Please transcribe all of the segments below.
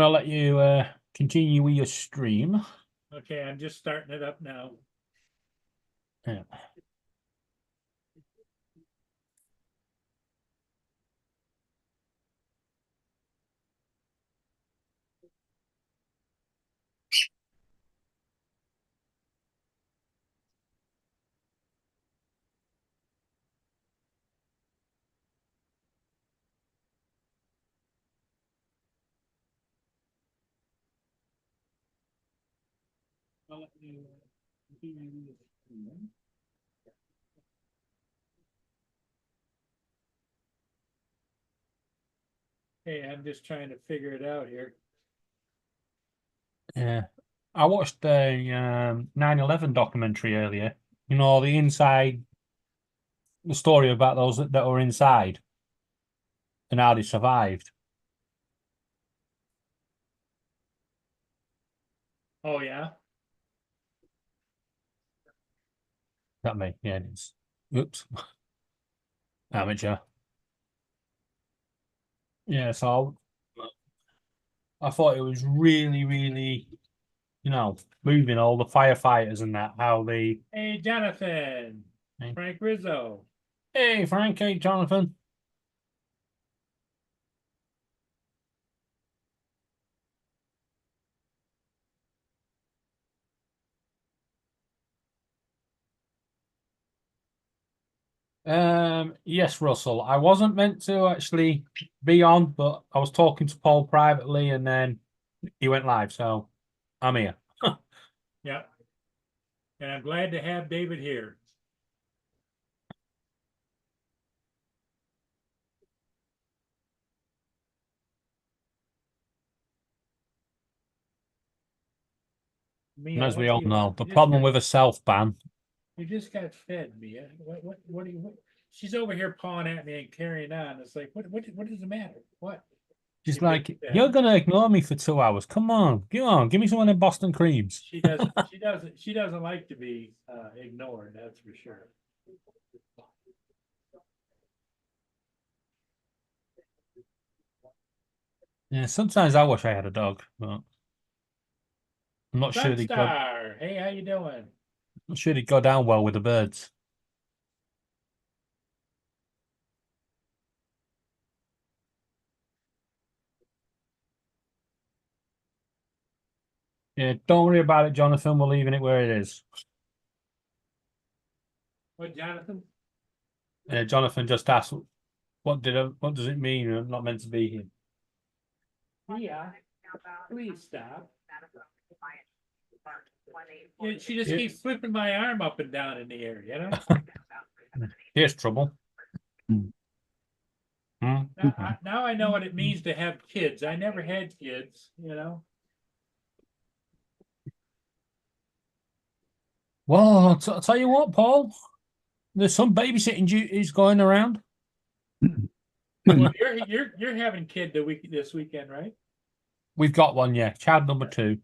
gonna let you continue with your stream. Okay, I'm just starting it up now. Yeah. I'll let you continue with the stream. Hey, I'm just trying to figure it out here. Yeah. I watched the 9/11 documentary earlier. You know, the story about those that were inside and how they survived. Oh yeah. That me, yeah, it is. Oops. Amateur. Yeah, so I thought it was really, really, moving all the firefighters and that, how they. Hey, Jonathan. Hey. Frank Rizzo. Hey, Frank, hey, Jonathan. Yes, Russell. I wasn't meant to actually be on, but I was talking to Paul privately and then he went live, so I'm here. Yeah. And I'm glad to have David here. And Mia, as we what do all you know, want? the problem with a self-ban. You just got fed, Mia. What do you? She's over here pawing at me and carrying on. It's like, what is the matter? What? She's You've been like, fed. you're gonna ignore me for 2 hours. Come on, give me some of them Boston creams. She doesn't. She doesn't like to be ignored. That's for sure. Yeah, sometimes I wish I had a dog, but I'm not sure Sunstar, hey, how you doing? not sure they'd go down well with the birds. Yeah, don't worry about it, Jonathan. We're leaving it where it is. What, Jonathan? Jonathan just asked, what does it mean? I'm not meant to be here. Yeah. Please stop. Yeah, she just keeps flipping my arm up and down in the air, you know? Here's trouble. Now I know what it means to have kids. I never had kids, you know? Well, I'll tell you what, Paul. There's some babysitting duties going around. Well, you're having kid this weekend, right? We've got one, yeah. Child number 2.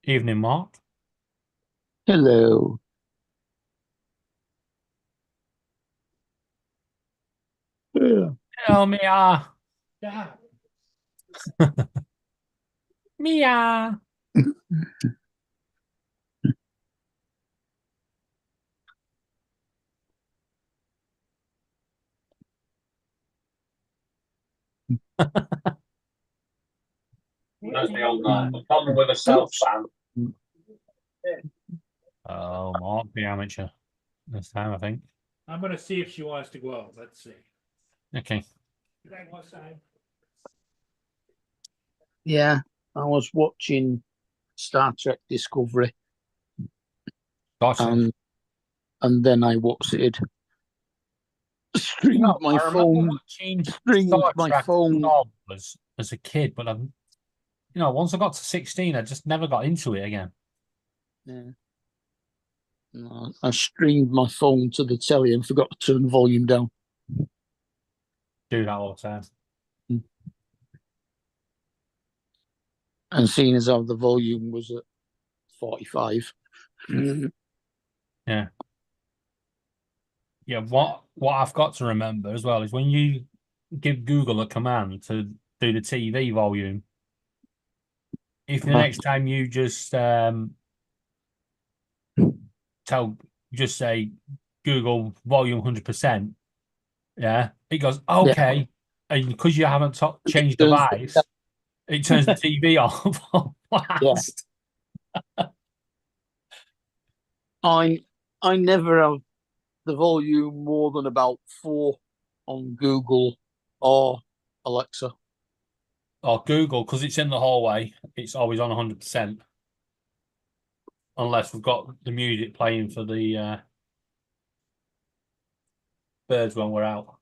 Evening, Mark. Hello. Yeah. Oh, Mia. Yeah. Mia. That's the old the problem with a self-ban. Oh, Mark, the amateur. This time, I think. I'm gonna see if she wants to go out. Let's see. Okay. Can I go outside? Yeah, I was watching Star Trek Discovery, Gotcha. and then I watched it. Streamed my phone. Streamed my phone as a kid, but once I got to 16, I just never got into it again. Yeah. No, I streamed my phone to the telly and forgot to turn the volume down. Do that all the time. And seeing as how the volume was at 45. Yeah. Yeah, what I've got to remember as well is when you give Google a command to do the TV volume, if the Uh-huh. next time you just just say Google volume 100%, yeah, it goes okay, and because you haven't changed device, it turns the TV off on blast. I never have the volume more than about 4 on Google or Alexa. Or Google, because it's in the hallway, it's always on 100%. Unless we've got the music playing for the birds when we're out.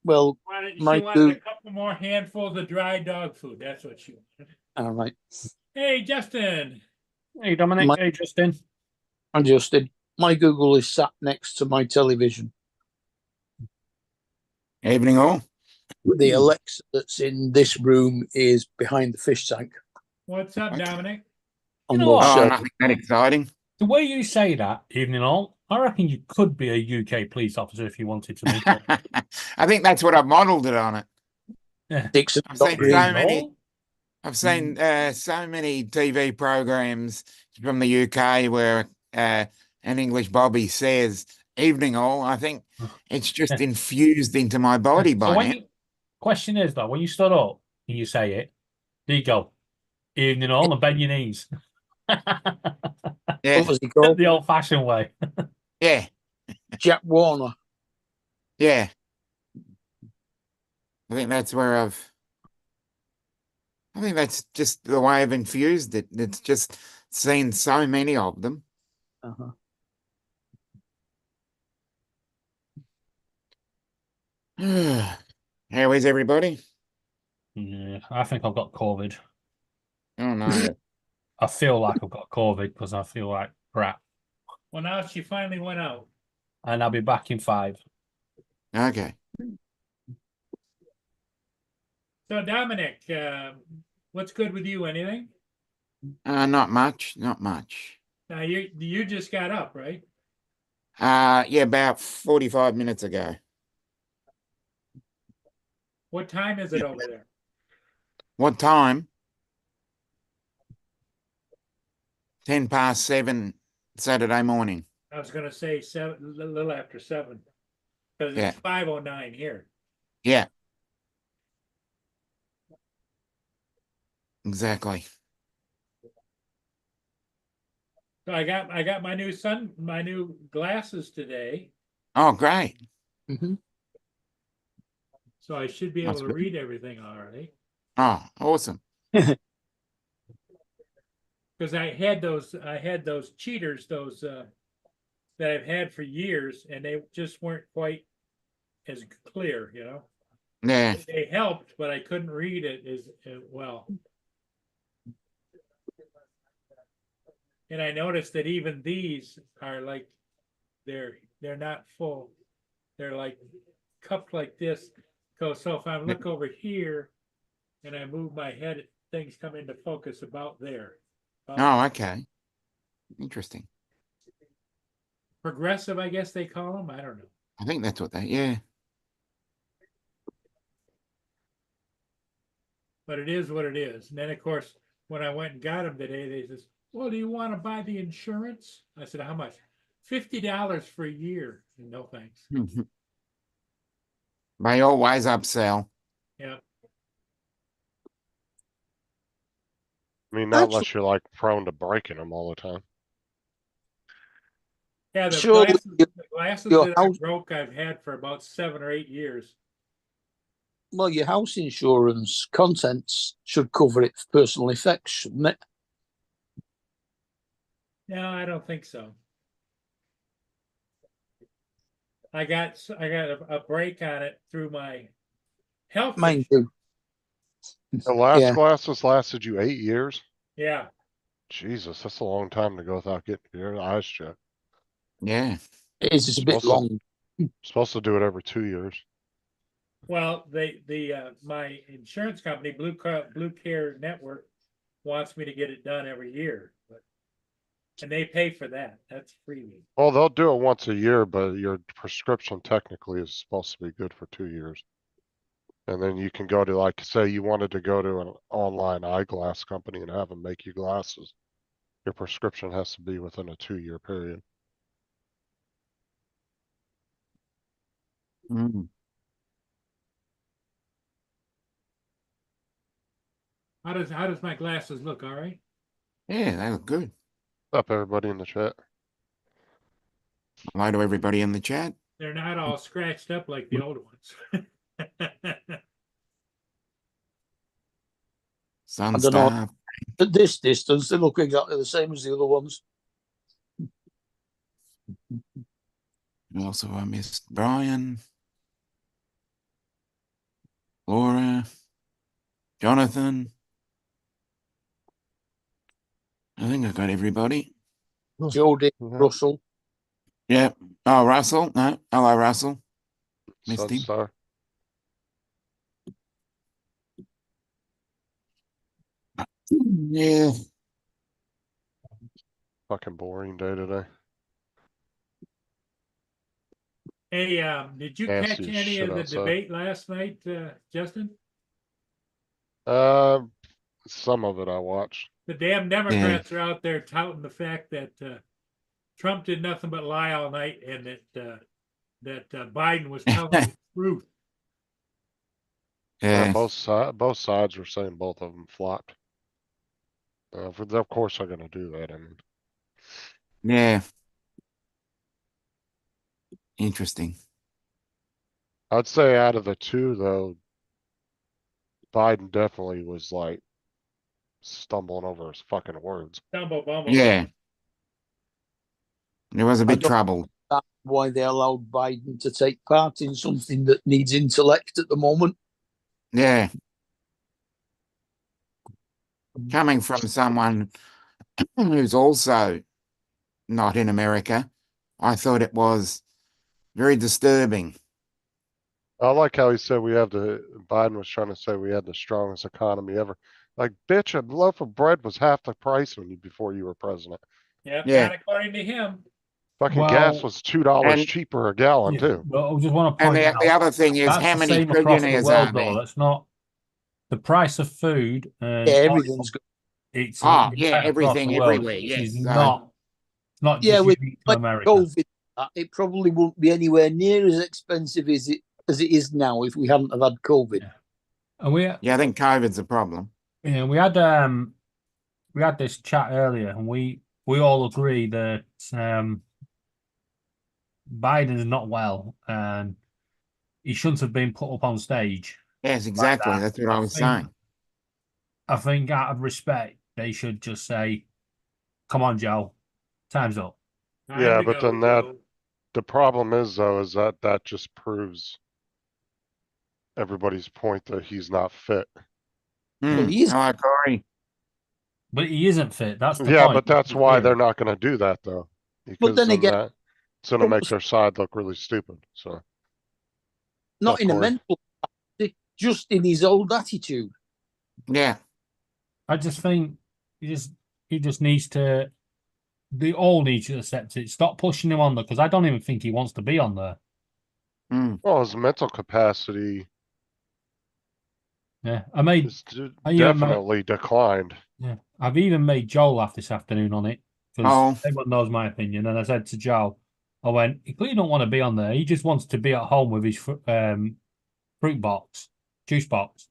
Well, She my wanted a couple more handfuls of dry dog food. That's what she wanted. all right. Hey, Justin. Hey, Dominic. Hey, Justin. I just did. My Google is sat next to my television. Evening all. The Alexa that's in this room is behind the fish tank. What's up, Okay. Dominic? You know what? Oh, nothing that exciting. The way you say that, evening all, I reckon you could be a UK police officer if you wanted to be. I think that's what I've modelled it on it. Yeah. Dixon I've got seen green. so many. I've seen so many TV programs from the UK where an English Bobby says "evening all." I think it's just infused into my body by So when now. question is though, when you stood up and you say it, do you go evening all and bend your knees? Yeah, What was he called? The old-fashioned way. yeah, Jack Warner. yeah. I think that's where I think that's just the way I've infused it. It's just seen so many of them. Uh-huh. How is everybody? Yeah, I think I've got COVID. Oh no. I feel like I've got COVID because I feel like crap. Well, now she finally went out. And I'll be back in 5. Okay. So, Dominic, what's good with you? Anything? Not much. Not much. Now you just got up, right? Yeah, about 45 minutes ago. What time is it over there? What time? 7:10 Saturday morning. I was going to say 7, a little after 7, because Yeah. it's 5:09 here. Yeah. Exactly. So I got my new glasses today, Oh, great. Mm-hmm. so I should be able That's to good. read everything already. Oh, awesome. Because I had those cheaters, those that I've had for years, and they just weren't quite as clear, you know. Yeah. They helped, but I couldn't read it as well. And I noticed that even these are like they're not full. They're like cupped like this. So if I look over here and I move my head, things come into focus about there. Oh, okay. Interesting. Progressive, I guess they call them. I don't know. I think that's what yeah. But it is what it is. And then, of course, when I went and got them today, they says, well, do you want to buy the insurance? I said, how much? $50 for a year. No, thanks. They always upsell. Yeah. I mean, not unless you're like prone to breaking them all the time. Yeah, the Surely glasses your that I house- broke, I've had for about 7 or 8 years. Well, your house insurance contents should cover it for personal effects, shouldn't it? No, I don't think so. I got a break on it through my health. Mine insurance. do. The last Yeah. glasses lasted you 8 years? Yeah. Jesus, that's a long time to go without getting your eyes checked. Yeah. It is. It's a bit Supposed long. Supposed to do it every 2 years. Well, my insurance company, Blue Care Network, wants me to get it done every year. But And they pay for that. That's freebie. Well, they'll do it once a year, but your prescription technically is supposed to be good for 2 years. And then you can go to, like, say you wanted to go to an online eyeglass company and have them make you glasses. Your prescription has to be within a 2-year period. Mm. How does my glasses look? All right. Yeah, they look good. Up, everybody in the chat. Hello to everybody in the chat. They're not all scratched up like the old ones. Sunstar. At this distance, they look exactly the same as the other ones. Also, I missed Brian, Laura, Jonathan. I think I got everybody. Jody, Mhm. Russell. Yeah. Oh, Russell. No. Hello, Russell. Missed him. Sunstar. Yeah. Fucking boring day today. Hey, did you Nasty catch as any shit of the outside. debate last night, Justin? Some of it I watched. The damn Democrats are out there touting the fact that Trump did nothing but lie all night, and that Biden was telling the truth. Yeah, Yeah. both sides were saying both of them flopped. Of course they're gonna do that. I mean, Yeah. Interesting. I'd say out of the two though, Biden definitely was like stumbling over his fucking words. Stumble bumble. Yeah. There was a bit don't- trouble. That's why they allowed Biden to take part in something that needs intellect at the moment. Yeah. Coming from someone who's also not in America, I thought it was very disturbing. I like how he said Biden was trying to say we had the strongest economy ever. Like, bitch, a loaf of bread was half the price before you were president. Yeah, Yeah. not according to him. Fucking Well, gas was $2 and- cheaper a gallon Yeah, too. but I just want to And point the out other thing is, that's how the many same across the trillionaires world, are though. there? That's not the price of food. And Yeah, everything's good. it's Oh, yeah, across everything, the world, everywhere, which yes. is So- not Yeah, just with unique to like America. COVID, it probably wouldn't be anywhere near as expensive as it is now if we hadn't have had COVID. Yeah. And we Yeah, I think COVID's a problem. we had this chat earlier, and we all agree that Biden is not well, and he shouldn't have been put up on stage. Yes, exactly. that. That's what I was saying. I think out of respect, they should just say, "Come on, Joe, time's up." Time Yeah, to but go, then Joe. the problem is though, is that just proves everybody's point that he's not fit. Well, he is. Hello, Corey. But he isn't fit. That's the Yeah, point. but that's why they're not gonna do that though. Because then again, it's gonna make their side look really stupid. So not in a Corey. mental capacity, just in his old attitude. Yeah. I just think he just needs to. They all need to accept it. Stop pushing him on there, because I don't even think he wants to be on there. Mm. well, his mental capacity Yeah, I made. is definitely declined. Yeah, I've even made Joe laugh this afternoon on it, because Oh. everyone knows my opinion. And I said to Joe, I went, he clearly don't want to be on there. He just wants to be at home with his fruit box, juice box.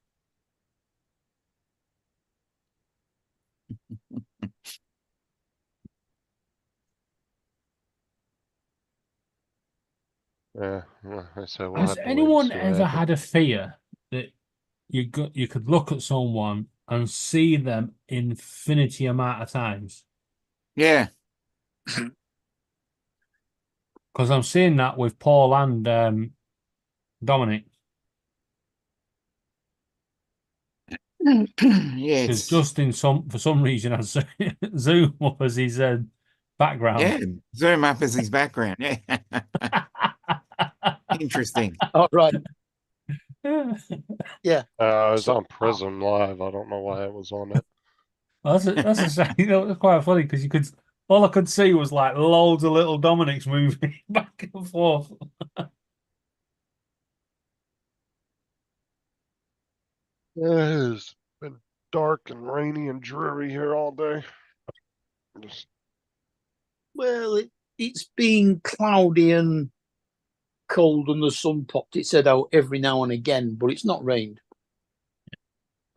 Yeah, I said we'll Has have to wait and anyone see what ever happens. had a fear that you could look at someone and see them infinity amount of times? Yeah. Because I'm seeing that with Paul and Dominic. Because Yes. Justin, for some reason, has Zoom up as his background. Yeah. Zoom up as his background. Yeah. Interesting. All right. It was on Prism Live. I don't know why it was on it. That's quite funny, because you could All I could see was like loads of little Dominics moving back and forth. It has been dark and rainy and dreary here all day. Just, Well, it's been cloudy and cold, and the sun popped its head out every now and again, but it's not rained.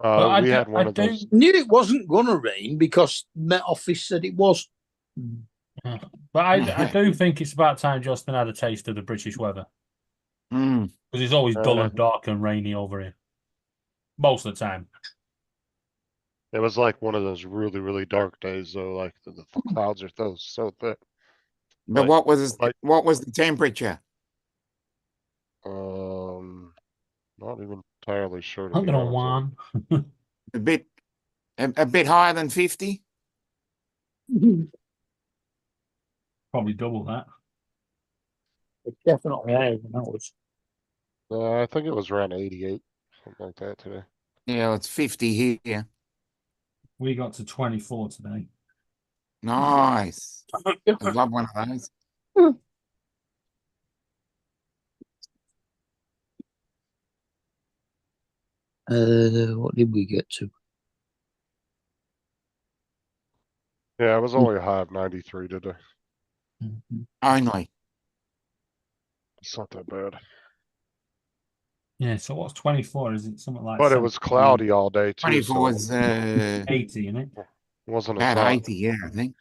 But we had I one of do, those. Knew it wasn't gonna rain because Met Office said it was. but I do think it's about time Justin had a taste of the British weather Mm. because it's always dull Uh, and dark and rainy over here most of the time. It was like one of those really, really dark days though, like the clouds are so thick. But Like- what was the temperature? Not even entirely sure to be honest. 101. A bit higher than 50? Probably double that. It's definitely higher than that was. I think it was around 88, something like that today. Yeah, it's 50 here. We got to 24 today. Nice. I love one of those. What did we get to? Yeah, it was only a high of 93 today. Only. It's not that bad. Yeah, so what's 24? Is it something like But it was 70, cloudy all day too, 24 so is 80, isn't it? it wasn't as about hot. 80, yeah, I think.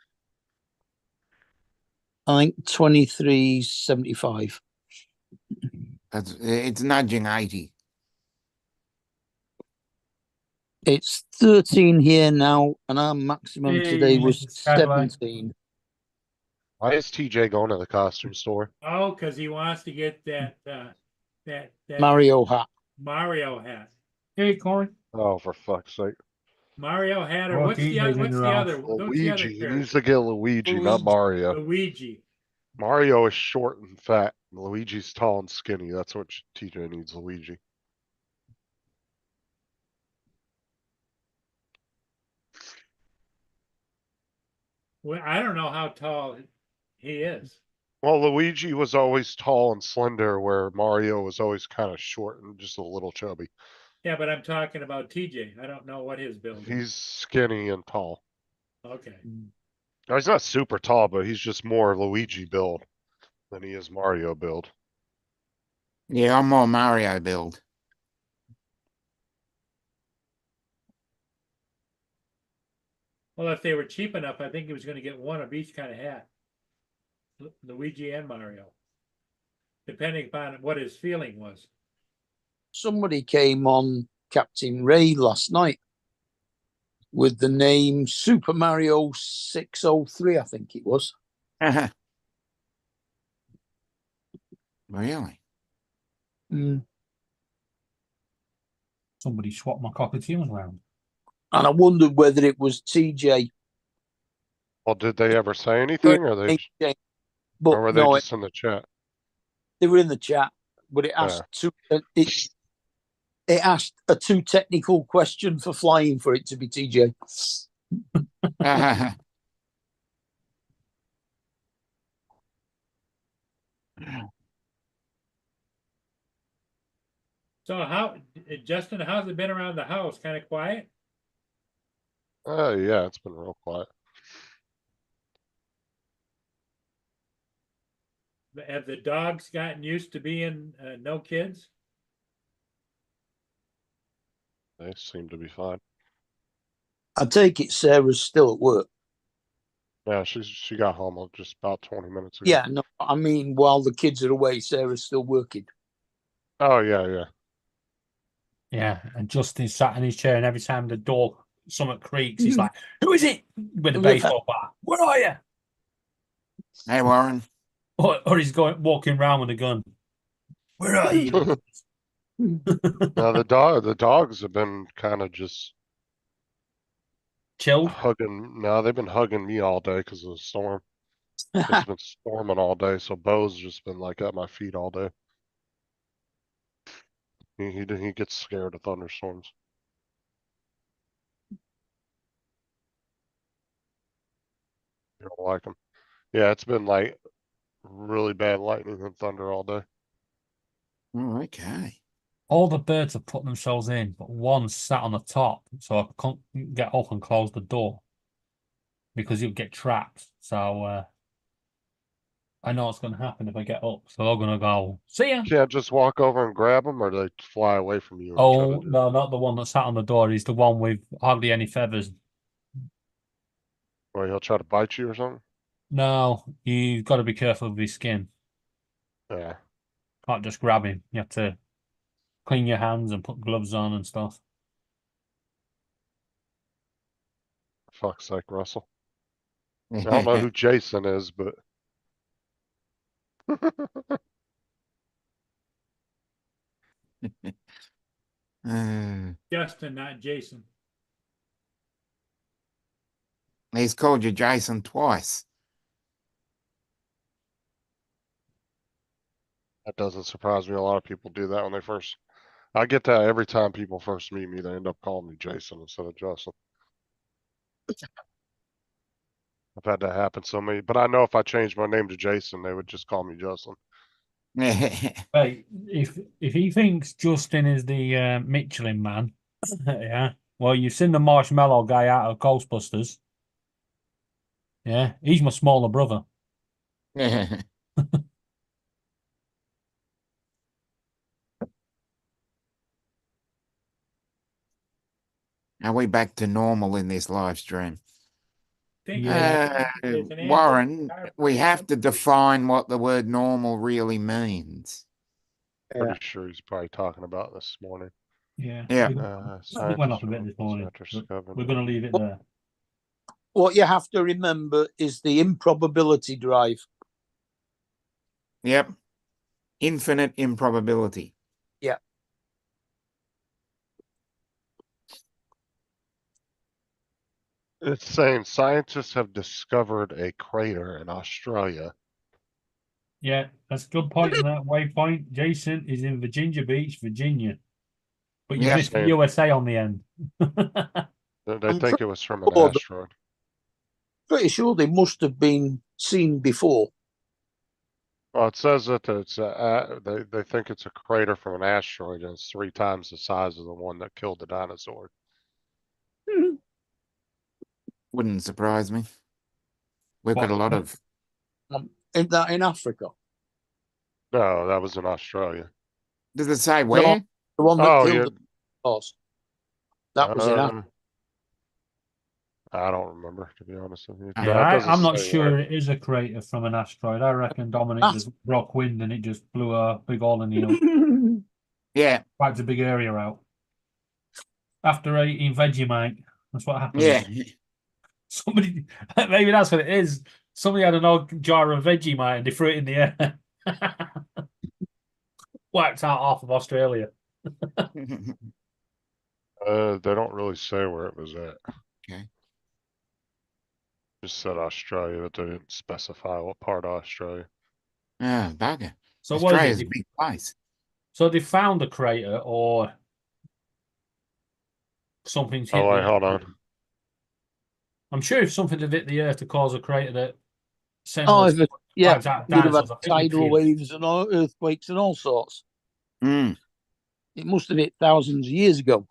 I think 23.75. It's nudging 80. It's 13 here now, and our maximum today Hey, was Mrs. Cadway. 17. Why is TJ going to the costume store? Oh, because he wants to get that Mario hat. Mario hat. Hey, Corey. Oh, for fuck's sake. Mario hat, or Oh, what's the DJ's other? in What's the the house. other? What's the other Luigi. He character? needs to get Luigi, not Mario. Luigi. Mario is short and fat. Luigi's tall and skinny. That's what TJ needs, Luigi. Well, I don't know how tall he is. Well, Luigi was always tall and slender, where Mario was always kind of short and just a little chubby. Yeah, but I'm talking about TJ. I don't know what his build is. He's skinny and tall. Okay. No, he's not super tall, but he's just more Luigi build than he is Mario build. Yeah, I'm more Mario build. Well, if they were cheap enough, I think he was going to get one of each kind of hat. Luigi and Mario. Depending upon what his feeling was. Somebody came on Captain Ray last night with the name Super Mario 603, I think it was. Really? Somebody swapped my cockatiels around. And I wondered whether it was TJ. Well, did they ever say anything, or But or were they no, just in the chat? they were in the chat, but it asked it asked a too technical question for flying for it to be TJ. So how, Justin, how's it been around the house? Kind of quiet? Yeah, it's been real quiet. Have the dogs gotten used to being no kids? They seem to be fine. I take it Sarah's still at work. Yeah, she got home just about 20 minutes ago. Yeah, no, I mean, while the kids are away, Sarah's still working. Oh, yeah. Yeah, and Justin sat in his chair, and every time the door something creaks, he's like, "Who is it?" with a baseball bat. "Where are you?" Hey, Warren. Or he's walking around with a gun. "Where are you?" Now the dogs have been kind of just Chilled. hugging. No, they've been hugging me all day because of the storm. It's been storming all day, so Bo's just been like at my feet all day. He gets scared of thunderstorms. You don't like them. Yeah, it's been like really bad lightning and thunder all day. Oh, okay. All the birds have put themselves in, but one sat on the top, so I couldn't get up and close the door because it would get trapped. So I know what's going to happen if I get up. So they're going to go, see ya. Can't just walk over and grab them, or do they fly away from you? And try Oh, to do no, not the one that sat on the door. He's the one with hardly any feathers. Or he'll try to bite you or something? No, you've got to be careful with his skin. Yeah. Can't just grab him. You have to clean your hands and put gloves on and stuff. Fuck's sake, Russell. I don't know who Jason is, but Justin, not Jason. He's called you Jason twice. that doesn't surprise me. A lot of people do that when they first. I get that every time people first meet me, they end up calling me Jason instead of Justin. I've had that happen so many, but I know if I changed my name to Jason, they would just call me Justin. Hey, if he thinks Justin is the Michelin man, yeah. Well, you've seen the marshmallow guy out of Ghostbusters. Yeah, he's my smaller brother. Are we back to normal in this live stream? Think Yeah. there's an Warren, answer. we have to define what the word normal really means. Pretty sure he's probably talking about this morning. Yeah. Yeah. We went off a bit this morning. We're going to leave it there. What you have to remember is the improbability drive. Yep. Infinite improbability. Yeah. It's saying scientists have discovered a crater in Australia. Yeah, that's a good point on that waypoint. Jason is in Virginia Beach, Virginia. But you Yeah. missed the USA on the end. They think it was from an sure that- asteroid. Pretty sure they must have been seen before. Well, it says that it's they think it's a crater from an asteroid, and it's 3 times the size of the one that killed the dinosaur. Wouldn't surprise me. We've got a lot of. Isn't that in Africa? No, that was in Australia. Does it say where? The one that Oh, killed yeah. the horse. That was in Africa. I don't remember, to be honest with you. Yeah, No, it doesn't I'm not say sure where. it is a crater from an asteroid. I reckon Dominic just broke wind and it just blew a big hole in the hill. Yeah. Wiped a big area out. After eating Vegemite, that's what happened. Yeah. Somebody, maybe that's what it is. Somebody had an old jar of Vegemite and they threw it in the air. Wiped out half of Australia. They don't really say where it was at. Okay. Just said Australia, but they didn't specify what part of Australia. Oh, bugger. So what is Australia's it? a big place. So they found a crater or something's hit Oh, wait, the hold Earth. on. I'm sure if something had hit the Earth to cause a crater that Oh, sends yeah, wipes out you'd have dinosaurs, had I think we'd tidal feel it. waves and all, earthquakes and all sorts. Mm. It must have hit thousands of years ago.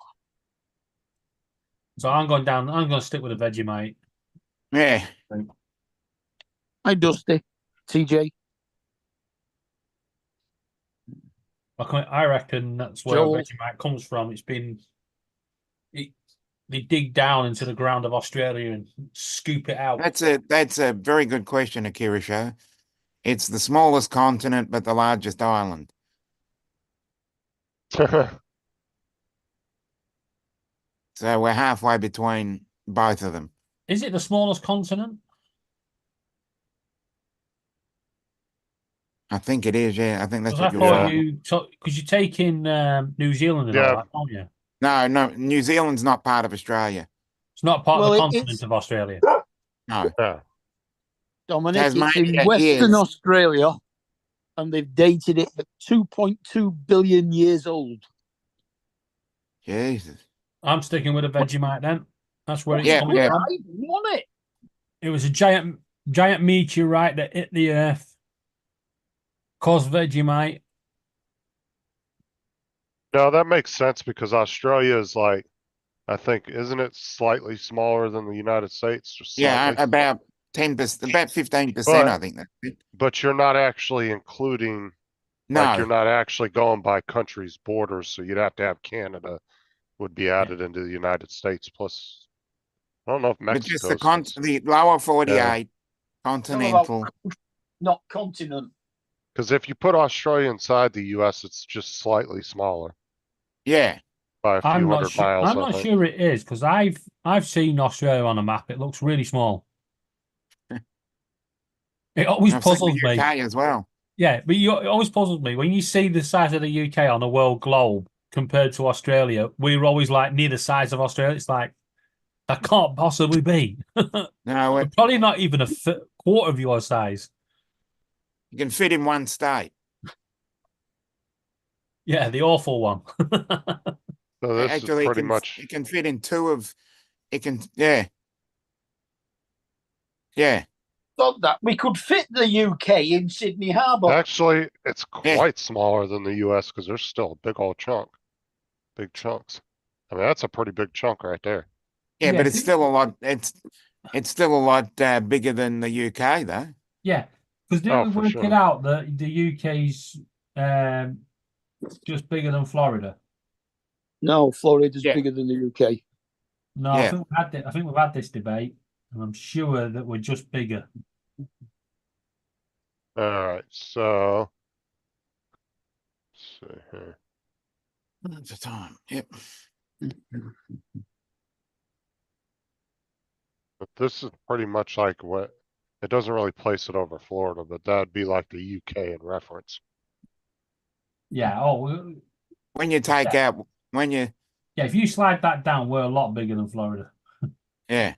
So I'm going to stick with the Vegemite. Yeah. Hi, Dusty. TJ. I reckon that's where Joel. Vegemite comes from. They dig down into the ground of Australia and scoop it out. That's a very good question, Akira Show. It's the smallest continent, but the largest island. So we're halfway between both of them. Is it the smallest continent? I think it is, yeah. I think that's Because what I you're thought saying. because you take in New Zealand and Yeah. all that, don't you? No, New Zealand's not part of Australia. It's not part of Well, the it- continent it's- of Australia. No. Yeah. Dominic, it's in Tasmania Western is. Australia, and they've dated it at 2.2 billion years old. Jesus. I'm sticking with a Vegemite then. That's where it's Yeah, coming yeah. from. I won it. It was a giant giant meteorite that hit the Earth, caused Vegemite. No, that makes sense because Australia is like, I think, isn't it slightly smaller than the United States? Just Yeah, slightly. about 10%, about 15%, But- I think that's it. But you're not actually including, like, you're No, not actually going by countries' borders, so you'd have to have Canada would be added into the United States. Plus, I don't know if but just Mexico's. the lower 48 continental. Not continent. Because if you put Australia inside the US, it's just slightly smaller Yeah, by a few I'm not hundred sure. miles, I'm I not think. sure it is because I've seen Australia on a map. It looks really small. It always I've seen puzzles the me. UK as well. Yeah, but it always puzzles me when you see the size of the UK on a world globe compared to Australia. We're always like near the size of Australia. It's like that can't possibly be. No, We're probably not even a quarter of your size. you can fit in one state. Yeah, the awful one. So this Actually, is pretty much. it can fit in two of. It can, yeah, yeah. Thought that we could fit the UK in Sydney Harbour. Actually, it's Yeah. quite smaller than the US because there's still a big old chunk. Big chunks. I mean, that's a pretty big chunk right there. Yeah, Yeah, but it's still a lot. It's still a lot bigger than the UK, though. Yeah, because didn't Oh, we for work sure. it out that the UK's just bigger than Florida? No, Florida's Yeah. bigger than the UK. No, I Yeah. think we've had this debate, and I'm sure that we're just bigger. All right, so let's see here. That's the time. Yep. But this is pretty much like what it doesn't really place it over Florida, but that'd be like the UK in reference. Yeah. Oh, When you take out, when you, yeah. If you slide that down, we're a lot bigger than Florida. yeah,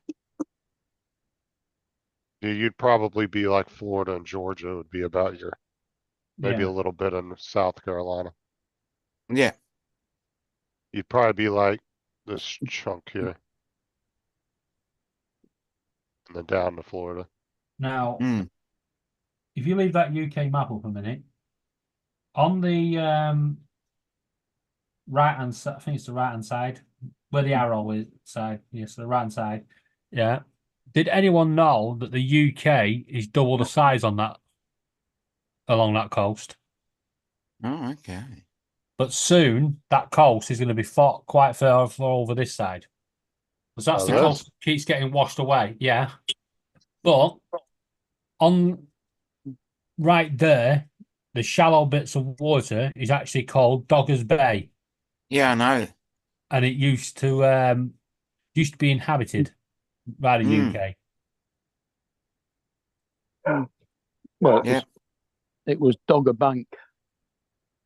You'd probably be like Florida and Georgia would be about your maybe Yeah. a little bit in South Carolina. yeah, You'd probably be like this chunk here. And then down to Florida. Now, mm, if you leave that UK map up a minute, on the right hand side, I think it's the right hand side, where the arrow is side. Yes, the right hand side. Yeah. Did anyone know that the UK is double the size on that along that coast? oh, okay. But soon that coast is going to be quite far over this side. Because that's Oh, the really? coast that keeps getting washed away. Yeah. But on right there, the shallow bits of water is actually called Doggers Bay. Yeah, I know. And it used to be inhabited by the Mm. UK. Well, Yeah, it was Dogger Bank.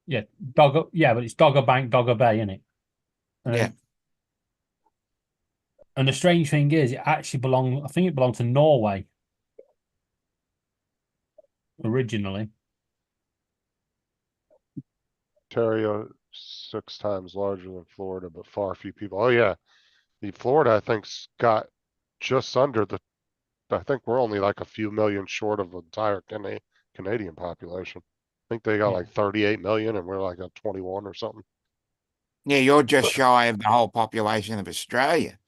Yeah, but it's Dogger Bank, Dogger Bay, isn't it? yeah. And the strange thing is, it actually I think it belonged to Norway originally. Ontario 6 times larger than Florida, but far few people. Oh yeah. The Florida, I think's got just under I think we're only like a few million short of the entire Canadian population. I think they got Yeah. like 38 million and we're like at 21 or something. Yeah, you're just shy of the whole population of Australia.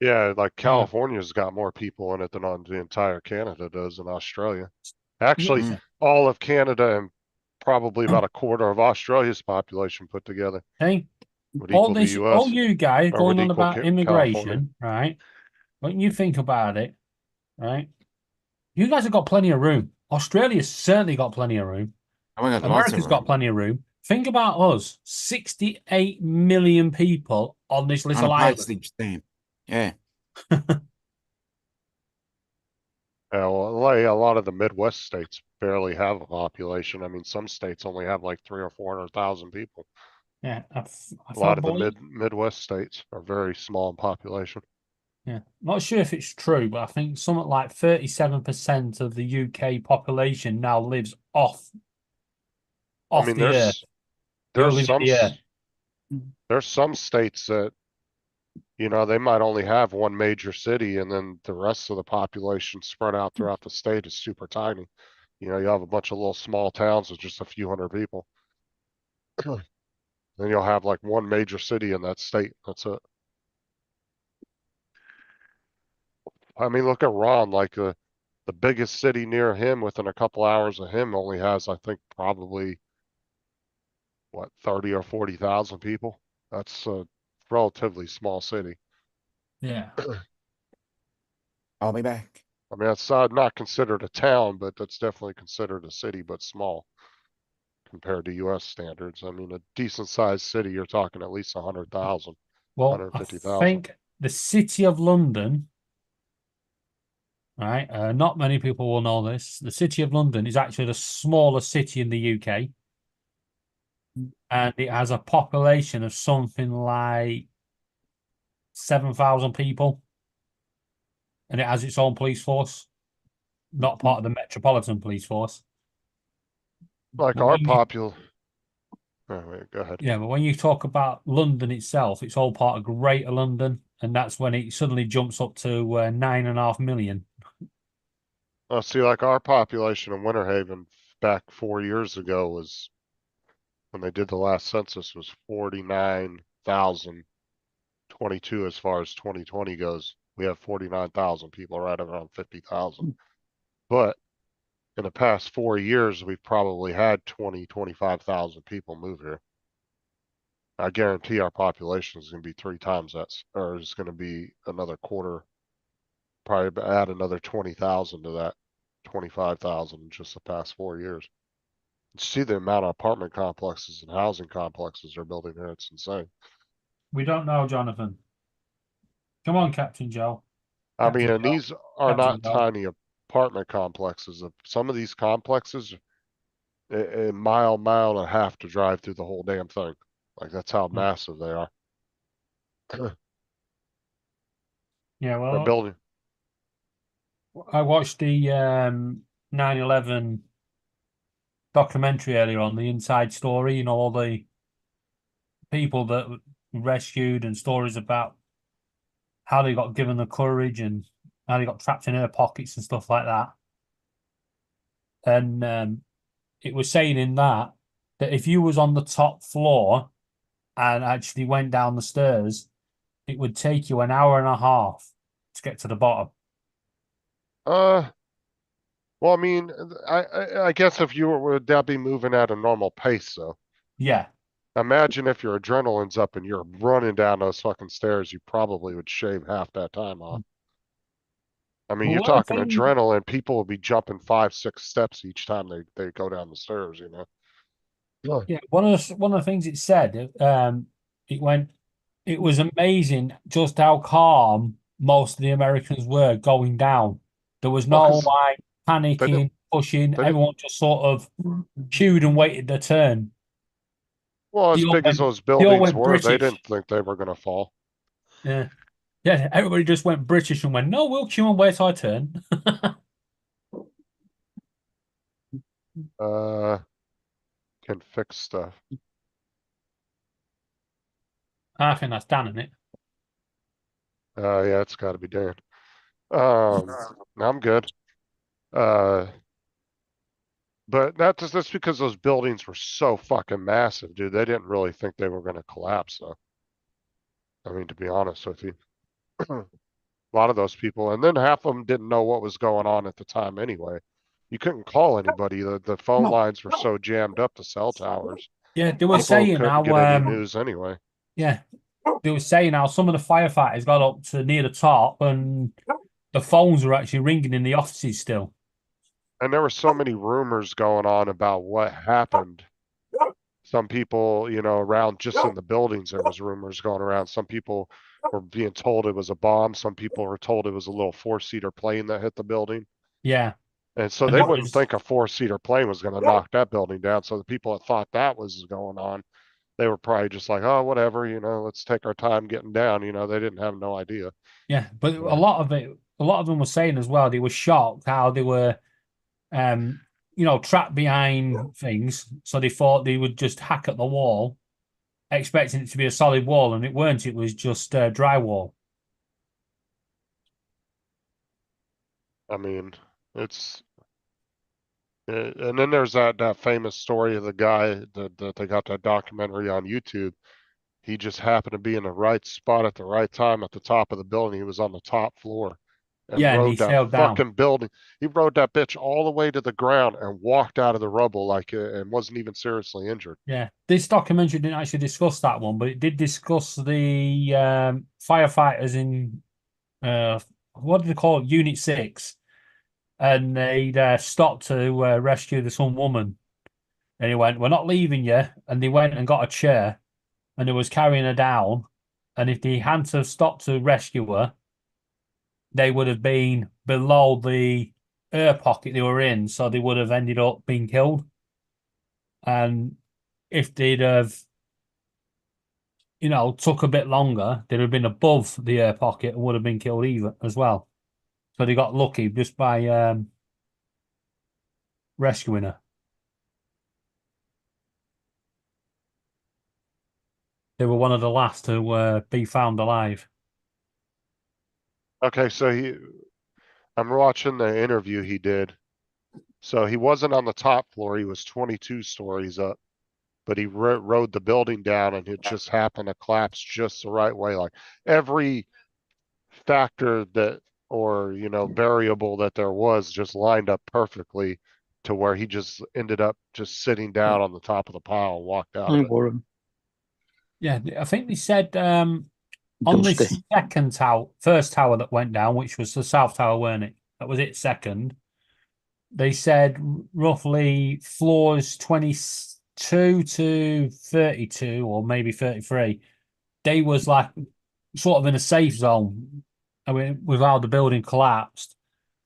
Yeah, like California's got more people in it than on the entire Canada does in Australia. Actually, Mm. all of Canada and probably about a quarter of Australia's population put together Hey, would all equal the this, US. all you guys or going would on equal about California. immigration, right? When you think about it, right? You guys have got plenty of room. Australia's certainly got plenty of room. Oh, we got lots of America's got room. plenty of room. Think about us, 68 million people on this On little a island. postage stamp. Yeah, Well, like a lot of the Midwest states barely have a population. I mean, some states only have like 300,000 or 400,000 people. Yeah, I A lot of the believe. Midwest states are very small in population. Yeah, not sure if it's true, but I think something like 37% of the UK population now lives off I mean, the earth. there's living some the earth. there's some states that You know, they might only have one major city and then the rest of the population spread out throughout the state is super tiny. You know, you have a bunch of little small towns with just a few hundred people. Then you'll have like one major city in that state. That's it. I mean, look at Ron, like the biggest city near him within a couple hours of him only has, I think, probably what, 30 or 40,000 people. That's a relatively small city. Yeah. I'll be back. I mean, that's not considered a town, but that's definitely considered a city, but small compared to US standards. I mean, a decent sized city, you're talking at least 100,000, Well, I 150,000. think the City of London, right? Not many people will know this. The City of London is actually the smallest city in the UK, and it has a population of something like 7,000 people, and it has its own police force, not part of the Metropolitan Police Force. Like But our when you- popul. Oh, wait, go ahead. Yeah, but when you talk about London itself, it's all part of Greater London, and that's when it suddenly jumps up to 9.5 million. Oh, see, like our population in Winter Haven back 4 years ago was, when they did the last census, was 49,022 as far as 2020 goes. We have 49,000 people, right around 50,000. But in the past 4 years, we've probably had 25,000 people move here. I guarantee our population is going to be 3 times that, or is going to be another quarter, probably add another 20,000 to that 25,000 in just the past 4 years. See the amount of apartment complexes and housing complexes they're building here. It's insane. We don't know, Jonathan. Come on, Captain Joe. I mean, Captain and Joe. these are not Captain Joe. tiny apartment complexes. Some of these complexes, a mile and a half to drive through the whole damn thing. Like that's how massive they are. Yeah, They're well, building. I watched the 9/11 documentary earlier on, the inside story, you know, all the people that were rescued and stories about how they got given the courage and how they got trapped in air pockets and stuff like that. And it was saying in that if you was on the top floor and actually went down the stairs, it would take you an hour and a half to get to the bottom. Well, I mean, I guess if you were, would that be moving at a normal pace though? Yeah. Imagine if your adrenaline's up and you're running down those fucking stairs, you probably would shave half that time off. I mean, Well, you're one of the talking things- adrenaline. People will be jumping 5, 6 steps each time they go down the stairs, you know? Yeah, one of the things it said, it was amazing just how calm most of the Americans were going down. There was Well, no 'cause like they panicking, pushing. they didn't- Everyone just sort of queued and waited their turn. Well, as They all big as went- those they all buildings went were, they British. didn't think they were gonna fall. Yeah, yeah. Everybody just went British and went, "No, we'll queue and wait our turn." Can fix stuff. I think that's Dan, isn't it? Yeah, it's gotta be Dan. I'm good. But that's because those buildings were so fucking massive, dude. They didn't really think they were gonna collapse, though. I mean, to be honest with you. A lot of those people, and then half of them didn't know what was going on at the time anyway. You couldn't call anybody. The phone lines were so jammed up, the cell towers. Yeah, they were People saying couldn't how get any news anyway. yeah, they were saying how some of the firefighters got up to near the top and the phones were actually ringing in the offices still. And there were so many rumors going on about what happened. Some people, you know, around just in the buildings, there was rumors going around. Some people were being told it was a bomb. Some people were told it was a little 4-seater plane that hit the building. Yeah. And so And they that wouldn't was- think a 4-seater plane was going to knock that building down. So the people that thought that was going on, they were probably just like, oh, whatever, you know, let's take our time getting down. You know, they didn't have no idea. Yeah, but a lot of them were saying as well, they were shocked how they were you know, trapped behind things. So they thought they would just hack at the wall, expecting it to be a solid wall, and it weren't, it was just drywall. I mean, it's and then there's that famous story of the guy that they got that documentary on YouTube. He just happened to be in the right spot at the right time at the top of the building. He was on the top floor and Yeah, and he rode that sailed down. fucking building. He rode that bitch all the way to the ground and walked out of the rubble like and wasn't even seriously injured. Yeah, this documentary didn't actually discuss that one, but it did discuss the firefighters in what did they call it, Unit 6, and they'd stopped to rescue the some woman, and he went, "We're not leaving you," and they went and got a chair, and they was carrying her down, and if they hadn't have stopped to rescue her, they would have been below the air pocket they were in, so they would have ended up being killed. And if they'd have, took a bit longer, they'd have been above the air pocket and would have been killed even as well. So they got lucky just by rescuing her. They were one of the last to be found alive. Okay, so I'm watching the interview he did. So he wasn't on the top floor. He was 22 stories up, but he rode the building down and it just happened to collapse just the right way. Like every factor or variable that there was just lined up perfectly to where he just ended up just sitting down on the top of the pile and walked out of it. Yeah, I think they said on the second tower, first tower that went down, which was the South Tower, weren't it? That was its second. They said roughly floors 22 to 32 or maybe 33. They was like sort of in a safe zone. I mean, without the building collapsed.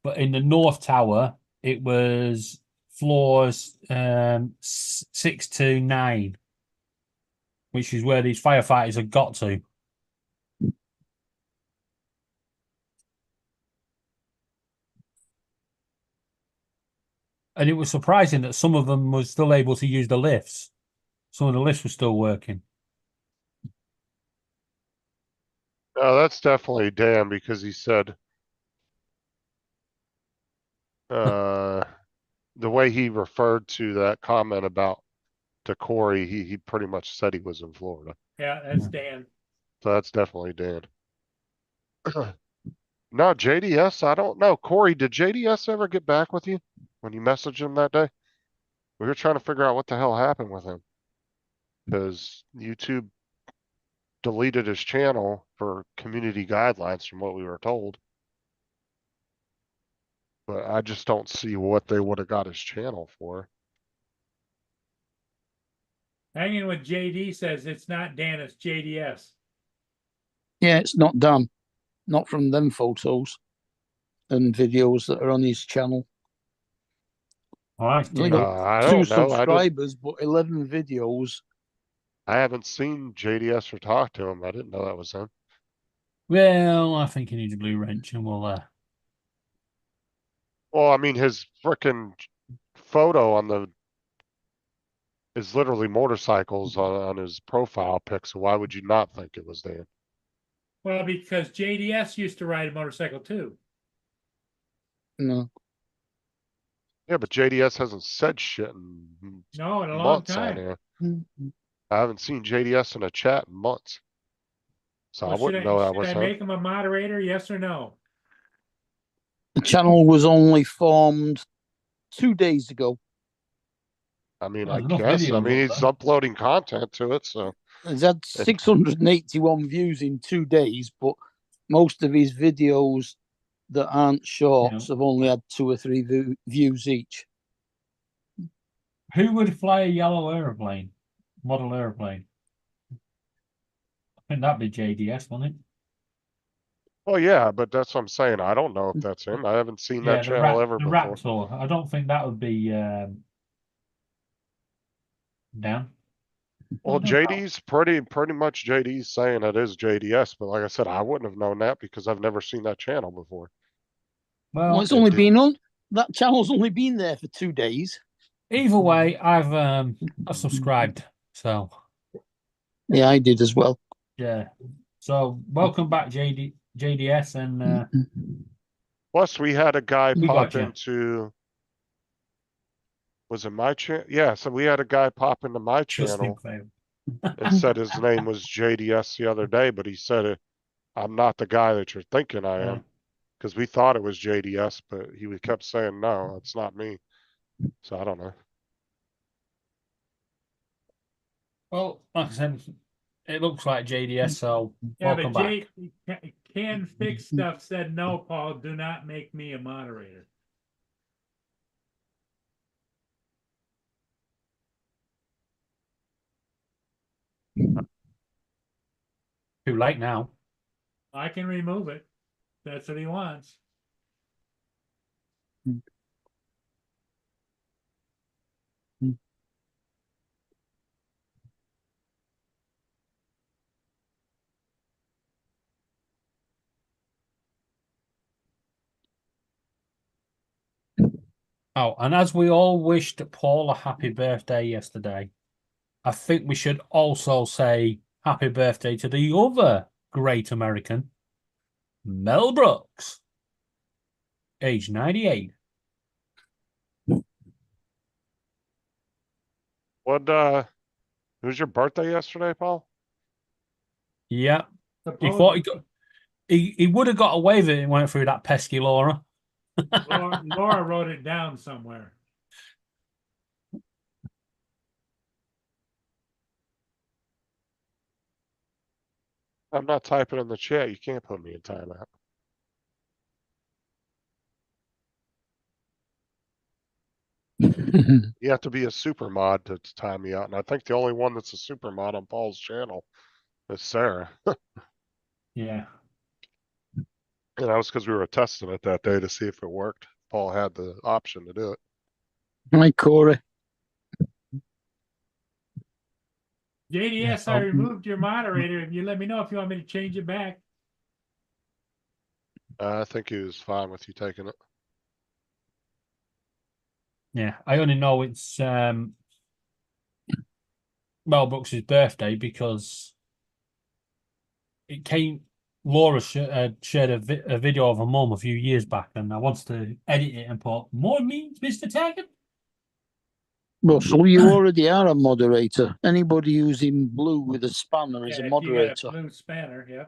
But in the North Tower, it was floors 6 to 9, which is where these firefighters had got to. And it was surprising that some of them were still able to use the lifts. Some of the lifts were still working. No, that's definitely Dan because he said the way he referred to that comment about to Corey, he pretty much said he was in Florida. Yeah, that's Dan. So that's definitely Dan. No, JDS, I don't know. Corey, did JDS ever get back with you when you messaged him that day? We were trying to figure out what the hell happened with him. Because YouTube deleted his channel for community guidelines from what we were told. But I just don't see what they would have got his channel for. Hanging with JD says it's not Dan, it's JDS. Yeah, it's not Dan. Not from them photos and videos that are on his channel. All right. He's only got I 2 don't know. subscribers, but 11 videos. I haven't seen JDS or talked to him. I didn't know that was him. Well, I think he needs a blue wrench, and we'll. Well, I mean, his frickin' photo is literally motorcycles on his profile pic. So why would you not think it was Dan? Well, because JDS used to ride a motorcycle too. No. Yeah, but JDS hasn't said shit in No, in a long months on time. here. I haven't seen JDS in a chat in months. So I Well, wouldn't know that was should I him. make him a moderator? Yes or no? The channel was only formed 2 days ago. I mean, Well, I there's enough guess. I videos mean, up he's there. uploading content to it, so He's had 681 views in 2 days, but most of his videos that aren't shorts have only had 2 or 3 views each. Who would fly a yellow aeroplane? Model aeroplane? I think that'd be JDS, wouldn't it? well, yeah, but that's what I'm saying. I don't know if that's him. I haven't seen Yeah, that channel ever the before. Raptor. I don't think that would be Dan. Well, JD's pretty much JD's saying it is JDS, but like I said, I wouldn't have known that because I've never seen that channel before. Well, it's only been on that channel's only been there for 2 days. Either way, I've subscribed. So yeah, I did as well. Yeah. So welcome back, JDS, and Plus, we had a guy We pop got you. into. Was it my channel? Yeah, so we had a guy pop into my Just channel think and said his name was JDS the other day, but he said it. I'm not the guy that you're thinking I am, because we thought it was JDS, but he kept saying no, it's not me. So I don't know. Well, like I said, it looks like JDS, so Yeah, welcome but back. Can Fix Stuff said, no, Paul, do not make me a moderator. Too late now. I can remove it. That's what he wants. Oh, and as we all wished Paul a happy birthday yesterday, I think we should also say happy birthday to the other great American, Mel Brooks, age 98. What, who's your birthday yesterday, Paul? Yeah, he Suppose thought he would have got away with it and went through that pesky Laura. Laura wrote it down somewhere. I'm not typing in the chat. You can't put me in timeout. You have to be a super mod to time me out. And I think the only one that's a super mod on Paul's channel is Sarah. Yeah. And that was because we were testing it that day to see if it worked. Paul had the option to do it. Hi, Corey. JDS, I removed your moderator. If you let me know if you want me to change it back. I think he was fine with you taking it. Yeah, I only know it's Mel Brooks' birthday because it came. Laura shared a video of her mum a few years back, and I wanted to edit it and put more means, Mr. Taggart. Well, so you already are a moderator. Anybody using blue with a spanner is a If you moderator. got a blue spanner, yeah.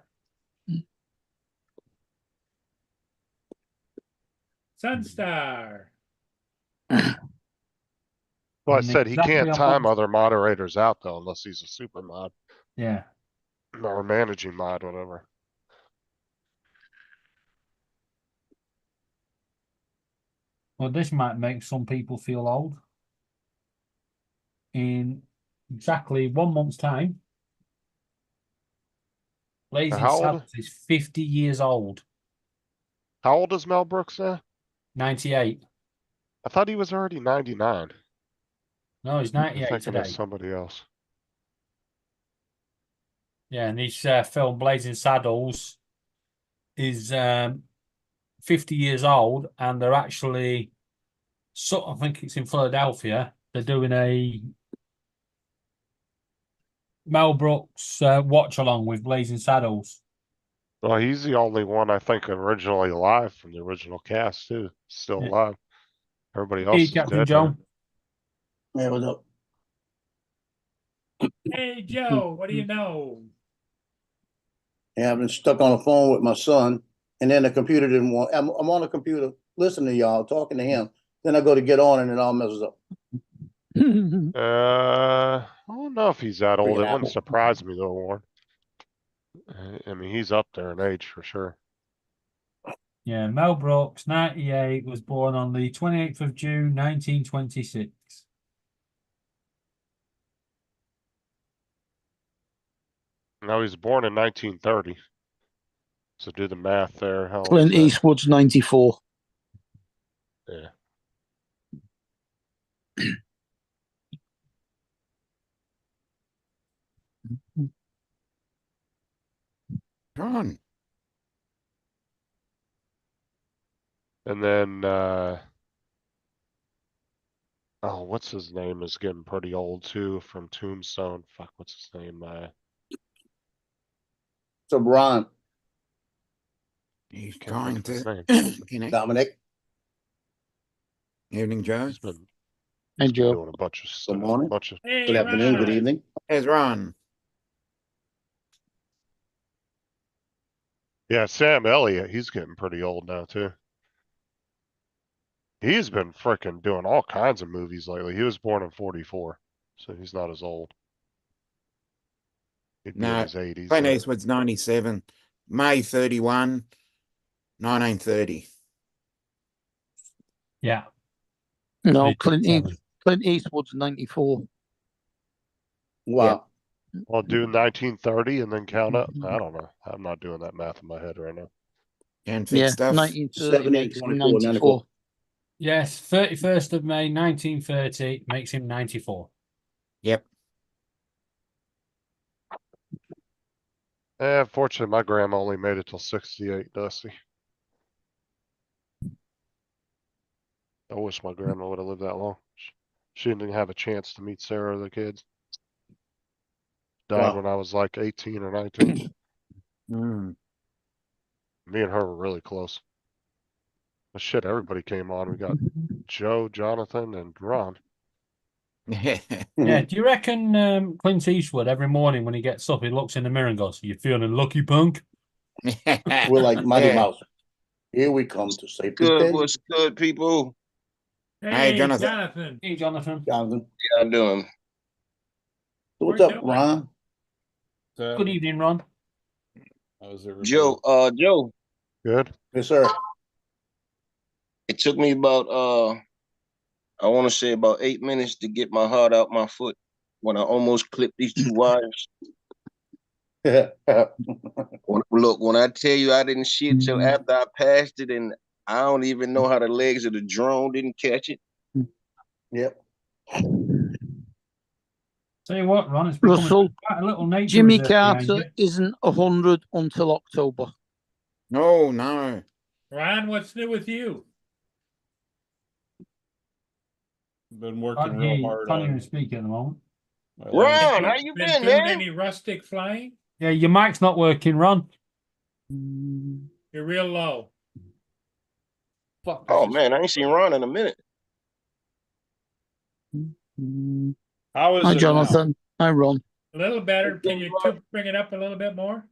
Sunstar. Well, I said he Exactly can't on time what- other moderators out though, unless he's a super mod Yeah. or managing mod, whatever. Well, this might make some people feel old. In exactly 1 month's time, Blazing How old? Saddles is 50 years old. How old is Mel Brooks now? 98. I thought he was already 99. No, he's I'm 98 thinking of today. somebody else. Yeah, and his film Blazing Saddles is 50 years old, and they're actually, so I think it's in Philadelphia. They're doing a Mel Brooks watch along with Blazing Saddles. Well, he's the only one I think originally alive from the original cast too. Still Yeah. alive. Everybody else Hey, is Captain dead. John. Yeah, what's up? Hey, Joe, what do you know? Yeah, I've been stuck on the phone with my son, and then the computer didn't want. I'm on the computer listening to y'all, talking to him. Then I go to get on, and it all messes up. I don't know if he's that old. Freaking It wouldn't Apple. surprise me though, Warren. I mean, he's up there in age for sure. Yeah, Mel Brooks, 98, was born on the 28th of June, 1926. No, he was born in 1930. So do the math there. How old Clint is that? Eastwood's 94. Yeah. John. And then, oh, what's his name is getting pretty old too from Tombstone. Fuck, what's his name? So Ron, He's Can't trying think of his to name. connect. Dominic, Evening, Joe. He's been And Joe. doing a bunch of good stuff. morning, Hey, good afternoon, good Ron. evening. There's Ron. Yeah, Sam Elliott, he's getting pretty old now too. He's been freaking doing all kinds of movies lately. He was born in 44, so he's not as old. He'd be in No, his 80s. Clint though. Eastwood's 97, May 31, 1930. Yeah. No, Me too, Simon. Clint Eastwood's 94. Wow. Well, do 1930 and then count up. I don't know. I'm not doing that math in my head right now. And fix Yeah, stuff. 1930 makes him 78, 24, 94. Yes, 31st of May, 1930 makes him 94. Yep. Fortunately, my grandma only made it till 68, Dusty. I wish my grandma would have lived that long. She didn't have a chance to meet Sarah or the kids. Died Wow. when I was like 18 or 19. Mm. Me and her were really close. But shit, everybody came on. We got Joe, Jonathan, and Ron. Yeah, do you reckon Clint Eastwood every morning when he gets up, he looks in the mirror and goes, "You feeling lucky, punk?" We're like Mighty Yeah. Mouse. Here we come to save the Good, day. what's good, people? Hey, Jonathan. Jonathan. Hey, Jonathan. Jonathan. How y'all doing? So what's We're up, doing. Ron? Good evening, Ron. How's everybody? Joe, Good. Yes, sir. it took me about I want to say about 8 minutes to get my heart out my foot when I almost clipped these two wires. Look, when I tell you I didn't see it till after I passed it, and I don't even know how the legs of the drone didn't catch it. Yep. Tell you what, Ron, it's becoming Russell, quite a little nature Jimmy reserve behind Carter you. isn't 100 until October. Oh, no. Ron, what's new with you? Been working Can't real hear, hard can't on even speak at the moment. my Ron, language. how you been, doing man? any rustic flying? Yeah, your mic's not working, Ron. You're real low. Fuck. Oh man, I ain't seen Ron in a minute. How is Hi, it Jonathan. Hi, Ron. A little better. Can you bring it up a little bit more?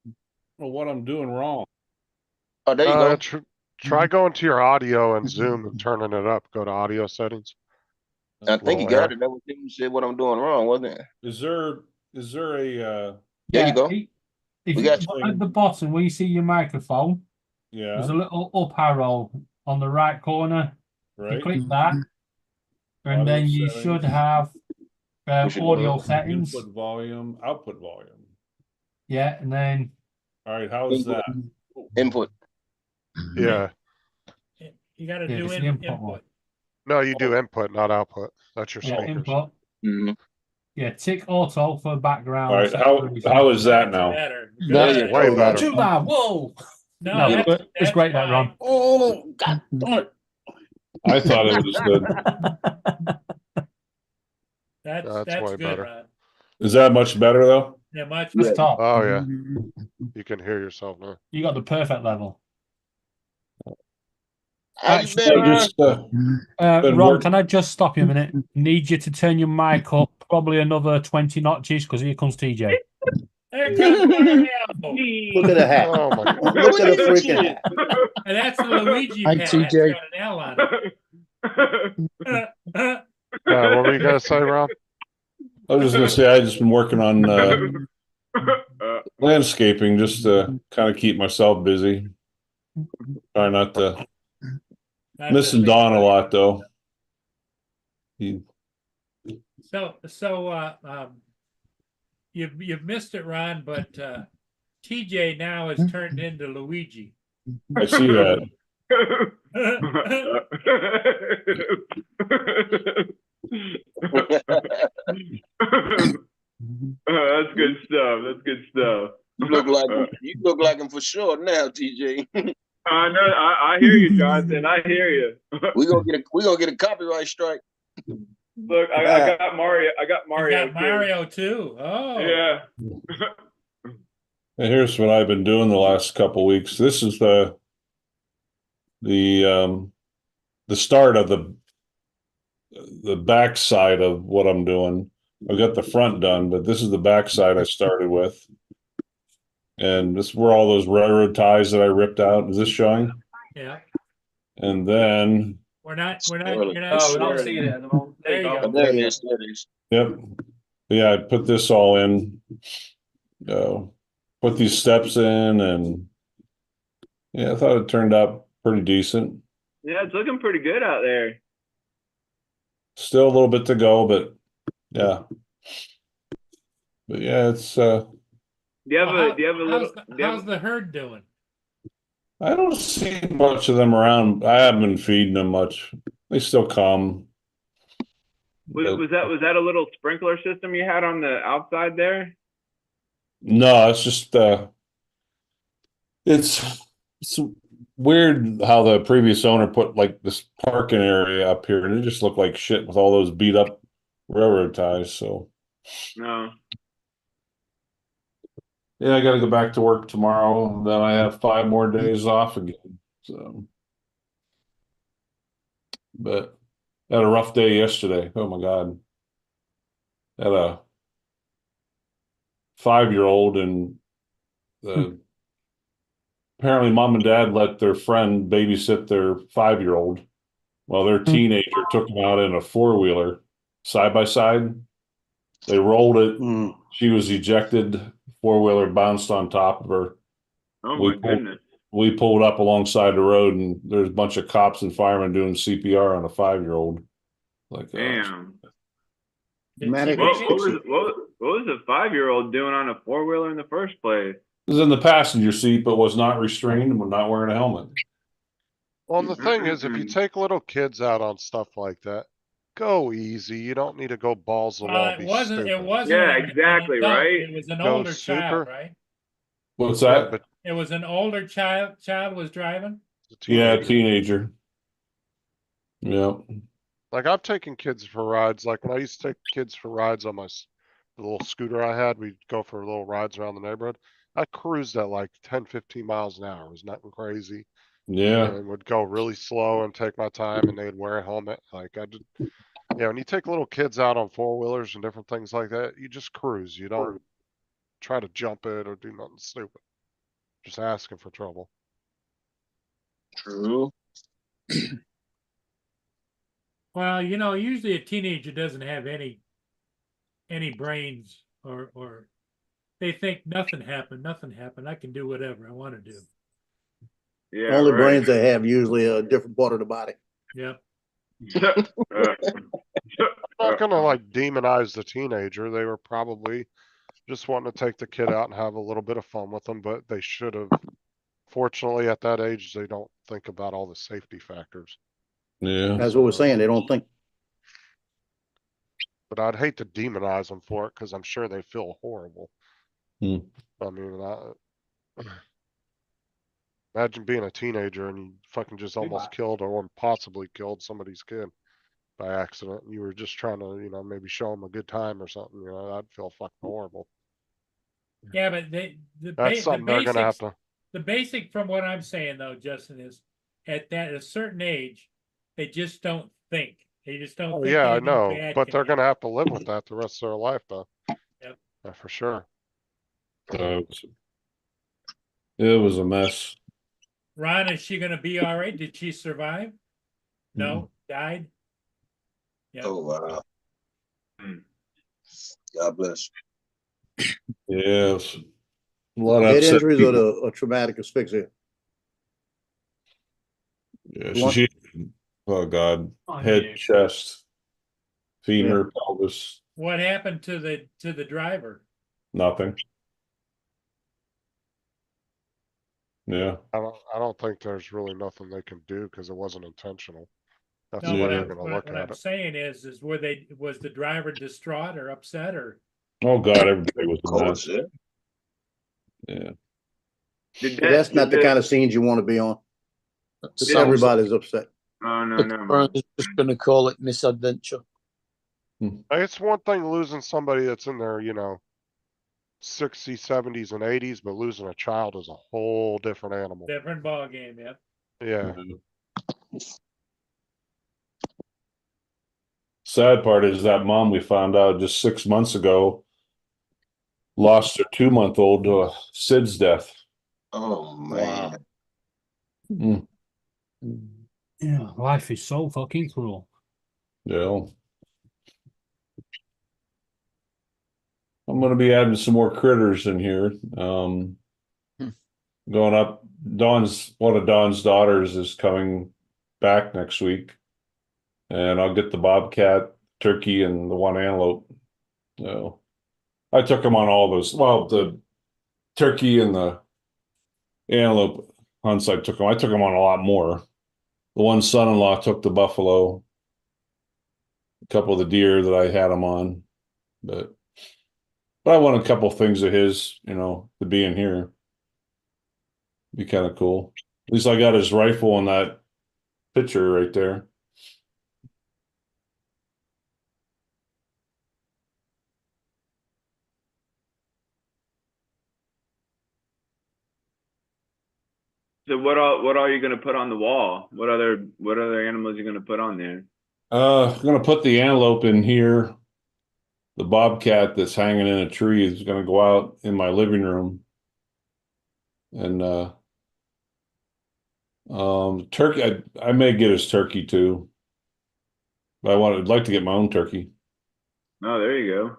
now? Well, what I'm doing wrong? Oh, there you go. Try going to your audio and Zoom and turning it up. Go to audio settings. I think you little got it. That was him who said what I'm doing wrong, wasn't it? Is there a There you go. If We you got at the bottom where you see your microphone, yeah, there's a little up arrow on the right corner. You right? click that, and Audio then you settings. should have We should audio go settings. Input volume, output volume. Yeah, and then All right, how is that? Input. Yeah. You got to Yeah, do it's the input one. input. No, you do input, not output. That's your yeah, speakers. input. Mhm. Yeah, tick auto for background. All right, how is that now? Better. There Good. you Way go. better. Too bad. Whoa. No, No, that's, it's great that, Ron. Oh, God darn it. I thought it was good. That's way good, better. Ron. Is that much better though? Yeah, much That's better. top. Oh yeah, you can hear yourself now. You got the perfect level. How you Actually, been, Ron? Just been Ron, work- can I just stop you a minute? Need you to turn your mic up probably another 20 notches because here comes TJ. There comes Mario. Look at the hat. Oh my god. Look at the freaking hat. And that's the Luigi Hi, pad. TJ. It's got an L on it. What were you gonna say, Ron? I was just gonna say I just been working on landscaping just to kind of keep myself busy. Try not to missing Don a lot though. He, You've missed it, Ron, but TJ now has turned into Luigi. I see that. That's good stuff. That's good stuff. You look like him for sure now, TJ. I know. I hear you, Jonathan. I hear you. we gonna get a copyright strike. Look, I got Mario. I got Mario. You got Mario too. Oh, Yeah. And here's what I've been doing the last couple weeks. This is the start of the back side of what I'm doing. I got the front done, but this is the back side I started with. And this is where all those railroad ties that I ripped out. Is this showing? Yeah. And then, You're not Oh, we're not sure. seeing it at the moment. There you go. There it is. There it is. yep. Yeah, I put this all in. Put these steps in, and yeah, I thought it turned out pretty decent. Yeah, it's looking pretty good out there. Still a little bit to go, but yeah. But yeah, it's Do you have Well, a do you have a little how's the herd doing? I don't see much of them around. I haven't been feeding them much. They still come. was that a little sprinkler system you had on the outside there? No, it's just it's weird how the previous owner put like this parking area up here, and it just looked like shit with all those beat up railroad ties. So No. yeah, I got to go back to work tomorrow. Then I have 5 more days off again. So, but I had a rough day yesterday. Oh my God. Had a 5-year-old, and apparently mom and dad let their friend babysit their 5-year-old. Well, their teenager took them out in a 4-wheeler side by side. They rolled it. She was ejected. 4-wheeler bounced on top of her. Oh my goodness. We pulled up alongside the road, and there's a bunch of cops and firemen doing CPR on a 5-year-old. Like, Damn. Medic- What was a 5-year-old doing on a 4-wheeler in the first place? was in the passenger seat, but was not restrained and was not wearing a helmet. Well, the thing is, if you take little kids out on stuff like that, go easy. You don't need to go balls to the wall. It wasn't. It stupid. wasn't. Yeah, an exactly, adult. right? It was an Go older super. child, right? What's Yeah, that? but It was an older child. Child was driving. it's a Yeah, teenager. teenager. Yeah. Like I've taken kids for rides. Like when I used to take kids for rides on the little scooter I had, we'd go for little rides around the neighborhood. I cruised at like 10, 15 miles an hour. It was nothing crazy. Yeah. And would go really slow and take my time, and they'd wear a helmet. Like I did. Yeah, when you take little kids out on 4-wheelers and different things like that, you just cruise. You don't try to jump it or do nothing stupid. Just asking for trouble. True. Well, usually a teenager doesn't have any brains, or they think nothing happened. I can do whatever I want to do. Yeah. Only right. brains they have usually a different part of the body. Yep. I'm not gonna like demonize the teenager. They were probably just wanting to take the kid out and have a little bit of fun with them, but they should have. Fortunately, at that age, they don't think about all the safety factors. Yeah. That's what we're saying. They don't think. But I'd hate to demonize them for it because I'm sure they feel horrible. Hmm. I mean, imagine being a teenager and you fucking just almost killed or possibly killed somebody's kid by accident. And you were just trying to, maybe show them a good time or something. I'd feel fucking horrible. Yeah, but That's something they're gonna have to. The basic, from what I'm saying though, Justin, is at a certain age, they just don't think. They just don't. Oh think yeah, I anything know, bad but can they're happen. gonna have to live with that the rest of their life, though. Yep. Yeah, for sure. It was a mess. Ron, is she going to be all right? Did she survive? No, died. Yeah. Oh wow. God bless. Yes. A lot of Head upset injuries people. or the traumatic asphyxia. Yeah, What? oh God, Oh, head, yeah. chest, femur, pelvis, What happened to the driver? nothing. Yeah. I don't think there's really nothing they can do because it wasn't intentional. That's No, the way what they're I'm, gonna what, look what at I'm it. saying is was the driver distraught or upset or? Oh God, everybody was Of a course, mess. yeah. Yeah. That's not the kind of scenes you want to be on. Sounds Everybody's upset. Oh no, like no. I'm just going to call it misadventure. It's one thing losing somebody that's in their, 60s, 70s, and 80s, but losing a child is a whole different animal. Different ball game, yeah. Yeah. Sad part is that mom we found out just 6 months ago lost her 2-month-old to a SIDS death. Oh man. Mm, Yeah, life is so fucking cruel. yeah. I'm gonna be adding some more critters in here. Going up. One of Dawn's daughters is coming back next week, and I'll get the bobcat, turkey, and the one antelope. So I took them on all those. Well, the turkey and the antelope hunts I took them on a lot more. The one son-in-law took the buffalo, a couple of the deer that I had him on, but I want a couple of things of his, to be in here. Be kind of cool. At least I got his rifle in that picture right there. So what all are you gonna put on the wall? What other animals are you gonna put on there? I'm gonna put the antelope in here. The bobcat that's hanging in a tree is gonna go out in my living room. And turkey, I may get his turkey too. But I'd like to get my own turkey. Oh, there you go.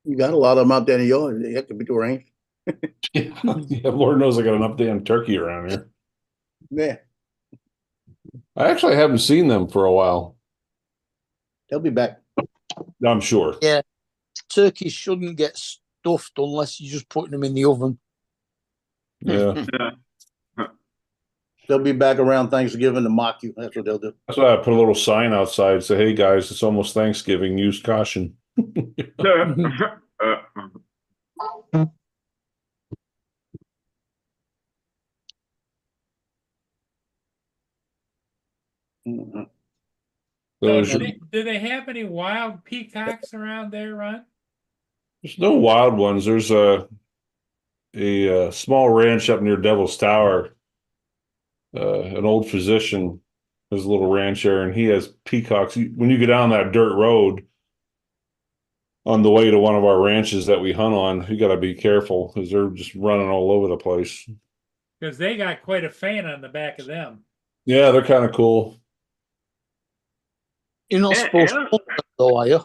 You got a lot of them out there in the yard. They have to be range. Yeah, Lord knows I got enough damn turkey around here. Yeah, I actually haven't seen them for a while. they'll be back. I'm sure. Yeah. Turkeys shouldn't get stuffed unless you're just putting them in the oven. Yeah. They'll be back around Thanksgiving to mock you. That's what they'll do. That's why I put a little sign outside, say, hey guys, it's almost Thanksgiving, use caution. Mhm. So There's do they have any wild peacocks around there, Ron? no wild ones. There's a small ranch up near Devil's Tower. An old physician has a little ranch there, and he has peacocks. When you go down that dirt road on the way to one of our ranches that we hunt on, you got to be careful because they're just running all over the place. Because they got quite a fan on the back of them. Yeah, they're kind of cool. You're not supposed to hunt them, though, are you?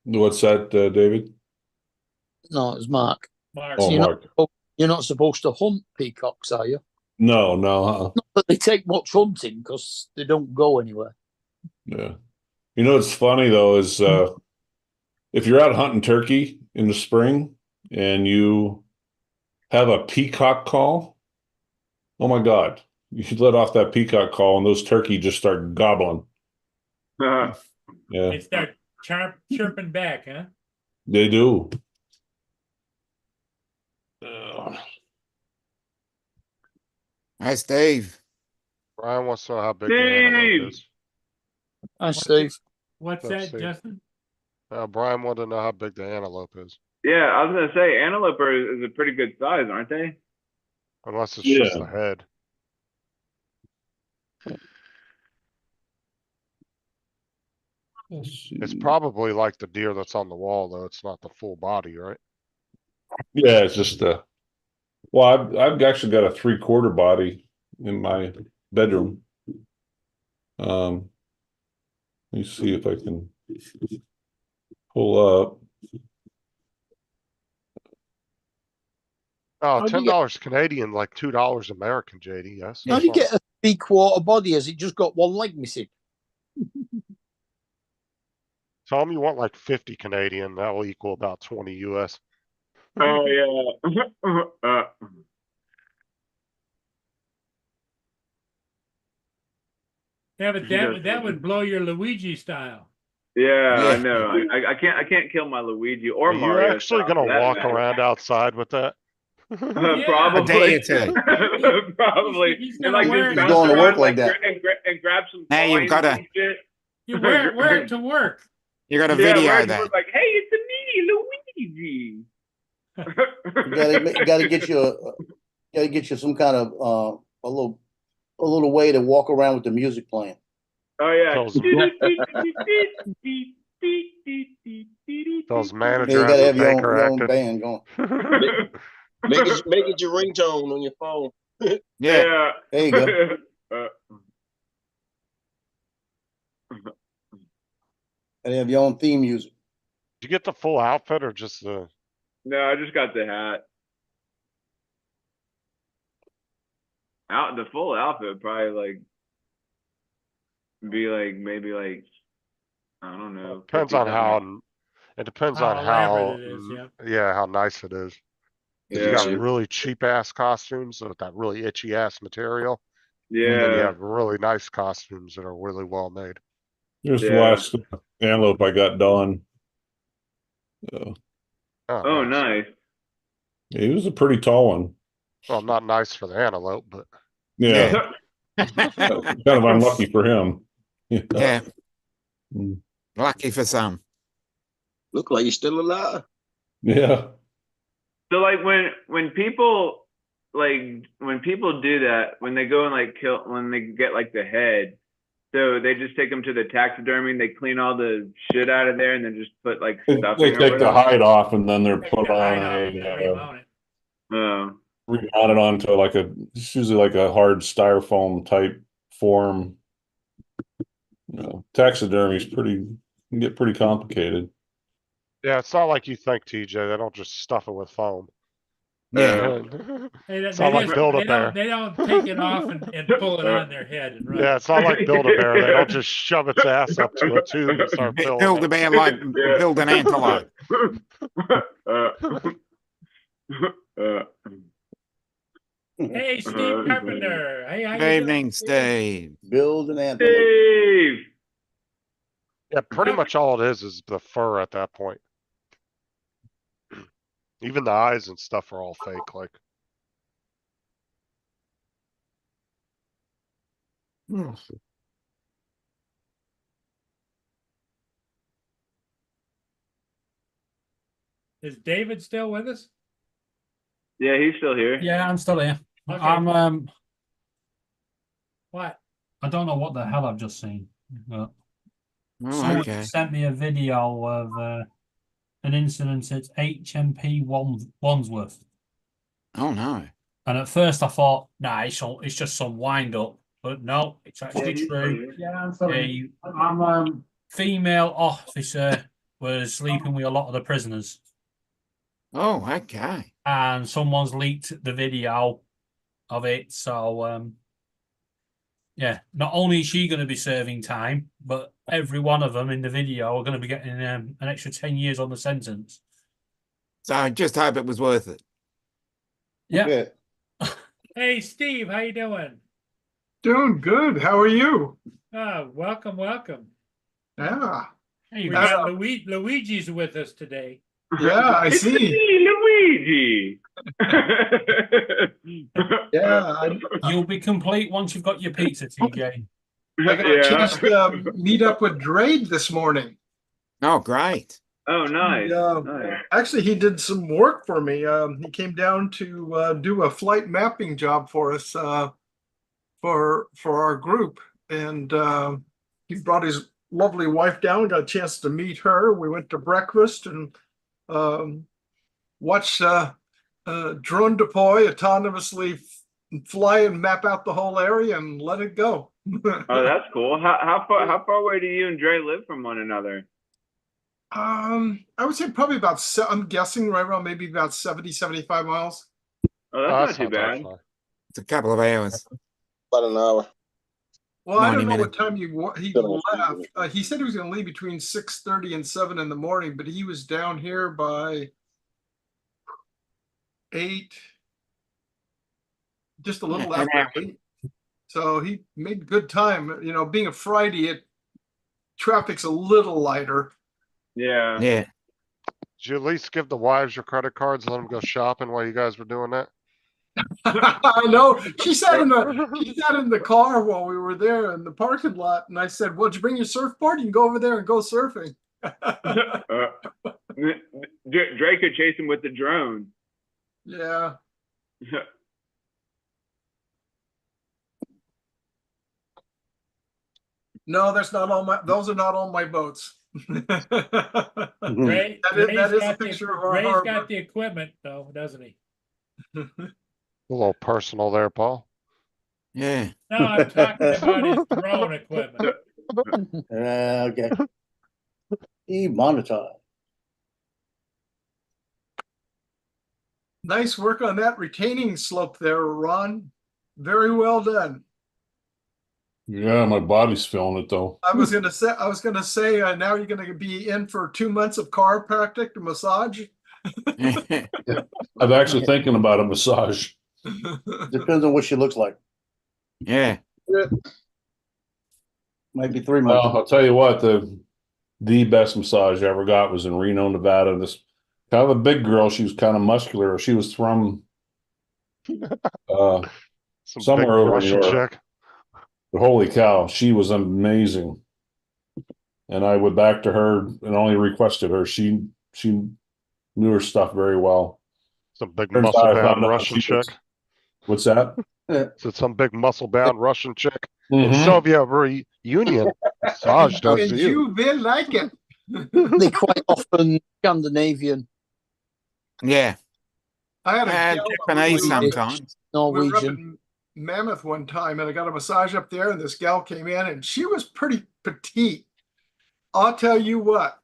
What's that, David? No, it's Mark. Mark. Oh, So Mark. you're not supposed to hunt peacocks, are you? No. Not that they take much hunting because they don't go anywhere. Yeah. You know what's funny though is if you're out hunting turkey in the spring and you have a peacock call, oh my God, you should let off that peacock call and those turkey just start gobbling. Yeah, They start chirping back, huh? they do. Hi, Steve. Brian wants to know how big the antelope is. Hi, Steve. What's Let's that, see. Justin? Brian wanted to know how big the antelope is. Yeah, I was gonna say antelope is a pretty good size, aren't they? Unless it's just the head. It's probably like the deer that's on the wall, though. It's not the full body, right? Yeah, it's just well, I've actually got a 3/4 body in my bedroom. Let me see if I can pull up. Oh, $10 Canadian, like $2 American, JD. Yes. How do you get a 3/4 body? Has it just got one leg missing? Tell him you want like 50 Canadian. That will equal about 20 US. Oh yeah. Yeah, but that would blow your Luigi style. Yeah, I know. I can't kill my Luigi or Are you Mario. actually gonna walk around outside with that? Probably. A day or two. Probably. He's And like gonna wear just it. He's going to work around, like that. and grab some. Now you've coins got to- and shit. You wear it to work. You got a Yeah, video where's- that. Like, hey, it's me, Luigi. Gotta get you some kind of a little way to walk around with the music playing. Oh yeah. Those Yeah, manager you as gotta a have your own banker band going. Make it your ringtone on your phone. Yeah. There you go. Gotta have your own theme music. Did you get the full outfit or just the? No, I just got the hat. The full outfit would probably like be like maybe like I don't know. Depends on 50 how. It depends How on elaborate how. it is, yeah. Yeah, how nice it is. If you Yeah. got really cheap ass costumes with that really itchy ass material, then you Yeah. have really nice costumes that are really well made. Here's the Yeah. last antelope I got done. Oh, nice. Yeah, he was a pretty tall one. Well, not nice for the antelope, but Yeah, kind of unlucky for him. Yeah. Mm. Lucky for some. Look like you're still alive. Yeah. So like when people do that, when they go and like kill, when they get like the head, so they just take them to the taxidermy and they clean all the shit out of there and then just put like They stuffing take over the them. hide off and then they're Take put the on hide off and then remount it. remounted onto like it's usually like a hard styrofoam type form. Taxidermy is can get pretty complicated. yeah, it's not like you think, TJ. They don't just stuff it with foam. Yeah. It's not like Build-A-Bear. They don't take it off and pull it on their head and run. Yeah, it's not like Build-A-Bear. They don't just shove its ass up to a tube and start building. Build a bear like build an antelope. Hey, Steve Carpenter. Hey, how you Good doing, evening, Steve. Build an antelope. Dave. Yeah, pretty much all it is the fur at that point. Even the eyes and stuff are all fake. Like, Is David still with us? Yeah, he's still here. Yeah, I'm still here. Okay. I'm What? I don't know what the hell I've just seen. But Oh, someone okay. sent me a video of an incident at HMP Wandsworth. Oh no. And at first I thought, nah, it's just some wind up. But no, it's actually true. Yeah, I'm A female officer was sleeping with a lot of the prisoners. Oh, okay. And someone's leaked the video of it. So yeah, not only is she going to be serving time, but every one of them in the video are going to be getting an extra 10 years on the sentence. So I just hope it was worth it. Yeah. Okay. Hey, Steve, how you doing? Doing good. How are you? Welcome. Yeah. Hey, We got Luigi's with us today. Yeah, I It's see. me, Luigi. Yeah, you'll be complete once you've got your pizza, TJ. I got a chance to meet up with Drade this morning. Oh, great. Oh, nice. Nice. Actually, he did some work for me. He came down to do a flight mapping job for us for our group, and he brought his lovely wife down. Got a chance to meet her. We went to breakfast and watched drone deploy autonomously fly and map out the whole area and let it go. Oh, that's cool. How far away do you and Dre live from one another? I would say probably about, I'm guessing right around maybe about 70, 75 miles. Oh, that's not too bad. It's a couple of hours. About an hour. Well, I 90 don't know minutes. what time he left. He said he was going to leave between 6:30 and 7 in the morning, but he was down here by 8, just a little Yeah, after 8. So he made good time. You know, being a Friday, traffic's a little lighter. Yeah. Yeah. did you at least give the wives your credit cards and let them go shopping while you guys were doing that? I know. She sat in the car while we were there in the parking lot, and I said, "Well, did you bring your surfboard? You can go over there and go surfing." Drake could chase him with the drone. Yeah. No, that's not all my. Those are not all my boats. Ray, that is a picture of our Ray's harbor. got the equipment though, doesn't he? A little personal there, Paul. Yeah. No, I'm talking about his drone equipment. Okay. Demonetized. Nice work on that retaining slope there, Ron. Very well done. Yeah, my body's feeling it though. I was gonna say, now you're gonna be in for 2 months of chiropractic and massage. I'm actually thinking about a massage. Depends on what she looks like. Yeah. Might be 3 months. Well, I'll tell you what, the best massage I ever got was in Reno, Nevada. This kind of a big girl. She was kind of muscular. She was from Some somewhere big over in Russian Europe. chick. But holy cow, she was amazing. And I went back to her and only requested her. She knew her stuff very well. Some big Turns out muscle I found bound out Russian she was- chick. What's that? So some big muscle bound Russian chick Mhm. in Soviet Union. Massage does And to you. you will like it. They quite often Scandinavian, Yeah. I had a gal that Japanese was- sometimes. we were up Norwegian. in Mammoth one time, and I got a massage up there, and this gal came in, and she was pretty petite. I'll tell you what,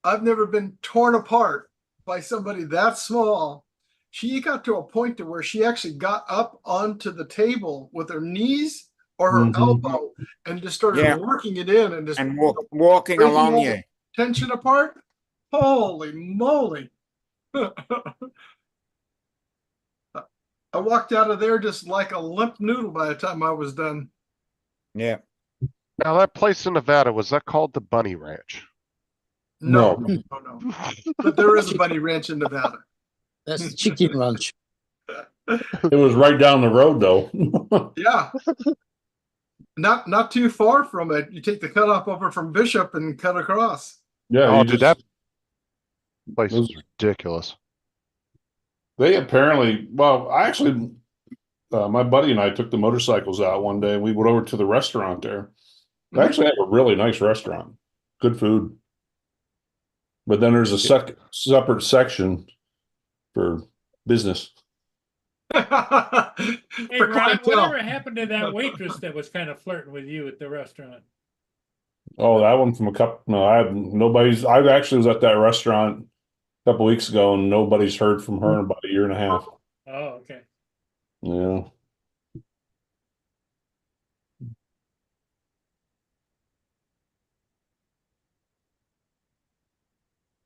I've never been torn apart by somebody that small. She got to a point to where she actually got up onto the table with her knees or her Mhm. elbow and just started Yeah. working it in and just And walking breaking along all you. the tension apart. Holy moly. I walked out of there just like a limp noodle by the time I was done. Yeah. Now that place in Nevada, was that called the Bunny Ranch? No. But there is a bunny ranch in Nevada. That's the chicken ranch. It was right down the road though. Yeah. Not too far from it. You take the cutoff over from Bishop and cut across. Yeah, Oh, you dude, just, that place is ridiculous. they apparently, well, I actually, my buddy and I took the motorcycles out one day and we went over to the restaurant there. They actually have a really nice restaurant, good food. But then there's a separate section for business. Hey, For Ron, clientele. whatever happened to that waitress that was kind of flirting with you at the restaurant? Oh, that one from a couple. No, I actually was at that restaurant a couple weeks ago and nobody's heard from her in about a year and a half. Oh, okay. Yeah.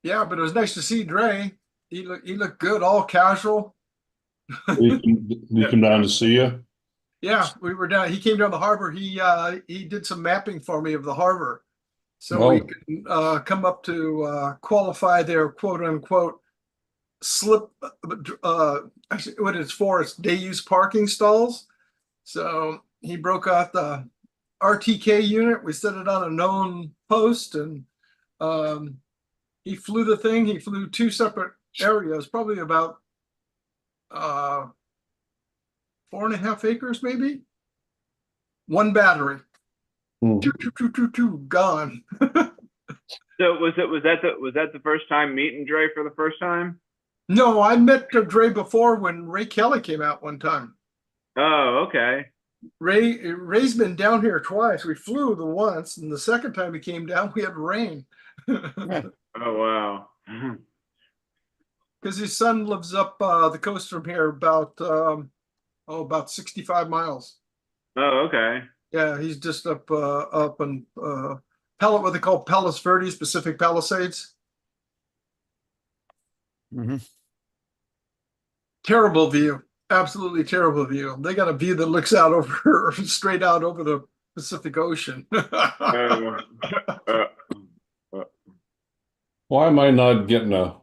Yeah, but it was nice to see Dre. He looked good, all casual. He come down to see you. Yeah, we were down. He came down the harbor. He did some mapping for me of the harbor, so we Oh. could come up to qualify their quote unquote slip. Actually, what it's for? It's day use parking stalls. So he broke out the RTK unit. We set it on a known post, and he flew the thing. He flew 2 separate areas, probably about 4.5 acres, maybe. 1 battery. Hmm. Gone. So was that the first time meeting Dre for the first time? No, I met Dre before when Ray Kelly came out one time. Oh, okay. Ray's been down here twice. We flew the once, and the second time he came down, we had rain. Oh wow. Because his son lives up the coast from here about 65 miles. Oh, okay. Yeah, he's just up in what they call Palos Verdes, Pacific Palisades. Mm-hmm. Terrible view, absolutely terrible view. They got a view that looks out over straight out over the Pacific Ocean. Why am I not getting a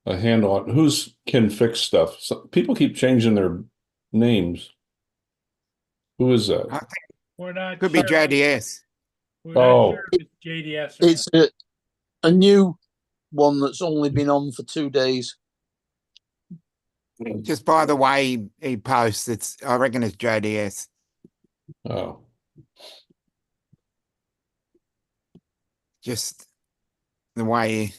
handle on who's can fix stuff? People keep changing their names. Who is that? We're not Could be sure. JDS. We're not Oh. sure if it's JDS or It's a new one that's only been on for 2 days. Just by the way he posts, I reckon it's JDS. Oh. Just the way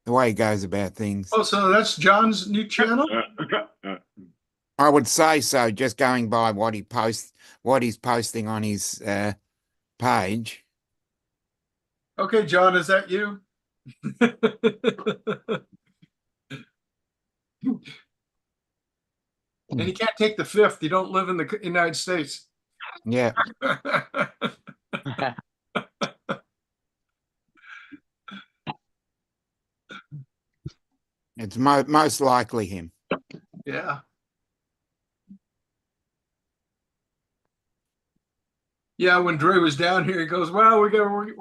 he goes about things. Oh, so that's John's new channel? I would say so, just going by what he posts, what he's posting on his page. Okay, John, is that you? And you can't take the fifth. You don't live in the United States. Yeah. It's most likely him. Yeah. Yeah, when Dre was down here, he goes, "Well, we're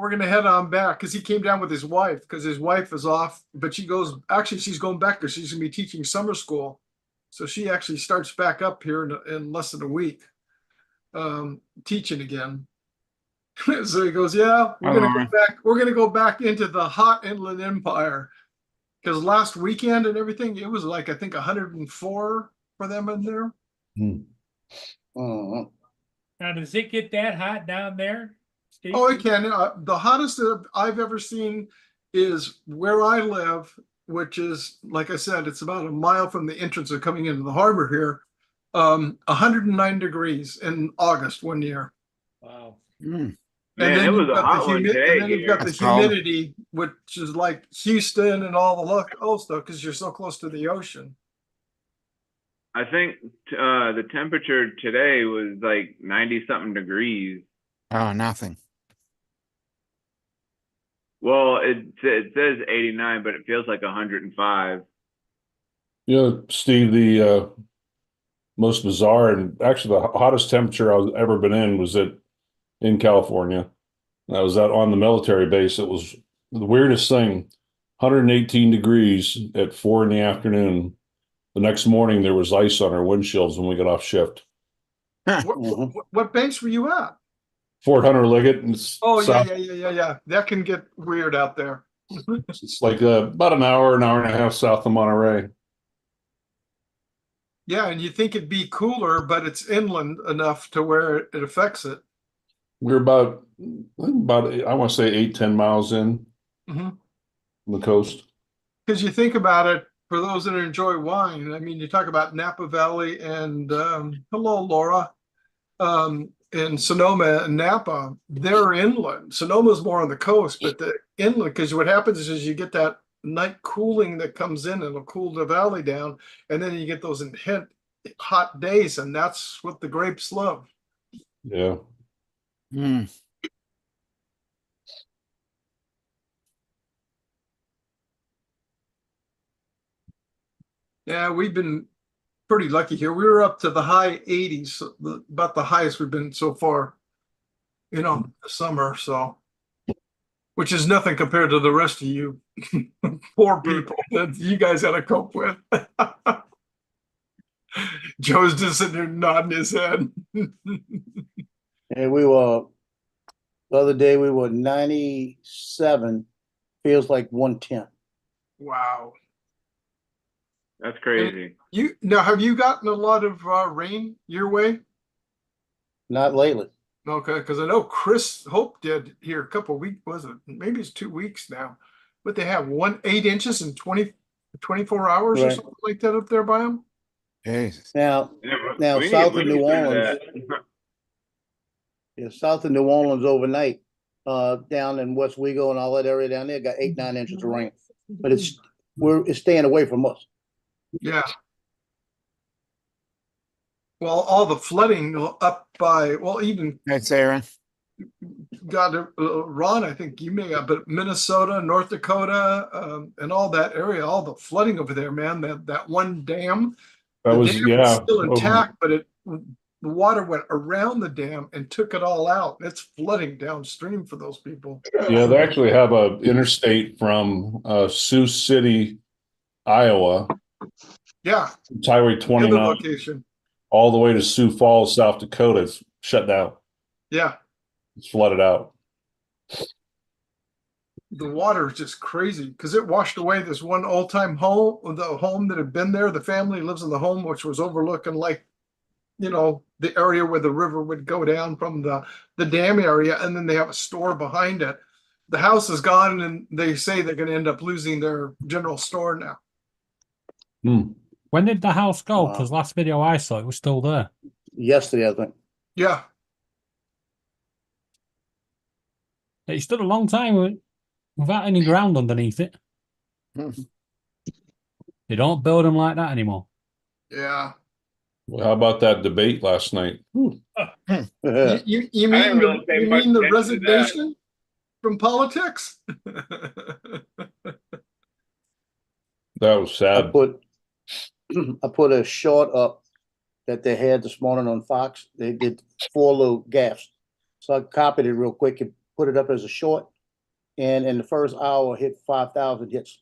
gonna head on back," because he came down with his wife, because his wife is off, but she goes, actually she's going back because she's gonna be teaching summer school, so she actually starts back up here in less than a week, teaching again. So he goes, "Yeah, we're gonna go back. We're gonna go back into the hot Inland Empire." Because last weekend and everything, it was like, I think 104 for them in there. Mhm. Now, does it get that hot down there, Steve? Oh, it can. The hottest that I've ever seen is where I live, which is, like I said, it's about a mile from the entrance of coming into the harbor here. 109 degrees in August one year. Wow. Mm. Man, it was a hot one today. And then you've got the That's cold. humidity, which is like Houston and all the stuff, because you're so close to the ocean. I think the temperature today was like 90 something degrees. Oh, nothing. Well, it says 89, but it feels like 105. You know, Steve, the most bizarre and actually the hottest temperature I've ever been in was in California. And I was out on the military base. It was the weirdest thing. 118 degrees at 4 p.m. The next morning there was ice on our windshields when we got off shift. What base were you at? Fort Hunter Liggett. Oh, yeah. That can get weird out there. It's like about an hour and a half south of Monterey. Yeah, and you think it'd be cooler, but it's inland enough to where it affects it. We're about I want to say 8-10 miles in Mhm. from the coast. Because you think about it, for those that enjoy wine, I mean, you talk about Napa Valley and hello, Laura, and Sonoma and Napa, they're inland. Sonoma's more on the coast, but the inland, because what happens is you get that night cooling that comes in and it'll cool the valley down, and then you get those hot days, and that's what the grapes love. Yeah. Mm. Yeah, we've been pretty lucky here. We were up to the high 80s, about the highest we've been so far, summer. So, which is nothing compared to the rest of you poor people that you guys had to cope with. Joe's just sitting there nodding his head. And the other day we were 97, feels like 110. Wow. That's crazy. Have you gotten a lot of rain your way? Not lately. Okay, because I know Chris Hope did here a couple of weeks, was it? Maybe it's 2 weeks now. But they have 8 inches in 24 hours or Right. something like that up there by them. Jesus. Now, We south need of New to do Orleans, south of New Orleans overnight, down in West Wego and all that area down there, got 8-9 inches of rain. But it's staying away from us. Yeah. Well, all the flooding up by, even That's Aaron. got Ron, I think you may have, but Minnesota, North Dakota, and all that area, all the flooding over there, man. That one dam, That was dam was still intact, but the water went around the dam and took it all out. It's flooding downstream for those people. Yeah, they actually have a interstate from Sioux City, Iowa. Yeah. It's Highway The other 29 location. all the way to Sioux Falls, South Dakota. It's shut down. Yeah. It's flooded out. The water is just crazy because it washed away this one old time home, the home that had been there. The family lives in the home, which was overlooking like, you know, the area where the river would go down from the dam area. And then they have a store behind it. The house is gone and they say they're going to end up losing their general store now. When did the house go? Wow. Because last video I saw, it was still there. Yesterday, I think. Yeah. It stood a long time without any ground underneath it. They don't build them like that anymore. Yeah. Well, how about that debate last night? You I mean, didn't really pay you much mean the attention to that. resignation from politics? That was sad. I put a short up that they had this morning on Fox. They did 4 little gaffes. So I copied it real quick and put it up as a short. And in the first hour, hit 5,000 hits.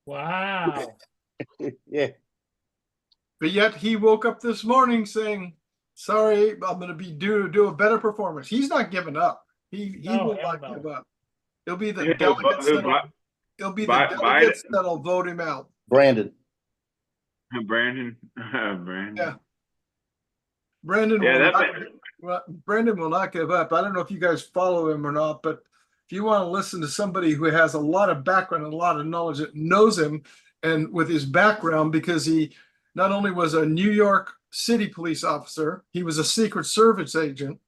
Wow. Yeah. But yet he woke up this morning saying, sorry, I'm going to be due to do a better performance. He's not giving up. He No, will hell not no. give up. It'll be the Who- delegates who- it'll be the Bi- delegates Biden? that'll vote him out. Brandon. Brandon. Brandon. Yeah. Brandon Yeah, will that not, ma- well, Brandon will not give up. I don't know if you guys follow him or not, but if you want to listen to somebody who has a lot of background and a lot of knowledge that knows him, and with his background, because he not only was a New York City police officer, he was a Secret Service agent,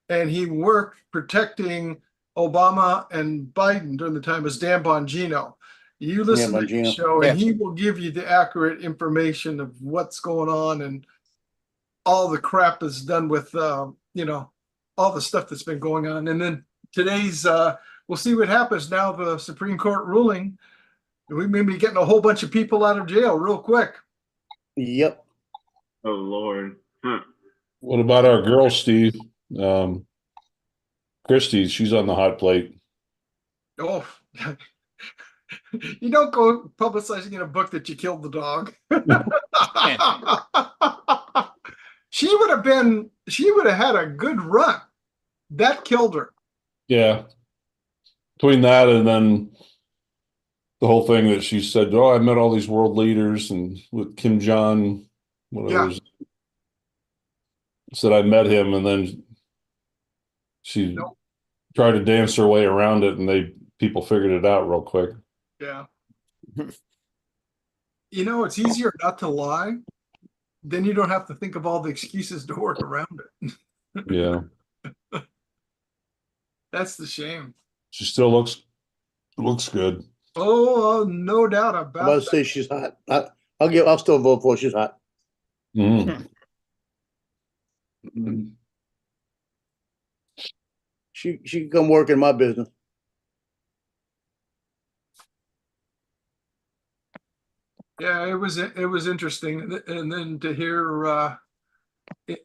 and he worked protecting Obama and Biden during the time as Dan Bongino. You listen to the Bongino. show, Yeah. and he will give you the accurate information of what's going on and all the crap is done with, you know, all the stuff that's been going on. And then today's, we'll see what happens now, the Supreme Court ruling. We may be getting a whole bunch of people out of jail real quick. Yep. Oh Lord. Huh. What about our girl, Steve? Christy, she's on the hot plate. Oh, you don't go publicizing in a book that you killed the dog. She would have had a good run. That killed her. Yeah. Between that and then the whole thing that she said, oh, I met all these world leaders and with Kim Jong, whatever. Yeah. Said I met him, and then she Nope. tried to dance her way around it, and people figured it out real quick. Yeah. You know, it's easier not to lie. Then you don't have to think of all the excuses to work around it. Yeah. That's the shame. She still looks good. Oh, no doubt I'm about about to that. say she's hot. I'll still vote for her. She's hot. Mhm. She can come work in my business. Yeah, it was interesting, and then to hear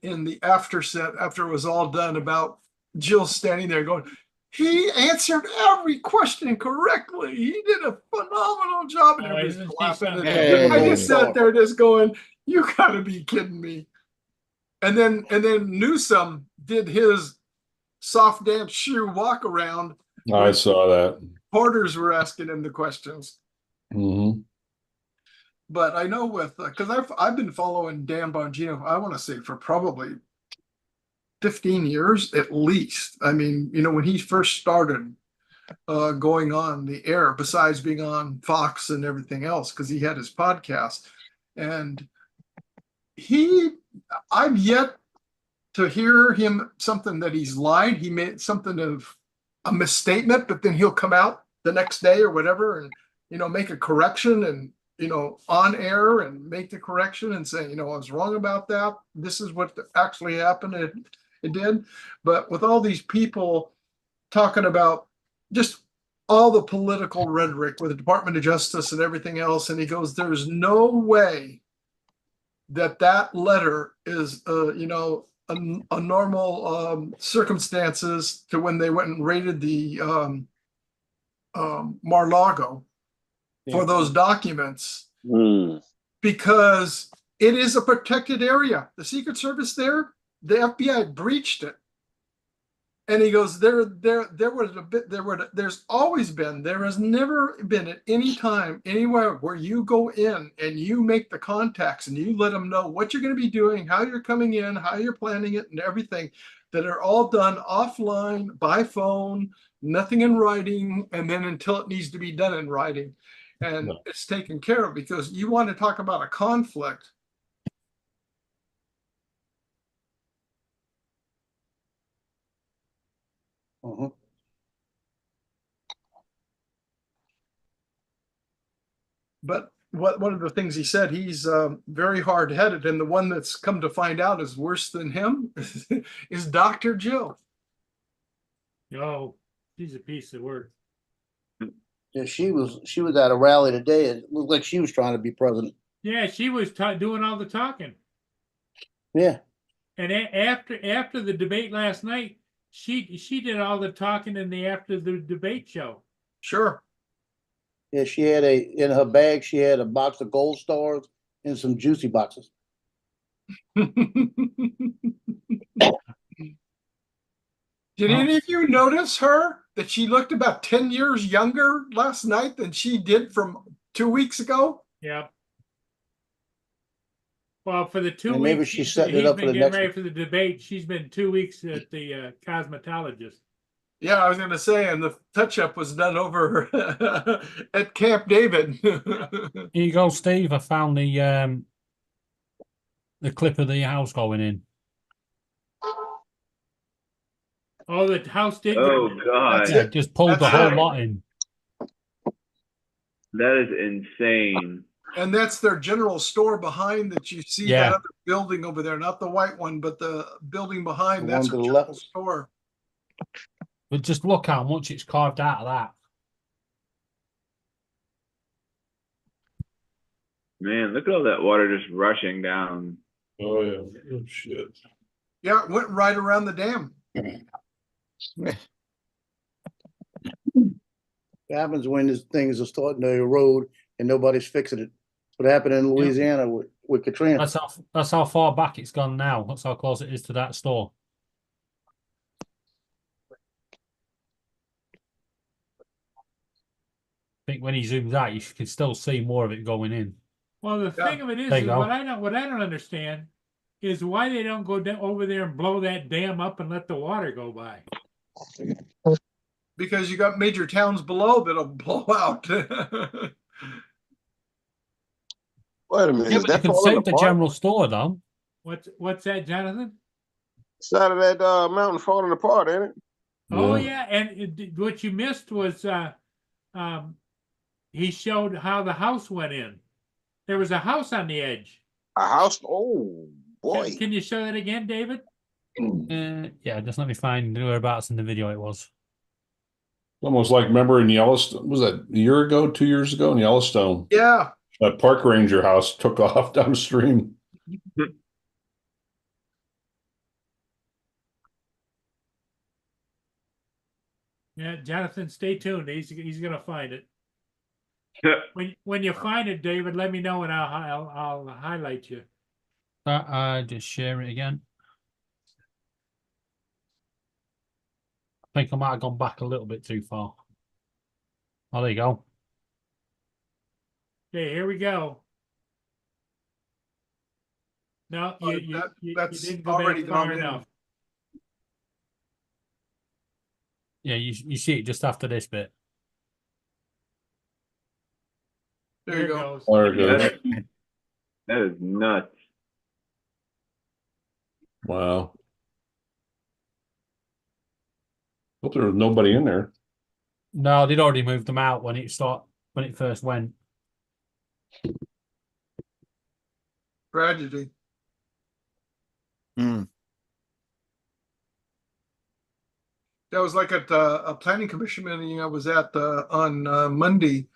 in the after set after it was all done about Jill standing there going, he answered every question correctly. He did a phenomenal job, and Oh, everybody's isn't she laughing. And something? I just sat there just going, "You gotta be kidding me!" And then Newsom did his soft dance shoe walk around. I saw that. Porters were asking him the questions. Hmm. But I know with because I've been following Dan Bongino, I want to say for probably 15 years at least. I mean, you know, when he first started going on the air, besides being on Fox and everything else, because he had his podcast, and I've yet to hear him something that he's lied. He made something of a misstatement, but then he'll come out the next day or whatever and, you know, make a correction and, you know, on air and make the correction and say, you know, I was wrong about that. This is what actually happened. It did. But with all these people talking about just all the political rhetoric with the Department of Justice and everything else, and he goes, there's no way that letter is, you know, a normal circumstances to when they went and raided the Mar-a-Lago for those documents, because it is a protected area. The Secret Service there, the FBI breached it. And he goes, there was a bit, there's always been, there has never been at any time, anywhere where you go in and you make the contacts and you let them know what you're going to be doing, how you're coming in, how you're planning it and everything, that are all done offline, by phone, nothing in writing, and then until it needs to be done in writing. And it's taken care of, because you want to talk about a conflict. Mhm. But one of the things he said, he's very hard headed, and the one that's come to find out is worse than him is Dr. Jill. Oh, she's a piece of work. Yeah, she was at a rally today. It looked like she was trying to be president. Yeah, she was doing all the talking. Yeah. And after the debate last night, she did all the talking after the debate show. Sure. Yeah, she had in her bag, she had a box of gold stars and some juicy boxes. Did any of you notice her, that she looked about 10 years younger last night than she did from 2 weeks ago? Yeah. Well, for the 2 And weeks, maybe she's setting it up for the getting next ready one. for the debate. She's been 2 weeks at the cosmetologist. Yeah, I was going to say, and the touch-up was done over at Camp David. Here you go, Steve. I found the clip of the house going in. Oh, the house did. Oh God, Yeah, just pulled the That's whole it. lot in. that is insane. And that's their general store behind that you see, Yeah. that other building over there, not the white one, but the building behind, The that's one her to the general left. store. But just look how much it's carved out of that. Man, look at all that water just rushing down. Oh yeah. Oh shit. Yeah, it went right around the dam. What happens when these things are starting to erode and nobody's fixing it? What happened in Louisiana with Katrina? That's how far back it's gone now. That's how close it is to that store. I think when he zooms out, you can still see more of it going in. Well, the Yeah. thing of it is There you go. what I don't understand is why they don't go over there and blow that dam up and let the water go by. Because you got major towns below that'll blow out. Wait a minute. Yeah, Is but you that can falling save the apart? general store, though. What's that, Jonathan? Side of that mountain falling apart, ain't it? Oh Yeah. yeah, and what you missed was he showed how the house went in. There was a house on the edge. A house? Oh boy. Can you show that again, David? Yeah, just let me find whereabouts in the video it was. Almost like, remember in Yellowstone, was that a year ago, 2 years ago in Yellowstone? Yeah. That park ranger house took off downstream. Yeah, Jonathan, stay tuned. He's gonna find it. When you find it, David, let me know and I'll highlight you. Just share it again. I think I might have gone back a little bit too far. Oh, there you go. Okay, here we go. No, you That's didn't go already back far gone in. enough. Yeah, you see it just after this bit. There you it go. goes. There it goes. That is nuts. Wow. Hope there was nobody in there. No, they'd already moved them out when it first went. Tragedy. Hmm. That was like at a planning commission meeting I was at on Monday.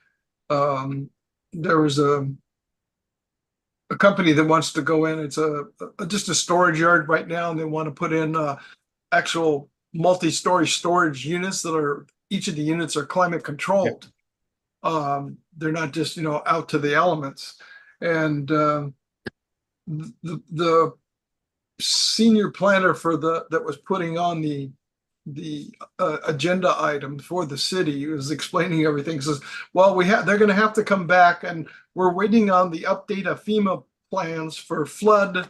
There was a company that wants to go in. It's just a storage yard right now, and they want to put in actual multi-story storage units that are, each of the units are climate controlled. They're not just, out to the elements. And the senior planner that was putting on the agenda item for the city. He was explaining everything. He says, well, they're going to have to come back, and we're waiting on the update of FEMA plans for flood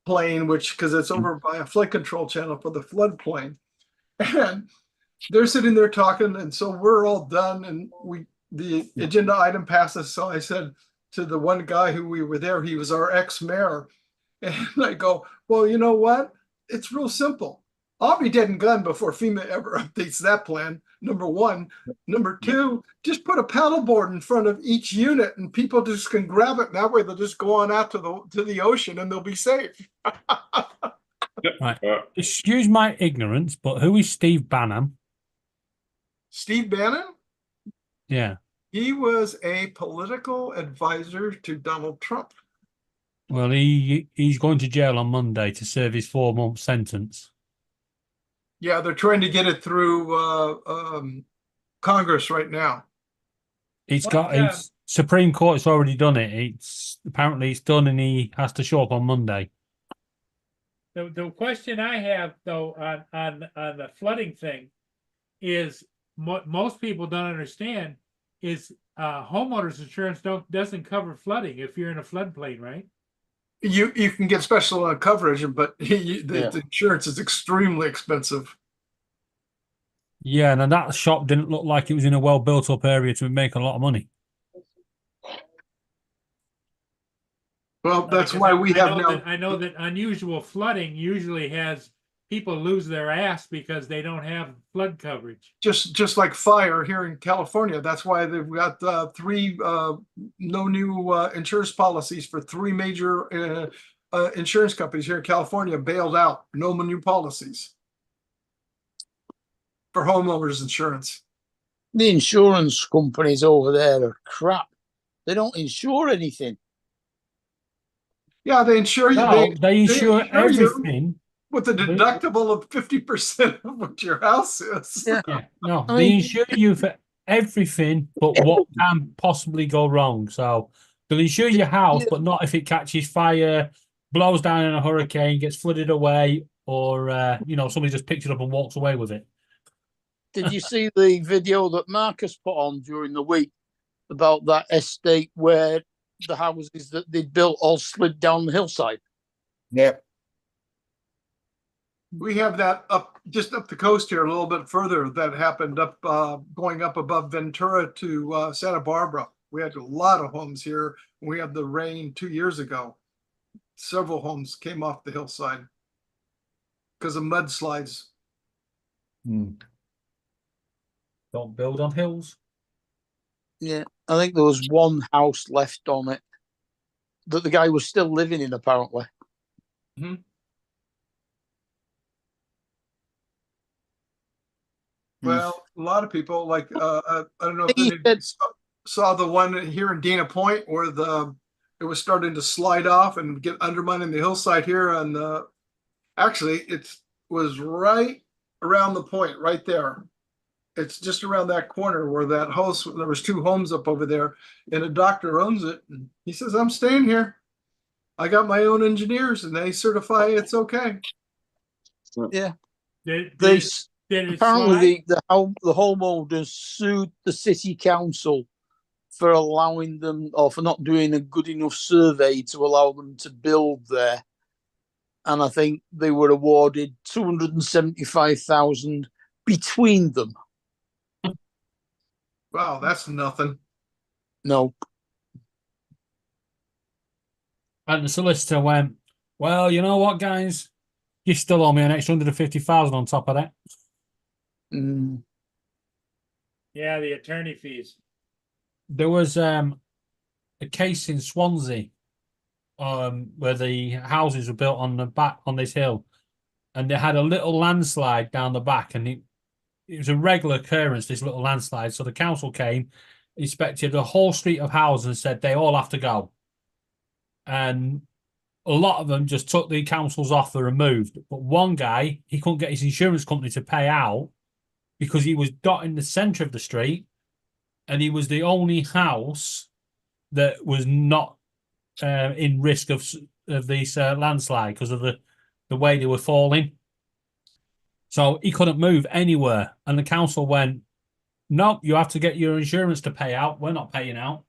plain, because it's over by a flood control channel for the floodplain. And they're sitting there talking, and so we're all done, and the agenda item passes. So I said to the one guy who we were there, he was our ex-mayor, and I go, well, you know what? It's real simple. I'll be dead and gone before FEMA ever updates that plan. Number one. Number two, just put a paddleboard in front of each unit, and people just can grab it. And that way, they'll just go on out to the ocean, and they'll be safe. Right. Excuse my ignorance, but who is Steve Bannon? Steve Bannon? Yeah. He was a political advisor to Donald Trump. Well, he's going to jail on Monday to serve his 4-month sentence. Yeah, they're trying to get it through Congress right now. It's Supreme Court's already done it. Apparently it's done, and he has to show up on Monday. The question I have though on the flooding thing is most people don't understand is homeowners insurance doesn't cover flooding if you're in a floodplain, right? You can get special coverage, but the insurance is extremely expensive. Yeah, and that shop didn't look like it was in a well built up area to make a lot of money. Well, that's why we have now. I know that unusual flooding usually has people lose their ass because they don't have flood coverage. Just like fire here in California. That's why they've got no new insurance policies for 3 major insurance companies here in California bailed out. No new policies for homeowners insurance. The insurance companies over there are crap. They don't insure anything. Yeah, they insure you. No, they insure everything. With a deductible of 50% of what your house is. Yeah. No, they insure you for everything but what can possibly go wrong. So they'll insure your house, but not if it catches fire, blows down in a hurricane, gets flooded away, or somebody just picks it up and walks away with it. Did you see the video that Marcus put on during the week about that estate where the houses that they built all slid down the hillside? Yep. We have that just up the coast here a little bit further that happened going up above Ventura to Santa Barbara. We had a lot of homes here. We had the rain 2 years ago. Several homes came off the hillside because of mudslides. Don't build on hills. Yeah, I think there was one house left on it that the guy was still living in, apparently. Mm-hmm. Well, a lot of people like I don't know if you saw the one here in Dana Point where it was starting to slide off and get undermining the hillside here, and actually it was right around the point right there. It's just around that corner where that house. There was 2 homes up over there, and a doctor owns it. And he says, "I'm staying here. I got my own engineers, and they certify it's okay." Yeah, apparently the homeowners sued the city council for allowing them, or for not doing a good enough survey to allow them to build there. And I think they were awarded $275,000 between them. Wow, that's nothing. No. And the solicitor went, "Well, you know what, guys? You still owe me an extra $150,000 on top of that." Yeah, the attorney fees. There was a case in Swansea where the houses were built on the back on this hill, and they had a little landslide down the back, and it was a regular occurrence, this little landslide. So the council came, inspected a whole street of houses and said they all have to go. And a lot of them just took the council's offer and moved. But one guy, he couldn't get his insurance company to pay out because he was dotting the centre of the street, and he was the only house that was not in risk of this landslide because of the way they were falling. So he couldn't move anywhere. And the council went, no, you have to get your insurance to pay out. We're not paying out.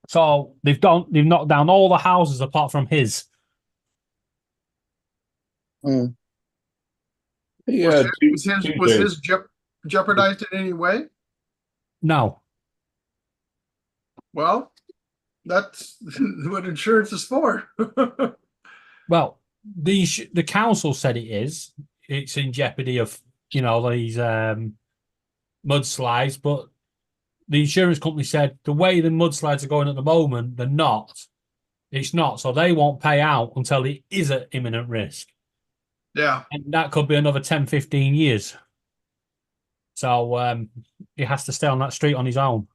So they've knocked down all the houses apart from his. Mm. Yeah, Was his jeopardized in any way? No. Well, that's what insurance is for. Well, the council said it is. It's in jeopardy of, these mudslides, but the insurance company said the way the mudslides are going at the moment, they're not. It's not. So they won't pay out until it is at imminent risk. Yeah. And that could be another 10, 15 years. So he has to stay on that street on his own.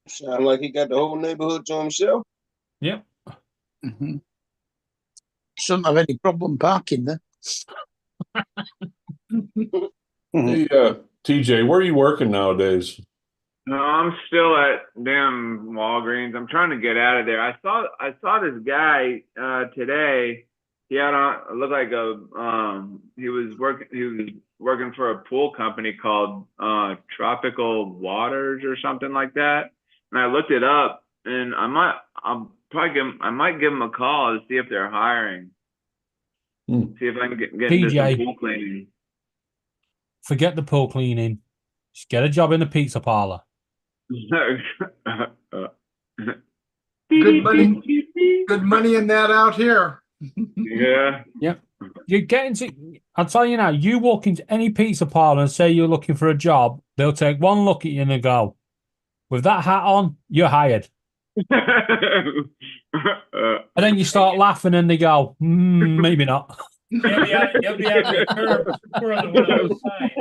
Sound like he got the whole neighborhood to himself. Yep. Mm-hmm. Shouldn't have any problem parking there. Hey, TJ, where are you working nowadays? No, I'm still at damn Walgreens. I'm trying to get out of there. I saw this guy today. He had on looked like he was working for a pool company called Tropical Waters or something like that. And I looked it up, and I might give him a call to see if they're hiring. See if I can get into some pool cleaning. Forget the pool cleaning. Just get a job in the pizza parlor. Good money in that out here. Yeah. Yep. You get into. I'll tell you now. You walk into any pizza parlor and say you're looking for a job, they'll take one look at you and they go, "With that hat on, you're hired." And then you start laughing and they go, "Maybe not." You'll be out the curb further when outside.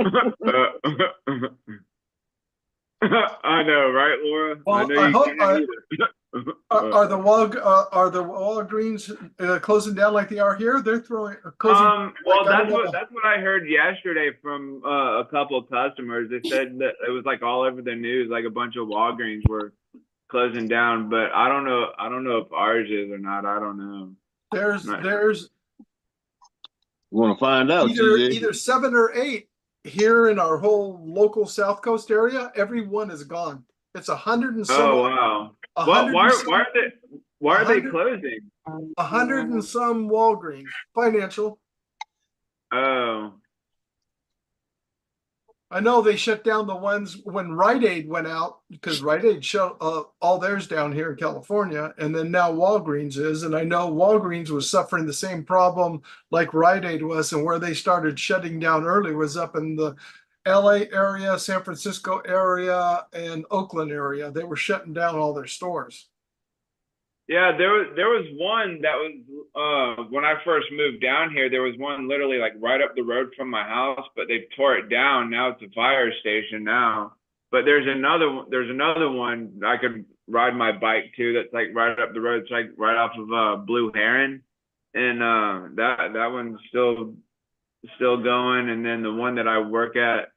I know, right, Laura? Well, I know you can't either. Are the Walgreens closing down like they are here? They're closing. Well, that's what I heard yesterday from a couple of customers. They said that it was like all over the news, like a bunch of Walgreens were closing down. But I don't know if ours is or not. I don't know. There's. You want to find out? Either 7 or 8 here in our whole local South Coast area. Everyone is gone. It's 100 and some. Oh wow! Why are they closing? 100 and some Walgreens financial. Oh. I know they shut down the ones when Rite Aid went out because Rite Aid shut all theirs down here in California, and then now Walgreens is. And I know Walgreens was suffering the same problem like Rite Aid was, and where they started shutting down early was up in the LA area, San Francisco area, and Oakland area. They were shutting down all their stores. Yeah, there was one that was when I first moved down here. There was one literally like right up the road from my house, but they tore it down. Now it's a fire station now. But there's another one I could ride my bike to. That's like right up the road. It's like right off of Blue Heron, and that one's still going. And then the one that I work at,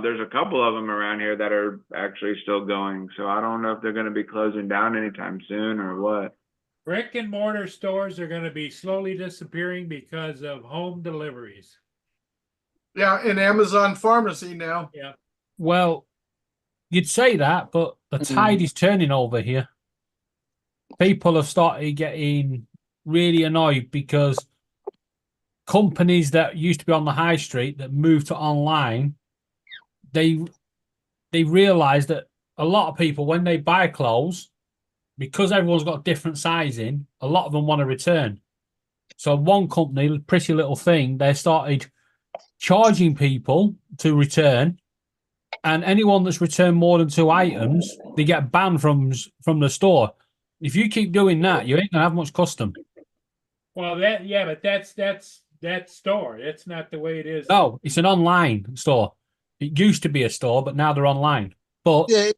there's a couple of them around here that are actually still going. So I don't know if they're going to be closing down anytime soon or what. Brick and mortar stores are going to be slowly disappearing because of home deliveries. Yeah, and Amazon Pharmacy now. Yeah. Well, you'd say that, but the tide is turning over here. People have started getting really annoyed because companies that used to be on the high street that moved to online, they realize that a lot of people, when they buy clothes, because everyone's got different sizing, a lot of them want to return. So one company, Pretty Little Thing, they started charging people to return, and anyone that's returned more than 2 items, they get banned from the store. If you keep doing that, you ain't gonna have much custom. Well, but that's that store. It's not the way it is. No, it's an online store. It used to be a store, but now they're online. But yeah,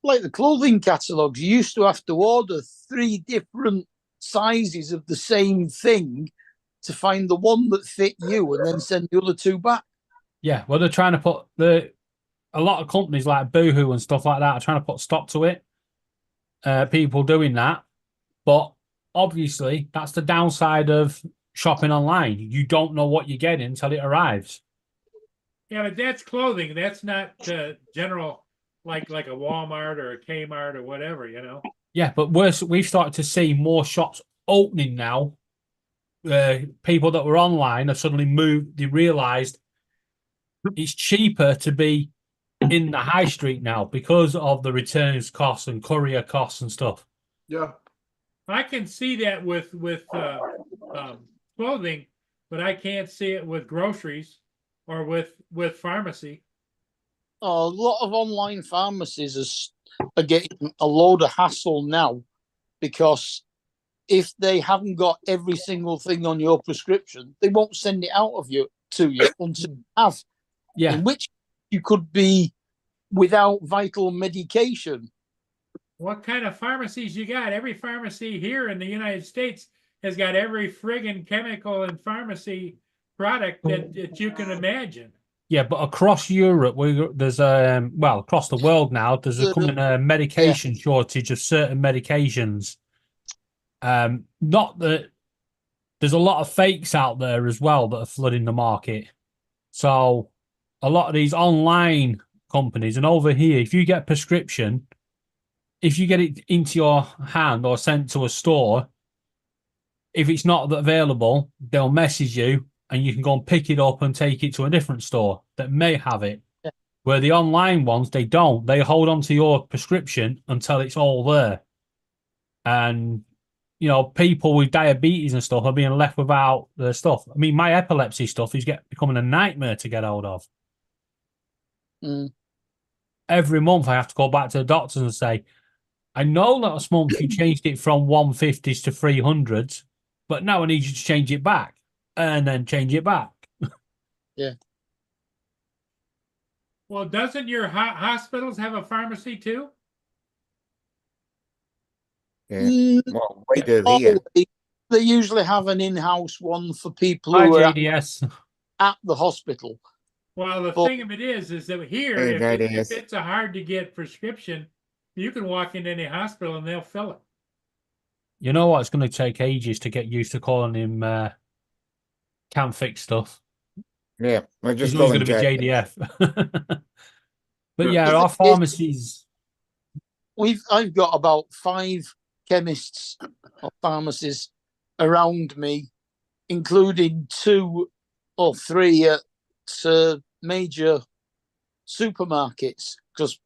like the clothing catalogs, you used to have to order 3 different sizes of the same thing to find the one that fit you, and then send the other 2 back. Yeah, well, they're trying to put a lot of companies like Boohoo and stuff like that are trying to put stop to it. People doing that, but obviously that's the downside of shopping online. You don't know what you're getting until it arrives. Yeah, but that's clothing. That's not general, like a Walmart or a Kmart or whatever, you know. Yeah, but we've started to see more shops opening now. People that were online have suddenly moved. They realised it's cheaper to be in the high street now because of the returns costs and courier costs and stuff. Yeah. I can see that with clothing, but I can't see it with groceries or with pharmacy. A lot of online pharmacies are getting a load of hassle now because if they haven't got every single thing on your prescription, they won't send it out of you to you until you have. Yeah. In which you could be without vital medication. What kind of pharmacies you got? Every pharmacy here in the United States has got every friggin' chemical and pharmacy product that you can imagine. Yeah, but across Europe, there's across the world now, there's coming a medication shortage of certain medications. Not that there's a lot of fakes out there as well that are flooding the market. So a lot of these online companies, and over here, if you get a prescription, if you get it into your hand or sent to a store, if it's not available, they'll message you and you can go and pick it up and take it to a different store that may have it. Yeah. Where the online ones, they don't. They hold on to your prescription until it's all there. And, people with diabetes and stuff are being left without their stuff. I mean, my epilepsy stuff is becoming a nightmare to get hold of. Mm. Every month I have to go back to the doctors and say, I know last month you changed it from 150s to 300s, but now I need you to change it back and then change it back. Yeah. Well, doesn't your hospitals have a pharmacy too? Yeah. Well, we do here. They usually have an in-house one for people Hi, who are JDS. at the hospital. Well, the thing of it is that here, if it's a hard to get prescription, you can walk into any hospital and they'll fill it. You know what? It's going to take ages to get used to calling him can't fix stuff. Yeah, we're just He's always going to be JDF. But yeah, our pharmacies. I've got about 5 chemists or pharmacies around me, including 2 or 3 at major supermarkets, because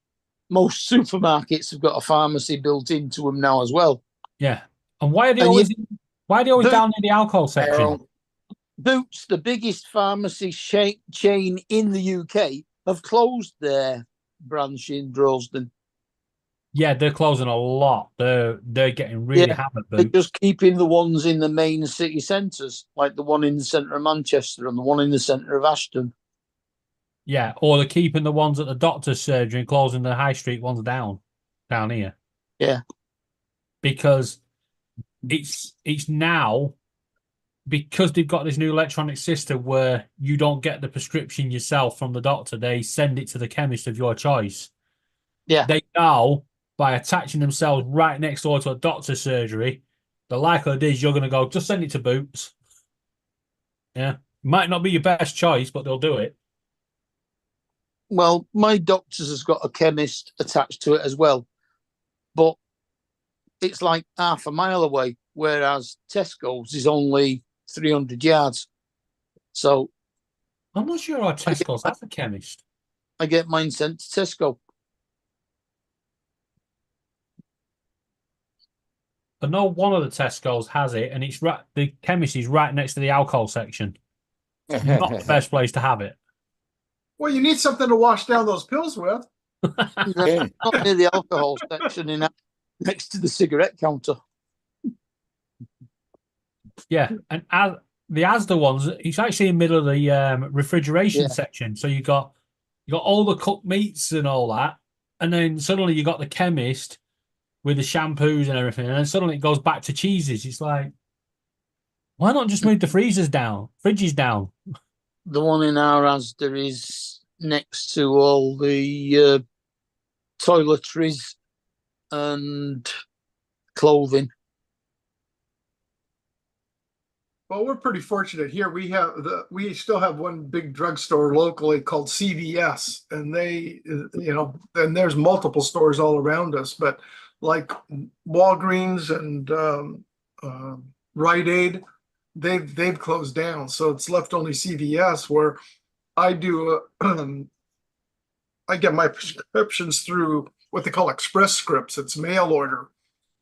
most supermarkets have got a pharmacy built into them now as well. Yeah. And why are they always down in the alcohol section? Boots, the biggest pharmacy chain in the UK, have closed their branch in Droylsden. Yeah, they're closing a lot. They're getting really hammered. They're just keeping the ones in the main city centres, like the one in the centre of Manchester and the one in the centre of Ashton. Yeah, or they're keeping the ones at the doctor's surgery and closing the high street ones down here. Yeah. Because it's now, because they've got this new electronic system where you don't get the prescription yourself from the doctor, they send it to the chemist of your choice. Yeah. They know by attaching themselves right next door to a doctor's surgery, the likelihood is you're going to go, just send it to Boots. Yeah. Might not be your best choice, but they'll do it. Well, my doctor's has got a chemist attached to it as well, but it's like half a mile away, whereas Tesco's is only 300 yards. So I'm not sure our Tesco's has a chemist. I get mine sent to Tesco. I know one of the Tesco's has it, and it's the chemist is right next to the alcohol section. It's not the best place to have it. Well, you need something to wash down those pills with. Yeah. Not near the alcohol section, next to the cigarette counter. Yeah, and the Asda ones, it's actually in the middle of the refrigeration section. So you got all the cooked meats and all that, and then suddenly you got the chemist with the shampoos and everything, and then suddenly it goes back to cheeses. It's like, why not just move the fridges down? The one in our Asda is next to all the toiletries and clothing. Well, we're pretty fortunate here. We still have one big drugstore locally called CVS, and and there's multiple stores all around us, but like Walgreens and Rite Aid, they've closed down. So it's left only CVS, where I do I get my prescriptions through what they call Express Scripts. It's mail order.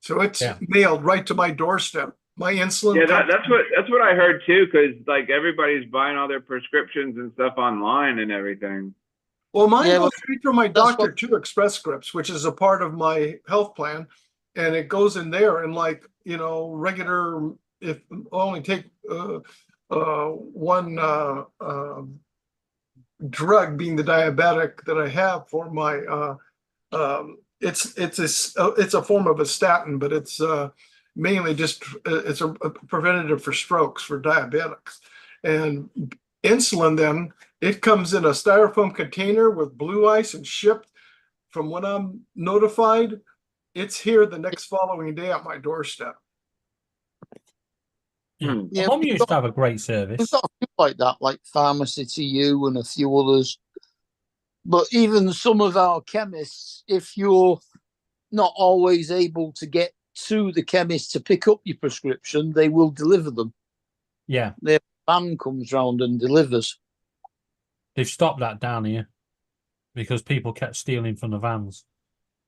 So it's mailed right to my doorstep. My insulin. Yeah, that's what I heard too, because like everybody's buying all their prescriptions and stuff online and everything. Well, mine goes straight from my doctor to Express Scripts, which is a part of my health plan, and it goes in there. And like regular, if I only take one drug, being the diabetic that I have for my it's a form of a statin, but it's mainly just it's a preventative for strokes for diabetics. And insulin, then it comes in a styrofoam container with blue ice and shipped. From when I'm notified, it's here the next following day at my doorstep. Yeah, Home used to have a great service. We've got a few like that, like Pharmacy to You and a few others. But even some of our chemists, if you're not always able to get to the chemist to pick up your prescription, they will deliver them. Yeah. Their van comes round and delivers. They've stopped that down here because people kept stealing from the vans.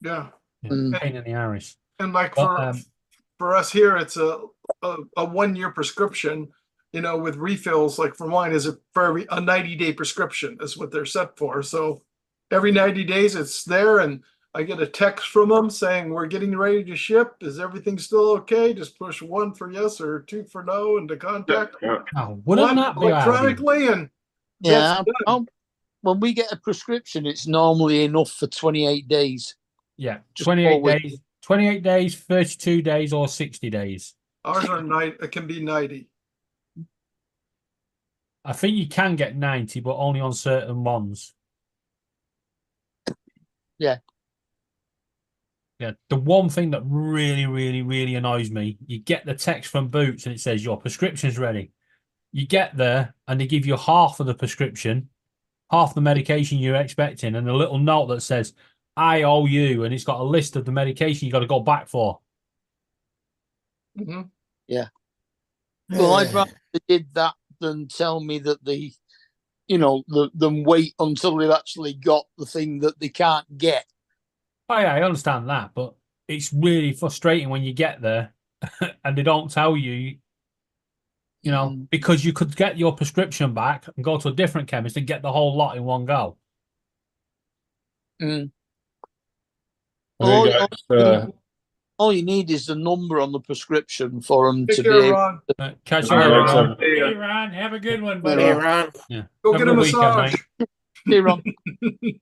Yeah. Pain in the Irish. And like for us here, it's a 1 year prescription, with refills. Like for mine is a 90-day prescription is what they're set for. So every 90 days it's there, and I get a text from them saying we're getting ready to ship. Is everything still okay? Just push 1 for yes or 2 for no, and to contact wouldn't that be electronically. And when we get a prescription, it's normally enough for 28 days. Yeah, 28 days. 28 days, 32 days, or 60 days. Ours are it can be 90. I think you can get 90, but only on certain ones. Yeah. Yeah. The one thing that really, really, really annoys me, you get the text from Boots and it says your prescription's ready. You get there and they give you half of the prescription, half the medication you're expecting, and a little note that says, I owe you, and it's got a list of the medication you got to go back for. Mm-hmm. Yeah. Well, I'd rather they did that than tell me that them wait until they've actually got the thing that they can't get. Oh, yeah, I understand that, but it's really frustrating when you get there and they don't tell you, because you could get your prescription back and go to a different chemist and get the whole lot in one go. Mm. All you need is the number on the prescription for them to be able to catch you later, Ron. Hey, Ron, have a good one, buddy. Hey, Ron. Yeah. Go Have get a a good weekend, massage. Hey, Ron.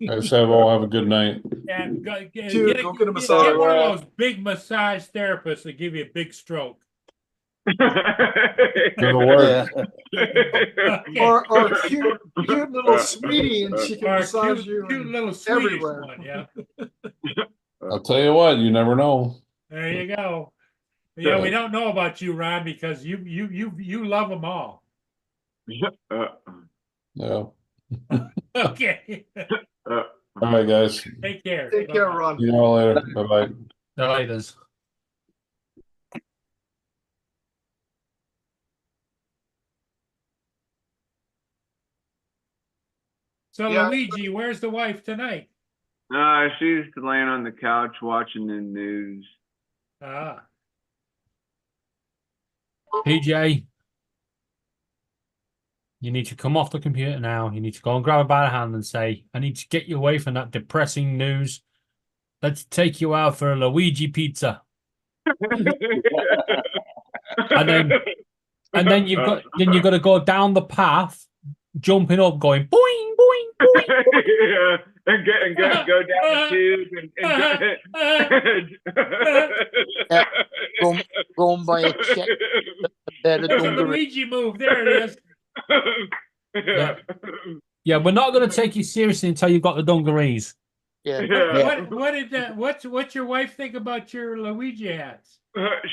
Guys, all have a good night. And go get a massage. Get one of those big massage therapists that give you a big stroke. Gonna work. Or a cute little sweetie, and she can Or a massage you cute little Swedish everywhere. one, yeah. I'll tell you what, you never know. There you go. Yeah, we don't know about you, Ron, because you love them all. Yeah. Okay. All right, guys. Take care. Take care, Ron. See you all later. Bye-bye. Laters. So Yeah. Luigi, where's the wife tonight? She's laying on the couch watching the news. Ah. PJ, you need to come off the computer now. You need to go and grab her by the hand and say, I need to get you away from that depressing news. Let's take you out for a Luigi pizza. and then you've got to go down the path, jumping up, going boing, boing, boing. Yeah, and go down the tube and Go and buy a check. There's a Luigi move. There it is. Yeah, we're not going to take you seriously until you've got the dungarees. Yeah. What's your wife think about your Luigi hats?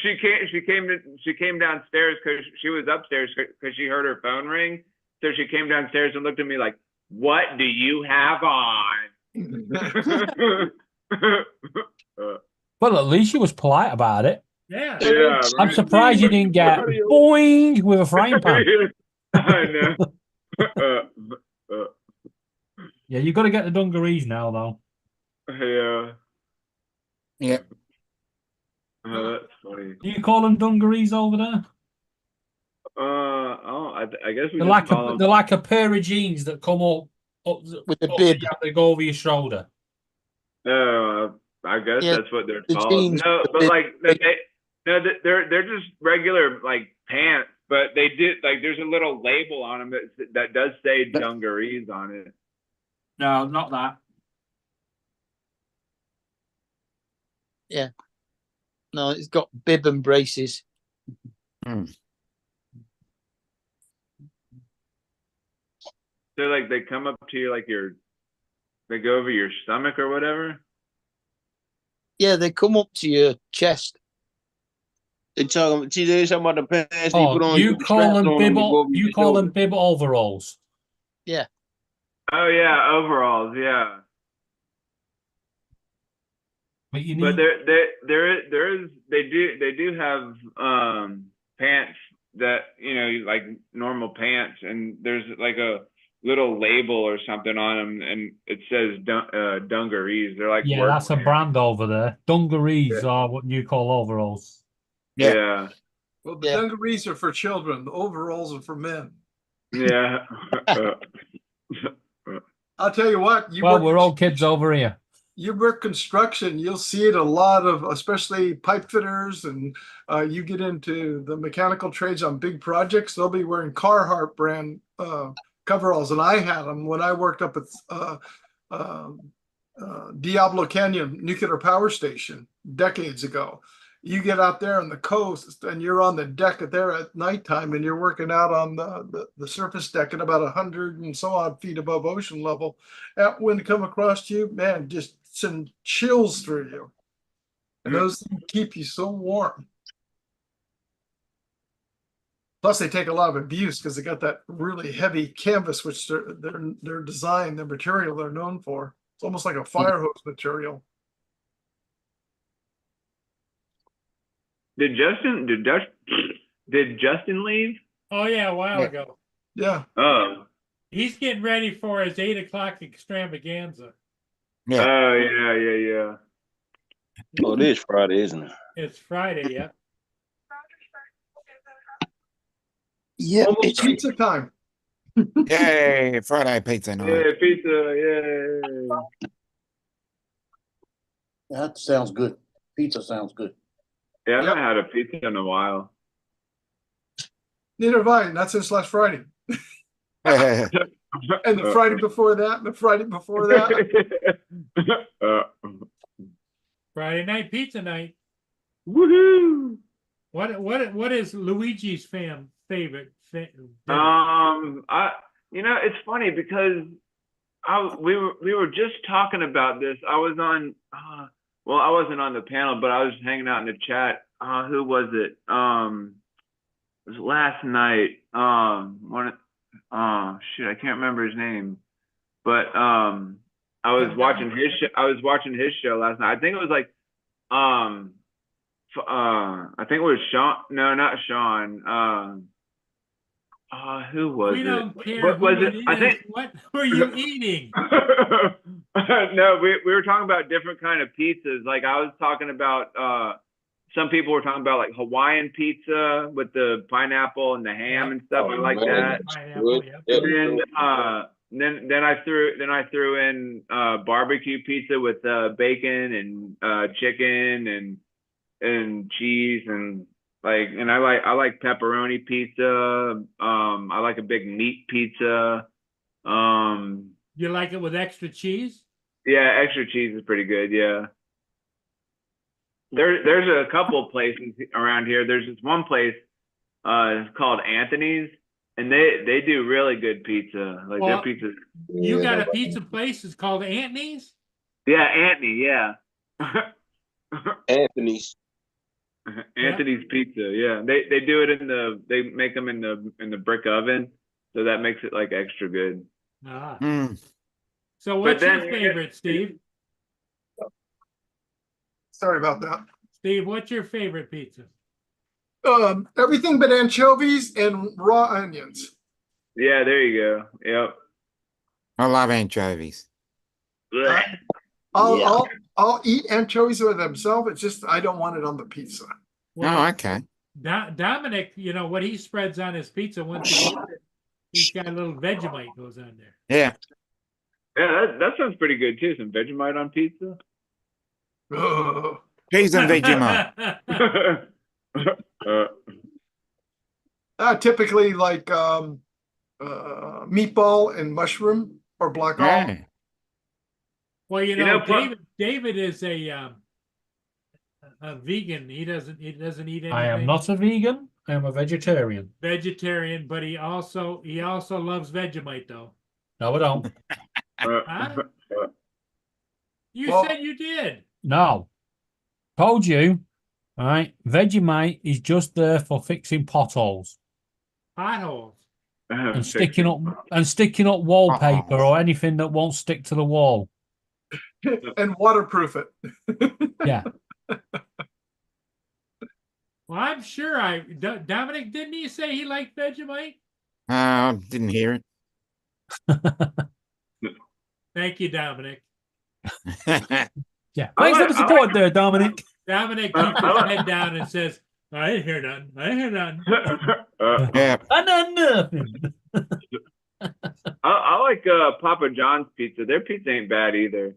She came downstairs because she was upstairs because she heard her phone ring. So she came downstairs and looked at me like, "What do you have on?" Well, at least she was polite about it. Yeah. Yeah, I'm right. surprised you didn't get boing with a frying pan. I know. Yeah, you got to get the dungarees now, though. Yeah. Yeah. That's funny. Do you call them dungarees over there? I guess we They're just like call a them. they're like a pair of jeans that come up With the up bib. they go over your shoulder. I guess Yeah, that's what they're the called. jeans No, with but the like they're just regular like pants, but they did like there's a little label on them that does say dungarees on it. No, not that. Yeah. No, it's got bib and braces. So like they come up to you like they go over your stomach or whatever. Yeah, they come up to your chest. They talking about the pants that you put Oh, on. you put the call straps them on bib. to go over You your call them shoulder. bib overalls. Yeah. Oh yeah, overalls, yeah. But you But need. they do have pants that like normal pants, and there's like a little label or something on them, and it says dungarees. They're like Yeah, work that's a wear. brand over there. Dungarees are what you call overalls. Yeah, Well, the Yeah. dungarees are for children. The overalls are for men. yeah. I'll tell you what. Well, we're all kids over here. You work construction, you'll see it a lot of, especially pipe fitters, and you get into the mechanical trades on big projects, they'll be wearing Carhartt brand coveralls, and I had them when I worked up at Diablo Canyon Nuclear Power Station decades ago. You get out there on the coast and you're on the deck there at nighttime, and you're working out on the surface deck at about 100 and so odd feet above ocean level. That wind come across you, man, just send chills through you. And those things keep you so warm. Plus, they take a lot of abuse because they got that really heavy canvas, which their design, their material they're known for. It's almost like a fire hose material. Did Justin leave? Oh yeah, a while ago. Yeah. Oh. He's getting ready for his 8 o'clock extravaganza. Yeah. Oh yeah. Oh, it is Friday, isn't it? It's Friday, yeah. Yeah, Almost it's pizza time. Yay, Friday pizza night. Yeah, pizza, yeah. That sounds good. Pizza sounds good. Yeah, I haven't had a pizza in a while. Neither have I, not since last Friday. And the Friday before that, and the Friday before that. Friday night pizza night. Woohoo! What is Luigi's favorite? It's funny because we were just talking about this. I was on well, I wasn't on the panel, but I was hanging out in the chat. Who was it? It was last night. Shoot, I can't remember his name. But I was watching his show. I was watching his show last night. I think it was like I think it was Sean. No, not Sean. Who was We it? don't care What who was it it? I think. is. What were you eating? No, we were talking about different kind of pizzas. Like I was talking about some people were talking about like Hawaiian pizza with the pineapple and the ham and stuff. I like that. Pineapple, yeah. And then I threw in barbecue pizza with bacon and chicken and cheese and I like pepperoni pizza. I like a big meat pizza. You like it with extra cheese? Yeah, extra cheese is pretty good. Yeah. There's a couple places around here. There's this one place it's called Anthony's, and they do really good pizza. Like their pizza. You got a pizza place. It's called Anthony's. Yeah, Anthony. Yeah. Anthony's. Anthony's Pizza. Yeah, they do it they make them in the brick oven, so that makes it like extra good. Ah. Mm. So what's your then- favorite, Steve? Sorry about that. Steve, what's your favorite pizza? Everything but anchovies and raw onions. Yeah, there you go. Yep. I love anchovies. Blech. I'll eat anchovies by themselves. It's just I don't want it on the pizza. Well, Oh, okay. Dominic, you know what he spreads on his pizza once he gets it, he's got a little Vegemite goes on there. Yeah. Yeah, that sounds pretty good too. Some Vegemite on pizza. Ugh. Cheese and Vegemite. Typically like meatball and mushroom or black olive. Yeah. Well, you You know, know, David is a vegan. He doesn't eat anything. I am not a vegan. I am a vegetarian. Vegetarian, but he also loves Vegemite though. No, I don't. Huh? You Well- said you did. No. Told you. All right. Vegemite is just there for fixing potholes Potholes. and sticking up wallpaper or anything that won't stick to the wall. And waterproof it. Yeah. Well, I'm sure Dominic, didn't he say he liked Vegemite? Didn't hear it. Thank you, Dominic. Yeah. I Thanks for like- the support there, Dominic. Dominic keeps his head down and says, I didn't hear nothing. I didn't hear nothing. Yeah. I know nothing. I like Papa John's pizza. Their pizza ain't bad either.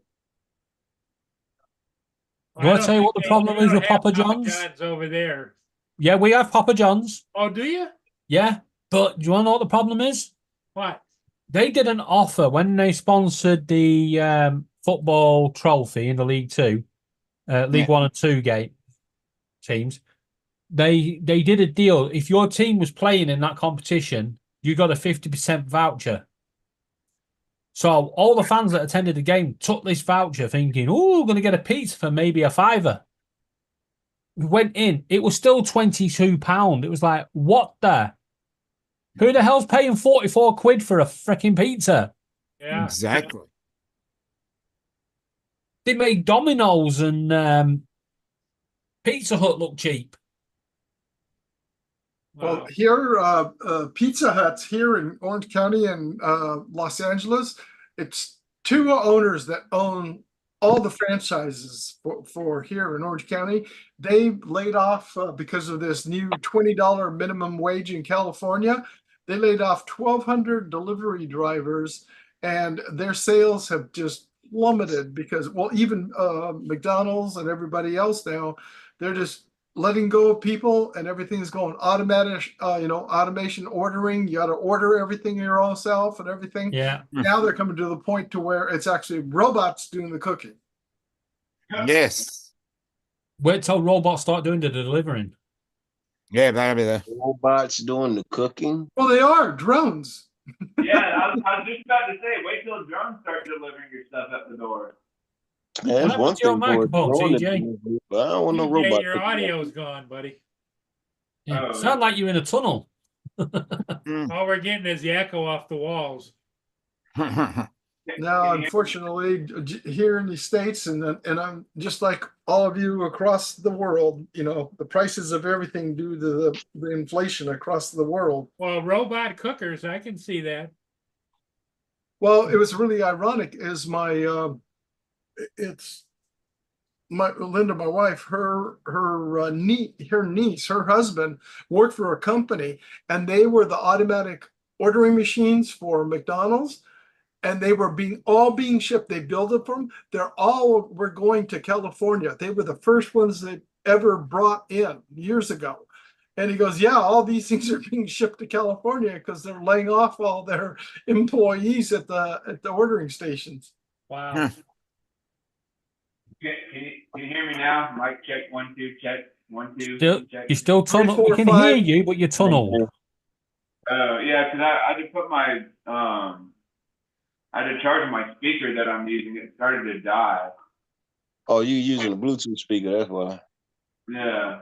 Well, I'll tell you what the problem is with Papa John's John's. over there. Yeah, we have Papa John's. Oh, do you? Yeah. But do you want to know what the problem is? What? They did an offer when they sponsored the football trophy in the League Two, League 1 and 2 teams. They did a deal. If your team was playing in that competition, you got a 50% voucher. So all the fans that attended the game took this voucher thinking, oh, we're going to get a pizza for maybe a £5. We went in. It was still £22. It was like, what the? Who the hell's paying 44 quid for a freaking pizza? Yeah. Exactly. They made Domino's and Pizza Hut look cheap. Well, here, Pizza Hut's here in Orange County and Los Angeles. It's two owners that own all the franchises for here in Orange County. They laid off because of this new $20 minimum wage in California. They laid off 1,200 delivery drivers, and their sales have just plummeted because, well, even McDonald's and everybody else now, they're just letting go of people, and everything's going automatic, automation ordering. You got to order everything yourself and everything. Yeah. Now they're coming to the point to where it's actually robots doing the cooking. Yes. Wait till robots start doing the delivering. Yeah, that'll be the Robots doing the cooking. Well, they are drones. Yeah, I was just about to say, wait till drones start delivering your stuff at the door. Yeah, that's happened one to your thing. for a microphone, drone to TJ? do, but I don't want no TJ, robot. your audio's gone, buddy. Yeah. Oh, Sound like you're in a tunnel. All we're getting is the echo off the walls. Now, unfortunately, here in the States, and I'm just like all of you across the world, the prices of everything due to the inflation across the world. Well, robot cookers, I can see that. Well, it was really ironic is it's my Linda, my wife, her niece, her husband worked for a company, and they were the automatic ordering machines for McDonald's. And they were all being shipped. They built it for them. Were going to California. They were the first ones that ever brought in years ago. And he goes, yeah, all these things are being shipped to California because they're laying off all their employees at the ordering stations. Wow. Can you hear me now? Mic check, 1 2 check, 1 2 check. You're still tunnel. 3, 4, We can 5. hear you, but you're tunneled. Yeah, because I had to put my I had to charge my speaker that I'm using. It started to die. Oh, you using a Bluetooth speaker? That's why. Yeah.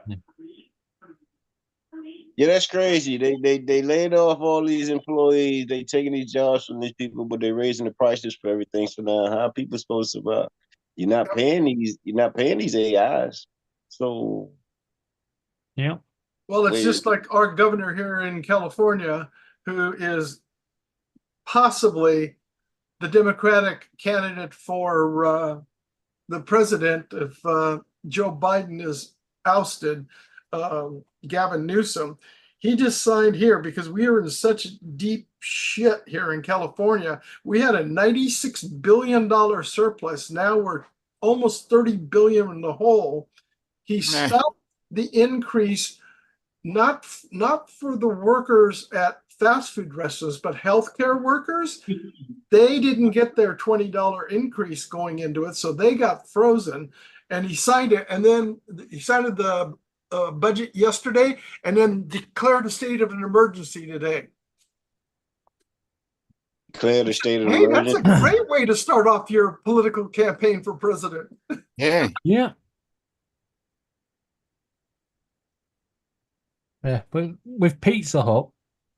Yeah, that's crazy. They laid off all these employees. They taking these jobs from these people, but they're raising the prices for everything. So now, how are people supposed to survive? You're not paying these AIs. So Yeah. Well, it's Wait. just like our governor here in California, who is possibly the Democratic candidate for the president if Joe Biden is ousted, Gavin Newsom. He just signed here because we are in such deep shit here in California. We had a $96 billion surplus. Now we're almost 30 billion in the hole. He stopped the increase, not for the workers at fast food restaurants, but healthcare workers. They didn't get their $20 increase going into it, so they got frozen. And he signed it, and then he signed the budget yesterday, and then declared a state of an emergency today. declare the state of Hey, that's a emergency. great way to start off your political campaign for president. Yeah. Yeah. Yeah, but with Pizza Hut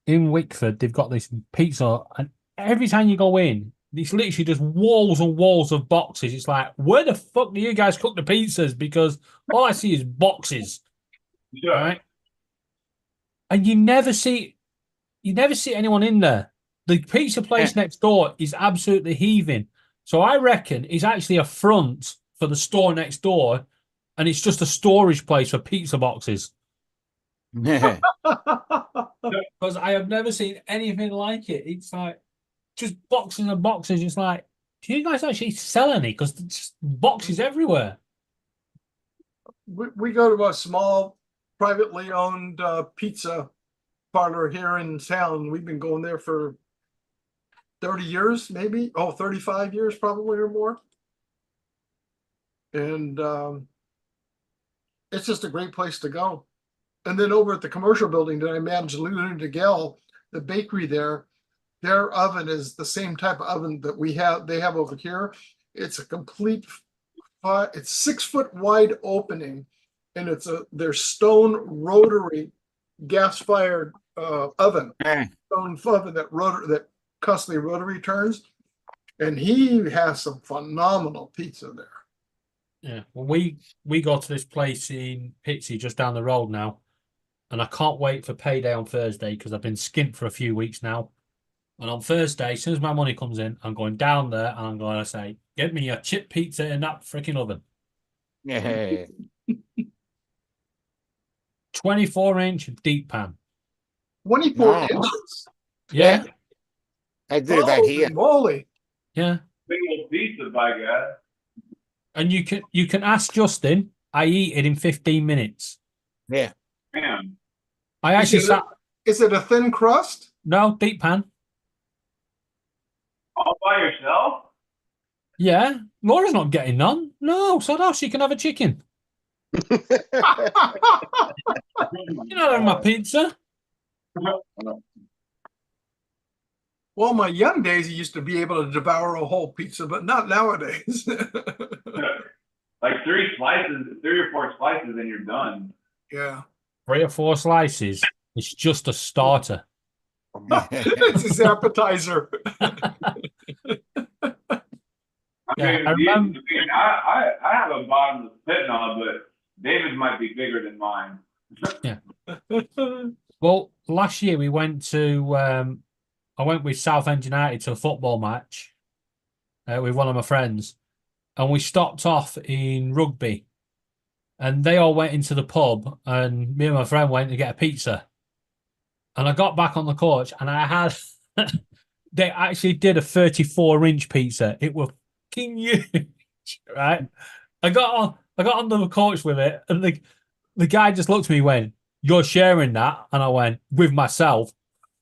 in Wickford, they've got this Pizza Hut, and every time you go in, it's literally just walls and walls of boxes. It's like, where the fuck do you guys cook the pizzas? Because all I see is boxes, Yeah. right? And you never see anyone in there. The pizza place next door is absolutely heaving. So I reckon it's actually a front for the store next door, and it's just a storage place for pizza boxes. Yeah. Because I have never seen anything like it. It's like just boxes and boxes. It's like, do you guys actually sell any? Because there's just boxes everywhere. We go to a small privately owned pizza parlor here in town. We've been going there for 30 years, maybe. 35 years probably or more. And it's just a great place to go. And then over at the commercial building that I manage, Luna DeGale, the bakery there, their oven is the same type of oven that they have over here. It's a complete, it's 6 foot wide opening, and their stone rotary gas fired oven, stone oven that constantly rotary turns. And he has some phenomenal pizza there. Yeah. Well, we go to this place in Pitsea just down the road now. And I can't wait for payday on Thursday because I've been skint for a few weeks now. And on Thursday, as soon as my money comes in, I'm going down there and I'm going to say, get me a chip pizza in that freaking oven. Yeah. 24-inch deep pan. 24 inches. Yeah. They do that here. Moly. Yeah. Big old pizza, by God. And you can ask Justin. I eat it in 15 minutes. Yeah. Damn. I actually sat. Is it a thin crust? No, deep pan. All by yourself? Yeah. Laura's not getting none. No, so no, she can have a chicken. You're not having my pizza. Well, my young days, I used to be able to devour a whole pizza, but not nowadays. Like 3 or 4 slices, and you're done. Yeah. 3 or 4 slices. It's just a starter. It's his appetizer. Yeah, I remember. I have a bottomless pit now, but David's might be bigger than mine. Yeah. Well, last year we went to. I went with Southend United to a football match with one of my friends, and we stopped off in Rugby, and they all went into the pub, and me and my friend went to get a pizza. And I got back on the coach, and I had. They actually did a 34-inch pizza. It was fucking huge, right? I got on the coach with it, and the guy just looked at me and went, "You're sharing that?" And I went, "With myself."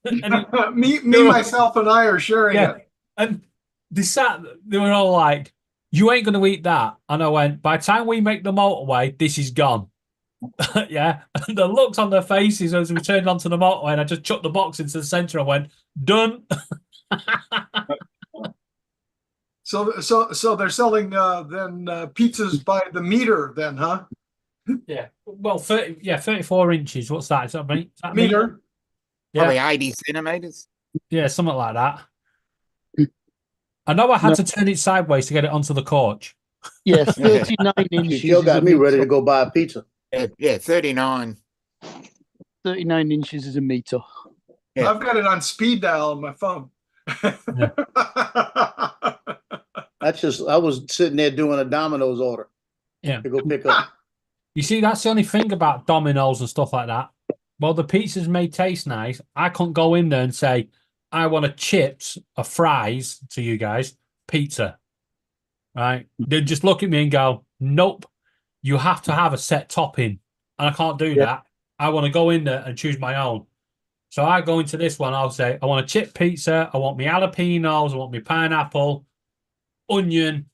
And me, myself, and I are sharing it. And they were all like, "You ain't going to eat that." And I went, "By the time we make the motorway, this is gone." Yeah. And the looks on their faces as we turned onto the motorway, and I just chucked the box into the center and went, "Done." So they're selling then pizzas by the meter then, huh? Yeah. Well, 34 inches. What's that? Is that a Meter. Probably Yeah. 80 centimeters. Yeah, something like that. I know I had to turn it sideways to get it onto the couch. Yeah, 39 You inches. still is got a me ready meter. to go buy a pizza. Yeah, 39. 39 inches is a meter. Yeah. I've got it on speed dial on my phone. I was sitting there doing a Domino's order Yeah. to go pick up. You see, that's the only thing about Domino's and stuff like that. Well, the pizzas may taste nice. I couldn't go in there and say, I want a chips, a fries to you guys, pizza. Right? They'd just look at me and go, nope, you have to have a set topping. And I can't do that. I want to go in there and choose my own. So I go into this one, I'll say, I want a chip pizza, I want my jalapenos, I want my pineapple, onion,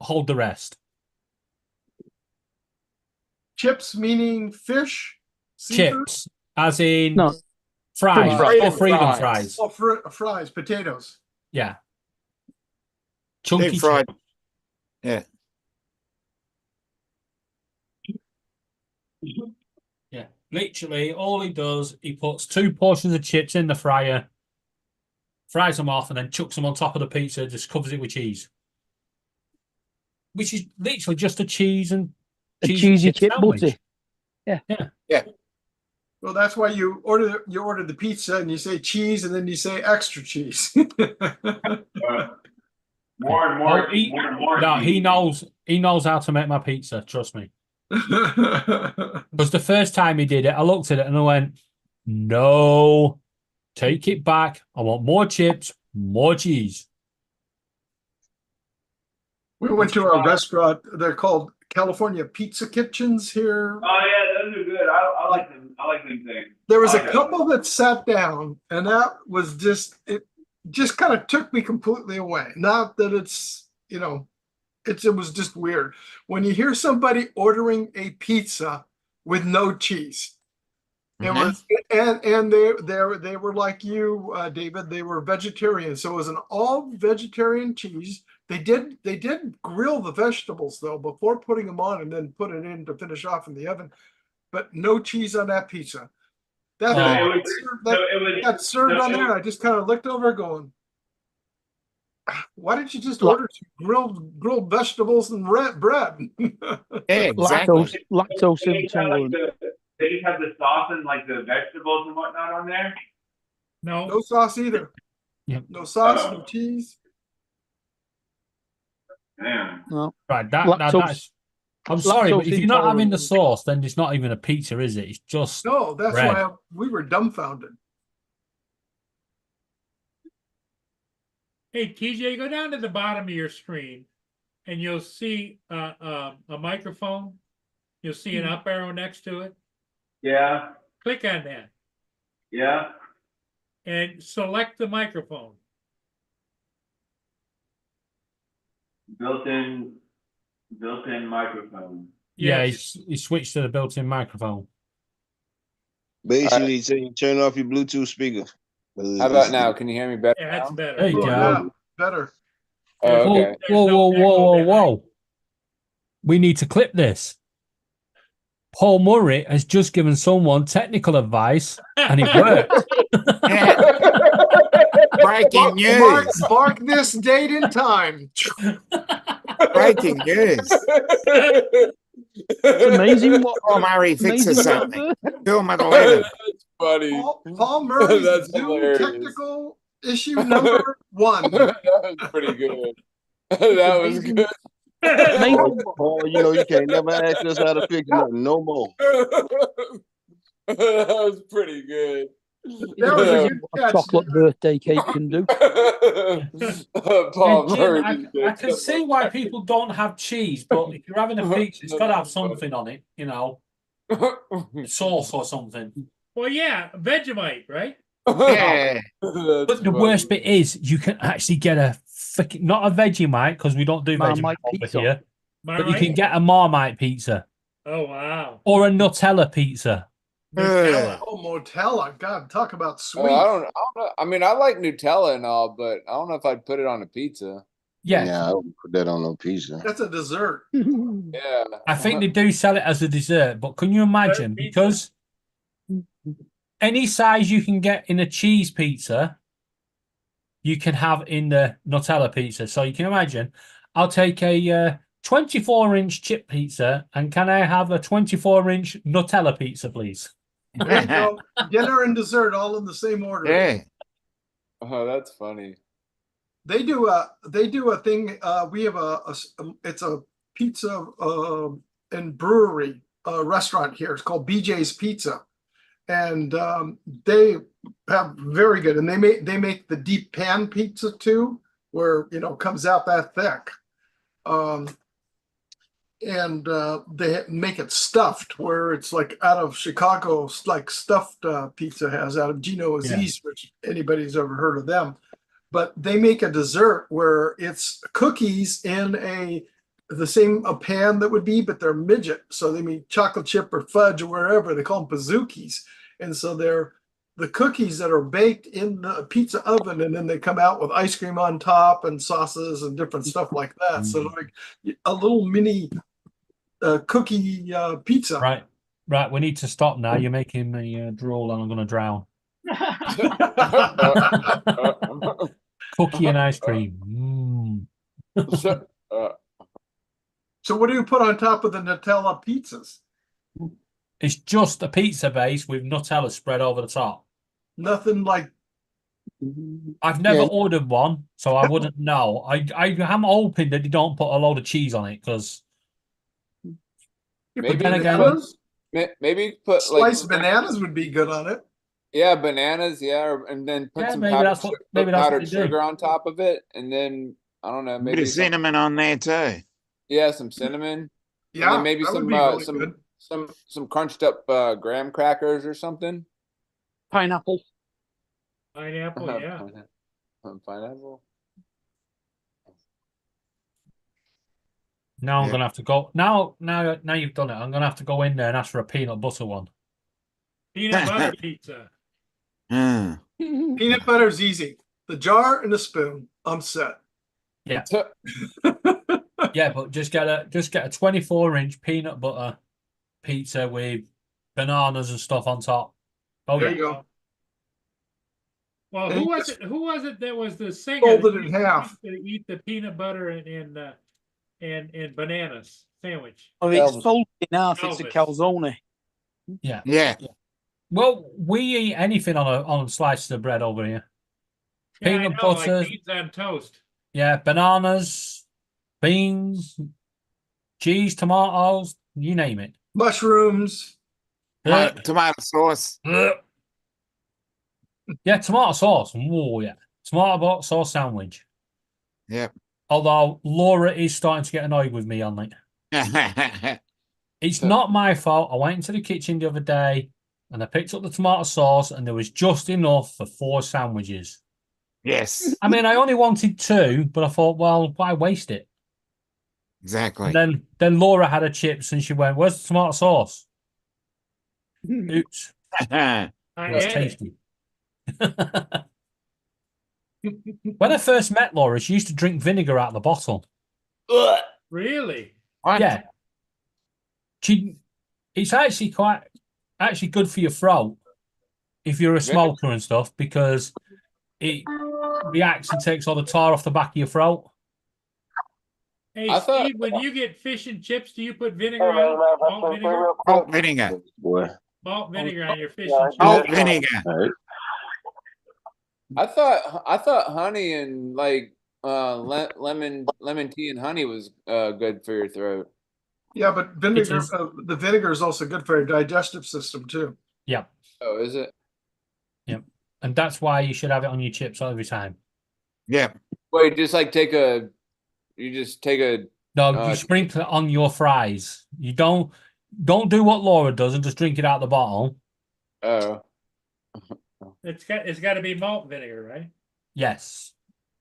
hold the rest. Chips meaning fish? Seafood? Chips, as in No. fries, Fries. or freedom fries. Oh, fries, potatoes. Yeah. Chunky Deep fried. chips. Yeah. Yeah. Literally, all he does, he puts 2 portions of chips in the fryer, fries them off, and then chucks them on top of the pizza, just covers it with cheese. Which is literally just a cheese and A cheesy chip sandwich. butty. Well, that's why you order the pizza and you say cheese and then you say extra cheese. More and more. Oh, he knows how to make my pizza, trust me. Because the first time he did it, I looked at it and I went, no, take it back. I want more chips, more cheese. We went to a restaurant. They're called California Pizza Kitchens here. Oh yeah, those are good. I like them. I like them things. There was a Okay. couple that sat down, and that was it just kind of took me completely away. Not that it's, it was just weird. When you hear somebody ordering a pizza with no cheese, it was, and they were like you, David, they were vegetarian. So it was an all vegetarian cheese. They did grill the vegetables though before putting them on and then put it in to finish off in the oven, but no cheese on that pizza. That got served on there. I just kind of looked over going, why didn't you just order some grilled vegetables and bread? Yeah, exactly. Lactose intolerant. They just have the sauce and like the vegetables and whatnot on there. No sauce either. Yep. No sauce, no cheese. Damn. No. Right, Lactose- that's. I'm sorry, but lactose if you're not having the intolerant. sauce, then it's not even a pizza, is it? It's just No, that's bread. why we were dumbfounded. Hey, TJ, go down to the bottom of your screen and you'll see a microphone. You'll see an up arrow next to it. Yeah. Click on that Yeah. and select the microphone. Built-in microphone. Yeah, Yes. he switched to the built-in microphone. Basically, so you turn off your Bluetooth speaker. How about now? Can you hear me better? Yeah, that's now? better. There you Oh, go. yeah, better. Oh, Whoa, okay. whoa, no whoa, echo whoa, whoa, behind. whoa. We need to clip this. Paul Murray has just given someone technical advice and it worked. Breaking news. Mark this date and time. Breaking news. It's amazing what. Paul Murray fixes amazing what something. Film at 11. That's funny. Paul Murray's That's Zoom hilarious. technical issue number 1. That was pretty good. That was good. Paul, you can't never ask us how to fix nothing no more. That was pretty good. That was a good a catch. chocolate birthday cake can do. Paul And Jim, Murray I just did can see why people don't have cheese, but if you're having a pizza, it's got to have something on it, sauce or something. Well, yeah, Vegemite, right? Yeah. But the worst bit is you can actually get a freaking, not a Vegemite, because we don't do Vegemite Marmite over pizza. here, Am I but you right? can get a Marmite pizza Oh, wow. or a Nutella pizza. Nutella. Oh, Motella. God, talk about sweet. I don't know. I mean, I like Nutella and all, but I don't know if I'd put it on a pizza. Yeah, Yeah, I wouldn't put that on no pizza. That's a dessert. Yeah. I think they do sell it as a dessert, but can you imagine? pizza. Because any size you can get in a cheese pizza, you can have in the Nutella pizza. So you can imagine, I'll take a 24-inch chip pizza, and can I have a 24-inch Nutella pizza, please? There you go. Dinner and dessert all in the same order. Yeah. Oh, that's funny. They do a thing. We have it's a pizza and brewery restaurant here. It's called BJ's Pizza, and they have very good. And they make the deep pan pizza too, where it comes out that thick. And they make it stuffed, where it's like out of Chicago, like stuffed pizza has out of Gino Aziz, which anybody's ever heard of them. But they make a dessert where it's cookies in the same a pan that would be, but they're midget. So they make chocolate chip or fudge or wherever. They call them bazookies. And so they're the cookies that are baked in the pizza oven, and then they come out with ice cream on top and sauces and different stuff like that. So like a little mini cookie pizza. Right. We need to stop now. You're making me drool, and I'm going to drown. Cookie and ice cream. So what do you put on top of the Nutella pizzas? It's just a pizza base with Nutella spread over the top. Nothing like. I've never ordered one, so I wouldn't know. I'm hoping that they don't put a load of cheese on it, because. Maybe then again, maybe put sliced bananas would be good on it. Yeah, bananas. Yeah, and then put some powdered sugar on top of it, and then I don't know, maybe bit of cinnamon on there too. Yeah, some cinnamon. Yeah, and then maybe some crunched up graham crackers or something. Pineapple. Pineapple, yeah. Pineapple. Now I'm gonna have to go. Now you've done it. I'm gonna have to go in there and ask for a peanut butter one. Peanut butter pizza. Peanut butter's easy. The jar and the spoon. I'm set. Yeah. Yeah, but just get a 24-inch peanut butter pizza with bananas and stuff on top. Oh, there you go. Well, who was it that was the singer? Fold it in half. To eat the peanut butter and bananas sandwich. Oh, it's folded in half. It's a calzone. Yeah. Well, we eat anything on slices of bread over here. Peanut butter, like beans on toast. Yeah, bananas, beans, cheese, tomatoes, you name it. Mushrooms. Tomato sauce. Yeah, tomato sauce. Oh, yeah. Tomato sauce sandwich. Yep. Although Laura is starting to get annoyed with me on it. It's not my fault. I went into the kitchen the other day and I picked up the tomato sauce, and there was just enough for 4 sandwiches. Yes. I mean, I only wanted 2, but I thought, well, why waste it? Exactly. And then Laura had her chips and she went, "Where's the tomato sauce?" Oops. It was tasty. When I first met Laura, she used to drink vinegar out of the bottle. Really? Yeah. It's actually actually good for your throat if you're a smoker and stuff, because it reacts and takes all the tar off the back of your throat. Hey, Steve, when you get fish and chips, do you put vinegar on malt vinegar? Malt vinegar. Boy. Malt vinegar on your fish and chips. Malt vinegar. I thought honey and like lemon tea and honey was good for your throat. Yeah, but vinegar, the vinegar is also good for your digestive system too. Yeah. Oh, is it? Yeah. And that's why you should have it on your chips every time. Yeah. Well, you just take a No, you sprinkle it on your fries. You don't do what Laura does and just drink it out the bottle. Oh. It's got to be malt vinegar, right? Yes.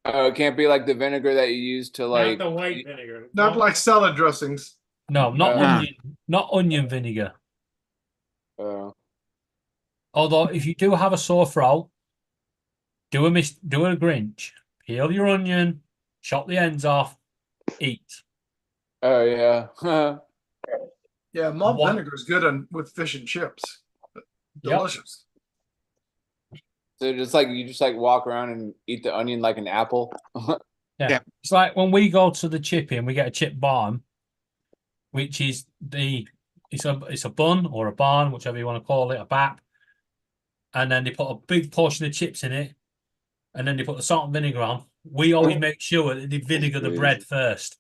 Oh, it can't be like the vinegar that you use to Not the white vinegar. Not like salad dressings. No, not onion vinegar. Although if you do have a sore throat, do a Grinch. Peel your onion, chop the ends off, eat. Oh yeah. Yeah, malt One- vinegar is good with fish and chips. Yep. Delicious. So just like you just like walk around and eat the onion like an apple. Yeah. Yeah. It's like when we go to the chippy and we get a chip barn, which is it's a bun or a barn, whichever you want to call it, a bap. And then they put a big portion of chips in it, and then they put the salt and vinegar on. We always make sure that they vinegar the bread first,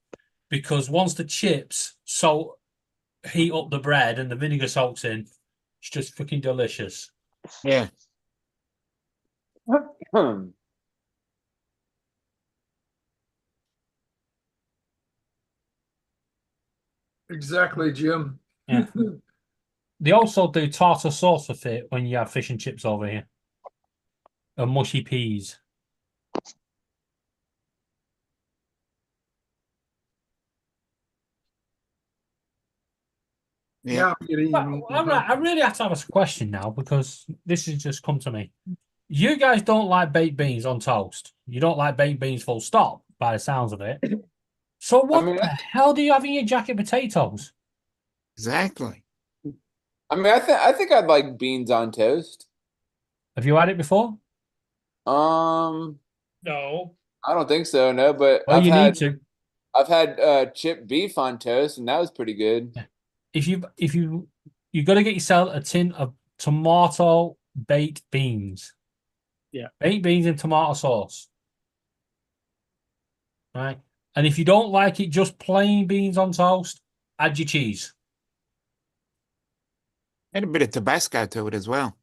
because once the chips heat up the bread and the vinegar soaks in, it's just freaking delicious. Yeah. Exactly, Jim. Yeah. They also do tartar sauce with it when you have fish and chips over here. And mushy peas. Yeah, I'm getting Well, I really have to have a question now, because this has just come to me. You guys don't like baked beans on toast. You don't like baked beans full stop, by the sounds of it. So what the hell do you have in your jacket potatoes? Exactly. I mean, I think I'd like beans on toast. Have you had it before? No. I don't think so. No, but Well, you need to. I've had chipped beef on toast, and that was pretty good. If you got to get yourself a tin of tomato baked beans. Yeah. Baked beans and tomato sauce. Right. And if you don't like it just plain beans on toast, add your cheese. Add a bit of Tabasco to it as well.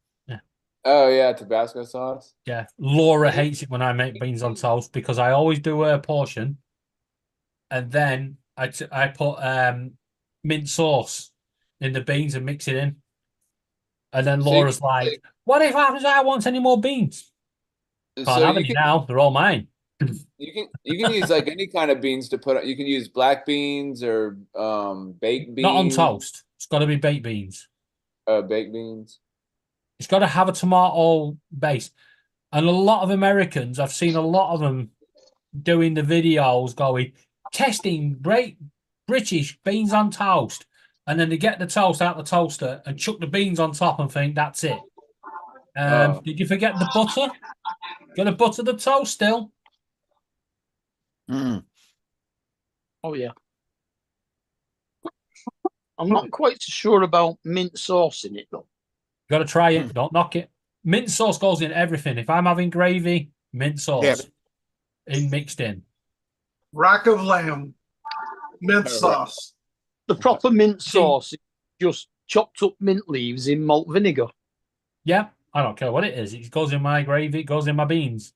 Oh yeah, Tabasco sauce. Yeah. Laura hates it when I make beans on toast, because I always do a portion, and then I put mint sauce in the beans and mix it in. And then Laura's like, what if I want any more beans? Can't have any now. They're all mine. You can use like any kind of beans to put. You can use black beans or baked beans. Not on toast. It's got to be baked beans. Baked beans. It's got to have a tomato base. And a lot of Americans, I've seen a lot of them doing the videos going, testing British beans on toast. And then they get the toast out the toaster and chuck the beans on top and think that's it. Did you forget the butter? Got to butter the toast still. Mm. Oh yeah. I'm not quite so sure about mint sauce in it though. Got to try it. Don't knock it. Mint sauce goes in everything. If I'm having gravy, mint sauce mixed in. Rack of lamb, mint sauce. The proper mint sauce is just chopped up mint leaves in malt vinegar. Yeah, I don't care what it is. It goes in my gravy. It goes in my beans.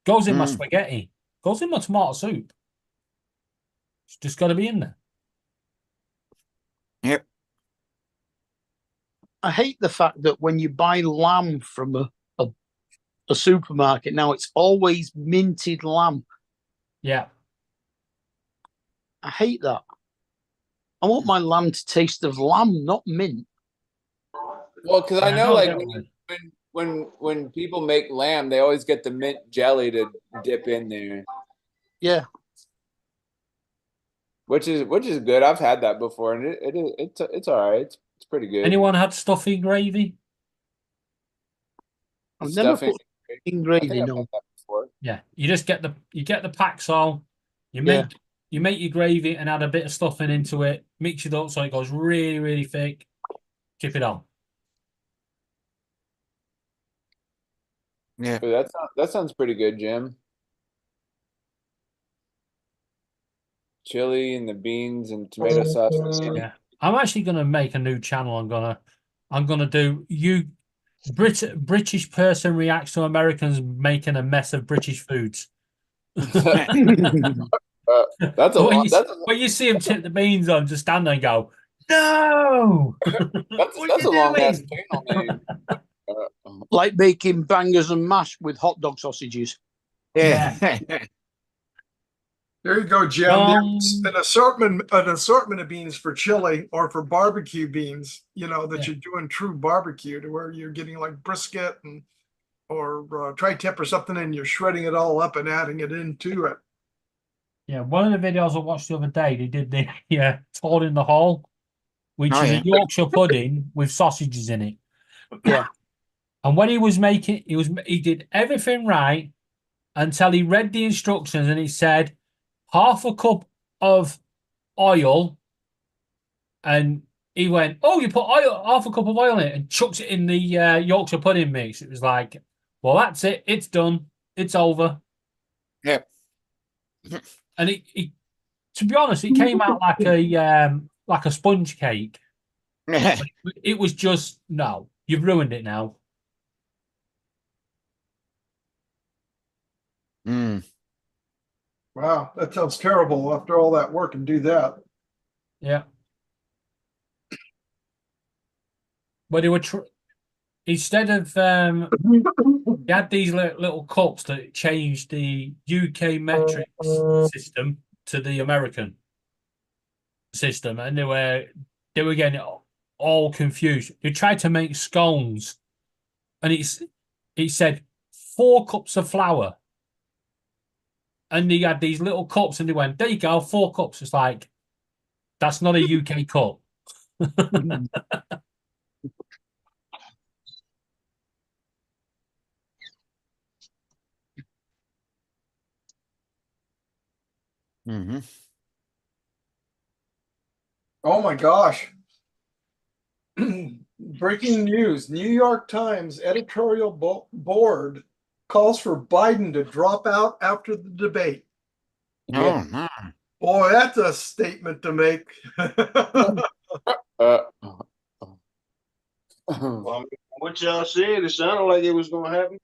Goes in my spaghetti. Goes in my tomato soup. It's just got to be in there. Yep. I hate the fact that when you buy lamb from a supermarket now, it's always minted lamb. Yeah. I hate that. I want my lamb to taste of lamb, not mint. Well, because I know like that when people make lamb, they always get the mint jelly to dip in there. Yeah. Which is good. I've had that before, and it's all right. It's pretty good. Anyone had stuffing gravy? I've never Stuffing. put in gravy, I think I've no. had that before. Yeah. You just get the packs on. You make your gravy and add a bit of stuffing into it. Mix it up so it goes really, really thick. Chip it on. Yeah. But that sounds pretty good, Jim. Chili and the beans and tomato sauce. Yeah. I'm actually gonna make a new channel. I'm gonna do British person reacts to Americans making a mess of British foods. That's a lot. When you see him tip the beans on, just stand there and go, no. That's a long ass channel name. Like making bangers and mash with hot dog sausages. Yeah. There you go, Jim. There's an assortment of beans for chili or for barbecue beans. You know that you're doing true barbecue, to where you're getting like brisket or tri-tip or something, and you're shredding it all up and adding it into it. Yeah, one of the videos I watched the other day, they did the Toad in the Hole, which Oh, is yeah. a Yorkshire pudding with sausages in it. Yeah. And when he was making, he did everything right until he read the instructions and it said half a cup of oil, and he went, "Oh, you put oil, half a cup of oil in it," and chucks it in the Yorkshire pudding mix. It was like, well, that's it. It's done. It's over. Yep. And it to be honest, it came out like a sponge cake. It was just, no, you've ruined it now. Mm. Wow, that sounds terrible after all that work and do that. Yeah. But they were instead of they had these little cups that changed the UK metric system to the American system, and they were getting all confused. They tried to make scones, and it said 4 cups of flour, and they had these little cups, and they went, "There you go, 4 cups." It's like, that's not a UK cup. Mm-hmm. Oh my gosh. Breaking news. New York Times editorial board calls for Biden to drop out after the debate. Oh, no. Boy, that's a statement to make. What y'all said, it sounded like it was gonna happen.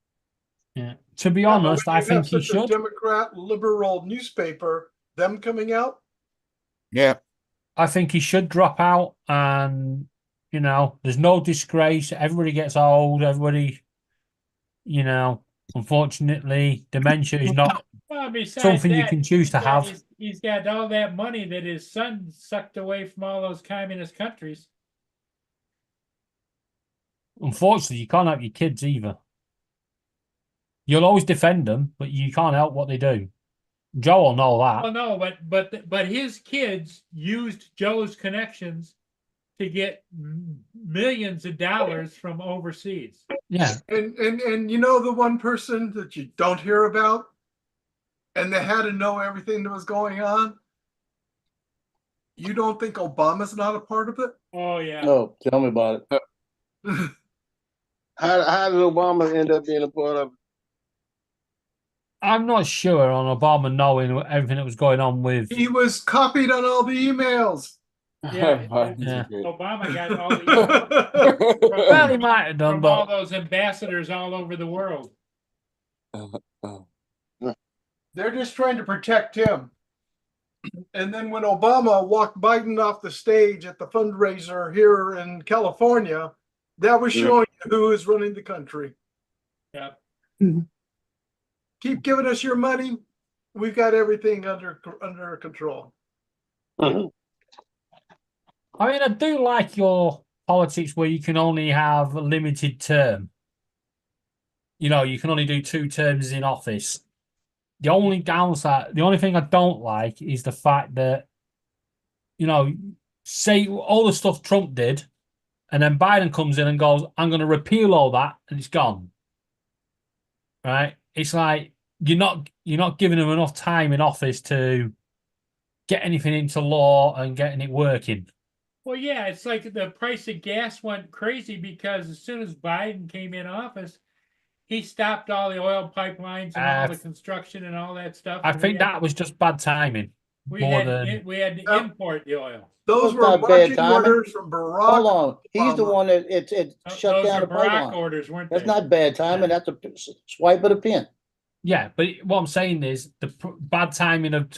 Yeah. To be honest, I think he such a should. Democrat liberal newspaper, them coming out. Yeah. I think he should drop out, and there's no disgrace. Everybody gets old. Everybody, unfortunately, dementia is not Well, besides something you that, can choose to have. he's got all that money that his son sucked away from all those communist countries. Unfortunately, you can't help your kids either. You'll always defend them, but you can't help what they do. Joe will know that. Well, no, but his kids used Joe's connections to get millions of dollars from overseas. Yeah. And the one person that you don't hear about, and they had to know everything that was going on. You don't think Obama's not a part of it? Oh yeah. No, tell me about it. How did Obama end up being a part of it? I'm not sure on Obama knowing everything that was going on with. He was copied on all the emails. Yeah, Yeah. Obama got all the Well, he might have done, from but all those ambassadors all over the world. They're just trying to protect him. And then when Obama walked Biden off the stage at the fundraiser here in California, that was showing who is running the country. Yeah. Keep giving us your money. We've got everything under control. I mean, I do like your politics where you can only have a limited term. You can only do 2 terms in office. The only downside, the only thing I don't like is the fact that, say all the stuff Trump did, and then Biden comes in and goes, "I'm going to repeal all that," and it's gone. Right? It's like you're not giving him enough time in office to get anything into law and getting it working. Well, yeah, it's like the price of gas went crazy because as soon as Biden came in office, he stopped all the oil pipelines and all the construction and all that stuff. I think that was just bad timing. We had to import the oil. Those were not bad marching timing. orders from Barack. Hold on. He's the one that it shut Those down are the Barack pipeline. orders, weren't That's they? not bad timing. That's a swipe of the pen. Yeah, but what I'm saying is the bad timing of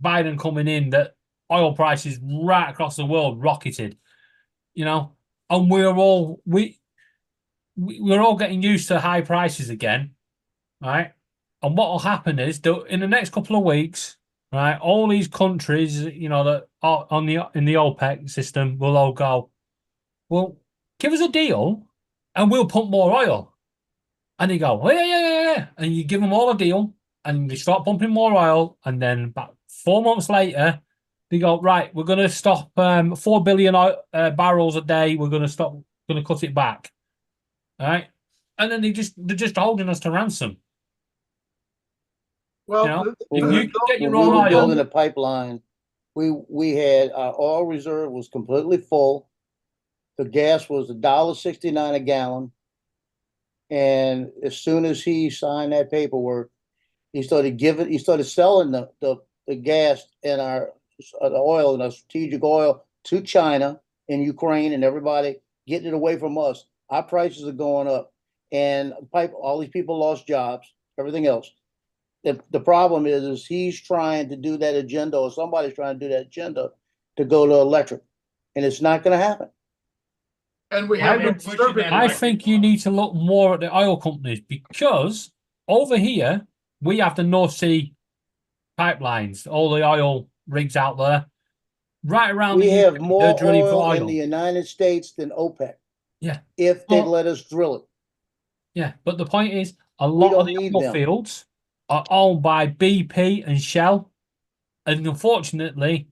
Biden coming in, that oil prices right across the world rocketed, and we're all getting used to high prices again, right? And what will happen is in the next couple of weeks, right, all these countries, that are in the OPEC system will all go, "Well, give us a deal, and we'll pump more oil." And they go, "Oh, yeah," and you give them all a deal, and they start pumping more oil, and then about 4 months later, they go, right, we're going to stop 4 billion barrels a day. We're going to cut it back. All right. And then they're just holding us to ransom. Well, You know, the- if the- you can get When your we own were oil, building a pipeline, we had our oil reserve was completely full. The gas was $1.69 a gallon. And as soon as he signed that paperwork, he started selling the gas and the oil and our strategic oil to China and Ukraine and everybody, getting it away from us. Our prices are going up, and all these people lost jobs, everything else. The problem is he's trying to do that agenda, or somebody's trying to do that agenda to go to electric, and it's not going to happen. And we Yeah, have they're been pushing serving. that I electric think you one. need to look more at the oil companies, because over here we have the North Sea pipelines, all the oil rigs out there, right around We the have UK, more they're drilling for oil in oil. the United States than OPEC, Yeah, if they'd Well- let us drill it. yeah. But the point is, a We lot of don't the need oil them. fields are owned by BP and Shell, and unfortunately,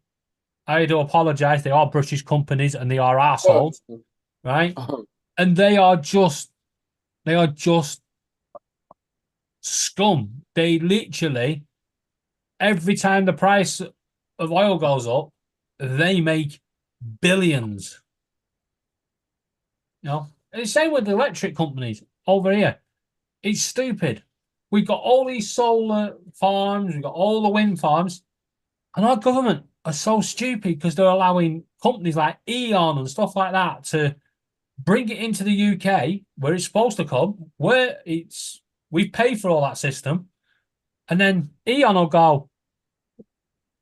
I do apologise. They are British companies and they are assholes, right? And they are just scum. They literally, every time the price of oil goes up, they make billions. You know, and the same with the electric companies over here. It's stupid. We've got all these solar farms, we've got all the wind farms, and our government are so stupid because they're allowing companies like E.ON and stuff like that to bring it into the UK where it's supposed to come, where we pay for all that system, and then E.ON will go,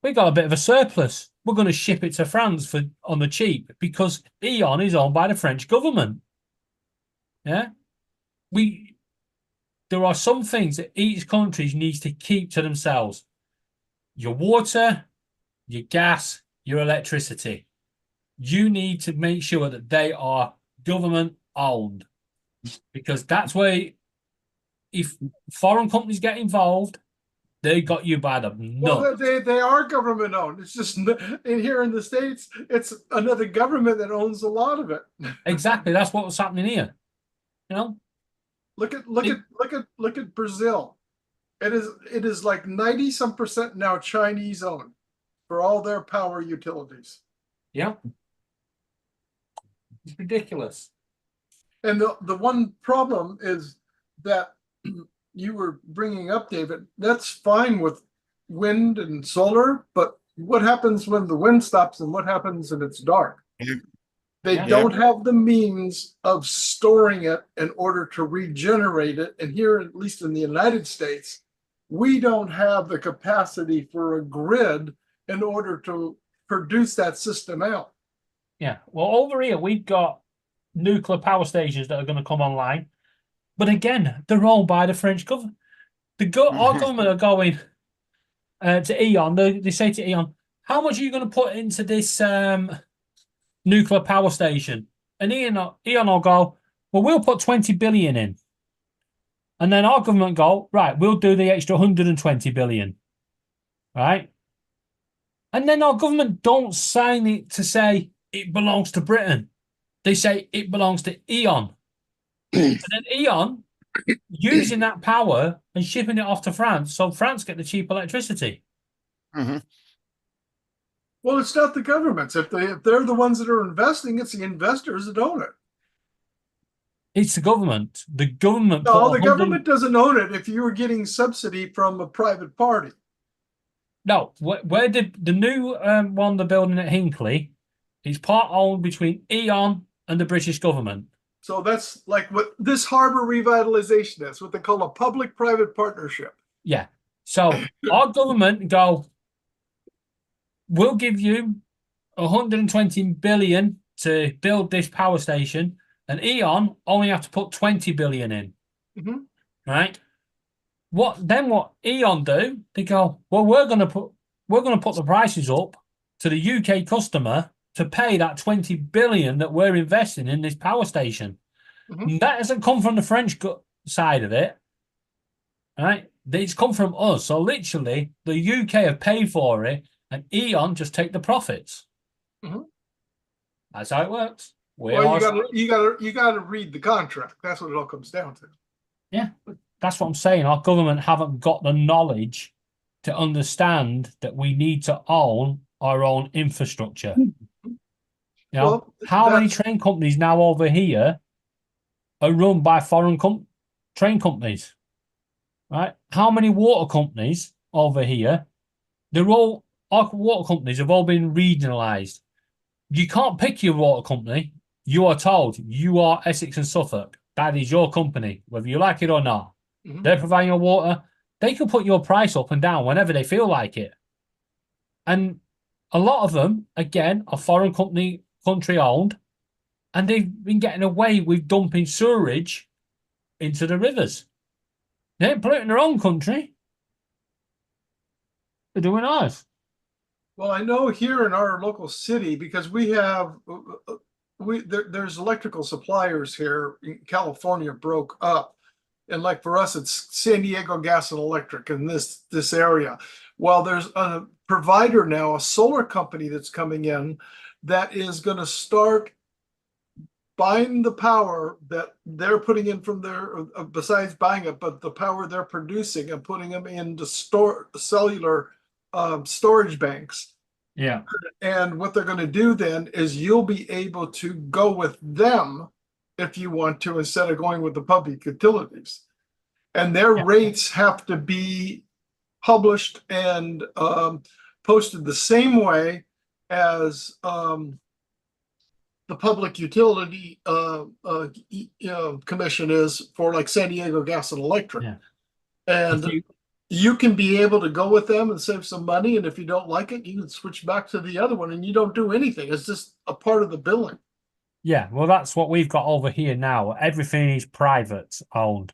we got a bit of a surplus. We're going to ship it to France on the cheap because E.ON is owned by the French government. Yeah, there are some things that each country needs to keep to themselves. Your water, your gas, your electricity. You need to make sure that they are government owned, because that's where, if foreign companies get involved, they got you by the Well, nuts. they are government owned. It's just in here in the States, it's another government that owns a lot of it. Exactly, that's what's happening here. You know, Look at Brazil. It is like 90% now Chinese owned for all their power utilities. yeah, it's ridiculous. And the one problem is that you were bringing up, David, that's fine with wind and solar, but what happens when the wind stops and what happens when it's dark? They Yeah. don't have the means of storing it in order to regenerate it. And here, at least in the United States, we don't have the capacity for a grid in order to produce that system out. Yeah, well, over here we've got nuclear power stations that are going to come online, but again, they're owned by the French government. Our government are going to E.ON. They say to E.ON, "How much are you going to put into this nuclear power station?" And E.ON will go, "Well, we'll put 20 billion in." And then our government go, "Right, we'll do the extra 120 billion." Right? And then our government don't sign it to say it belongs to Britain. They say it belongs to E.ON. And then E.ON using that power and shipping it off to France, so France get the cheap electricity. Well, it's not the governments. If they're the ones that are investing, it's the investors that own it. It's the government. The government. No, the government doesn't own it if you were getting subsidy from a private party. No, where the new one they're building at Hinkley, it's part owned between E.ON and the British government. So that's like what this harbor revitalization is, what they call a public-private partnership. Yeah. So our government go, we'll give you 120 billion to build this power station, and E.ON only have to put 20 billion in. Mm-hmm. Right? What E.ON do? They go, well, we're gonna put the prices up to the UK customer to pay that 20 billion that we're investing in this power station. Mm-hmm. That hasn't come from the French side of it. right? It's come from us. So literally, the UK have paid for it, and E.ON just take the profits. Mhm. That's how it works. Well, you gotta read the contract. That's what it all comes down to. Yeah, that's what I'm saying. Our government haven't got the knowledge to understand that we need to own our own infrastructure. You know, Well, how many train companies now over here are run by foreign train companies? Right? How many water companies over here? Our water companies have all been regionalised. You can't pick your water company. You are told you are Essex and Suffolk. That is your company, whether you like it or not. Mhm. They're providing your water. They can put your price up and down whenever they feel like it. And a lot of them, again, are foreign country owned, and they've been getting away with dumping sewerage into the rivers. They ain't polluting their own country. They're doing ours. Well, I know here in our local city, because we have there's electrical suppliers here in California broke up. And like for us, it's San Diego Gas and Electric in this area. Well, there's a provider now, a solar company that's coming in that is going to start buying the power that they're putting in from their, besides buying it, but the power they're producing and putting them into cellular storage banks. Yeah. And what they're going to do then is you'll be able to go with them if you want to, instead of going with the public utilities. And their rates have to be published and posted the same way as the public utility commission is for like San Diego Gas and Electric. Yeah. And you can be able to go with them and save some money. And if you don't like it, you can switch back to the other one and you don't do anything. It's just a part of the billing. Yeah, well, that's what we've got over here now. Everything is private owned.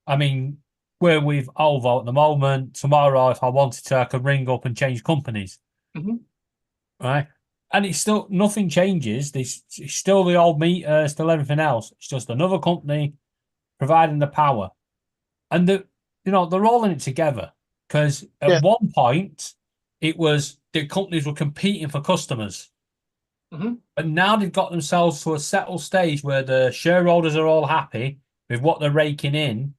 I mean, we're with Ovo at the moment. Tomorrow, if I wanted to, I could ring up and change companies. Mm-hmm. Right? And it's still, nothing changes. It's still the old meter, still everything else. It's just another company providing the power. And they're rolling it together. Because at one point, it was the companies were competing for customers. Mm-hmm. But now they've got themselves to a settled stage where the shareholders are all happy with what they're raking in.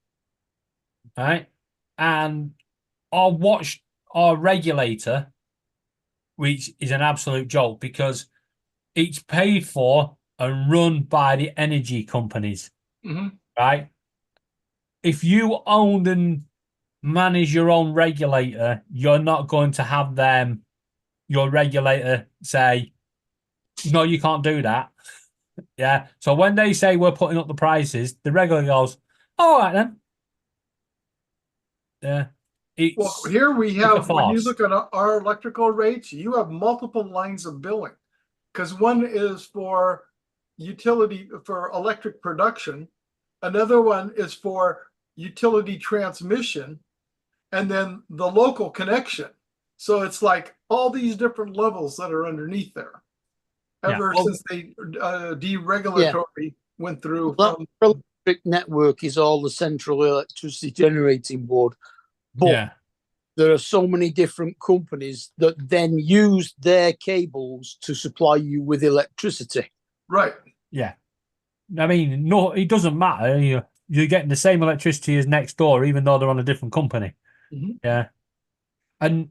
Right? And our regulator, which is an absolute joke because it's paid for and run by the energy companies. Mm-hmm. Right? If you own and manage your own regulator, you're not going to have your regulator say, no, you can't do that. Yeah. So when they say we're putting up the prices, the regulator goes, all right then. Yeah. Well, here we have, when you look at our electrical rates, you have multiple lines of billing, because one is for utility, for electric production. Another one is for utility transmission, and then the local connection. So it's like all these different levels that are underneath there. Ever since they deregulatory went through. Electric network is all the central electricity generating board. But there are so many different companies that then use their cables to supply you with electricity. Right. Yeah. I mean, no, it doesn't matter. You're getting the same electricity as next door, even though they're on a different company. Mm-hmm. Yeah. And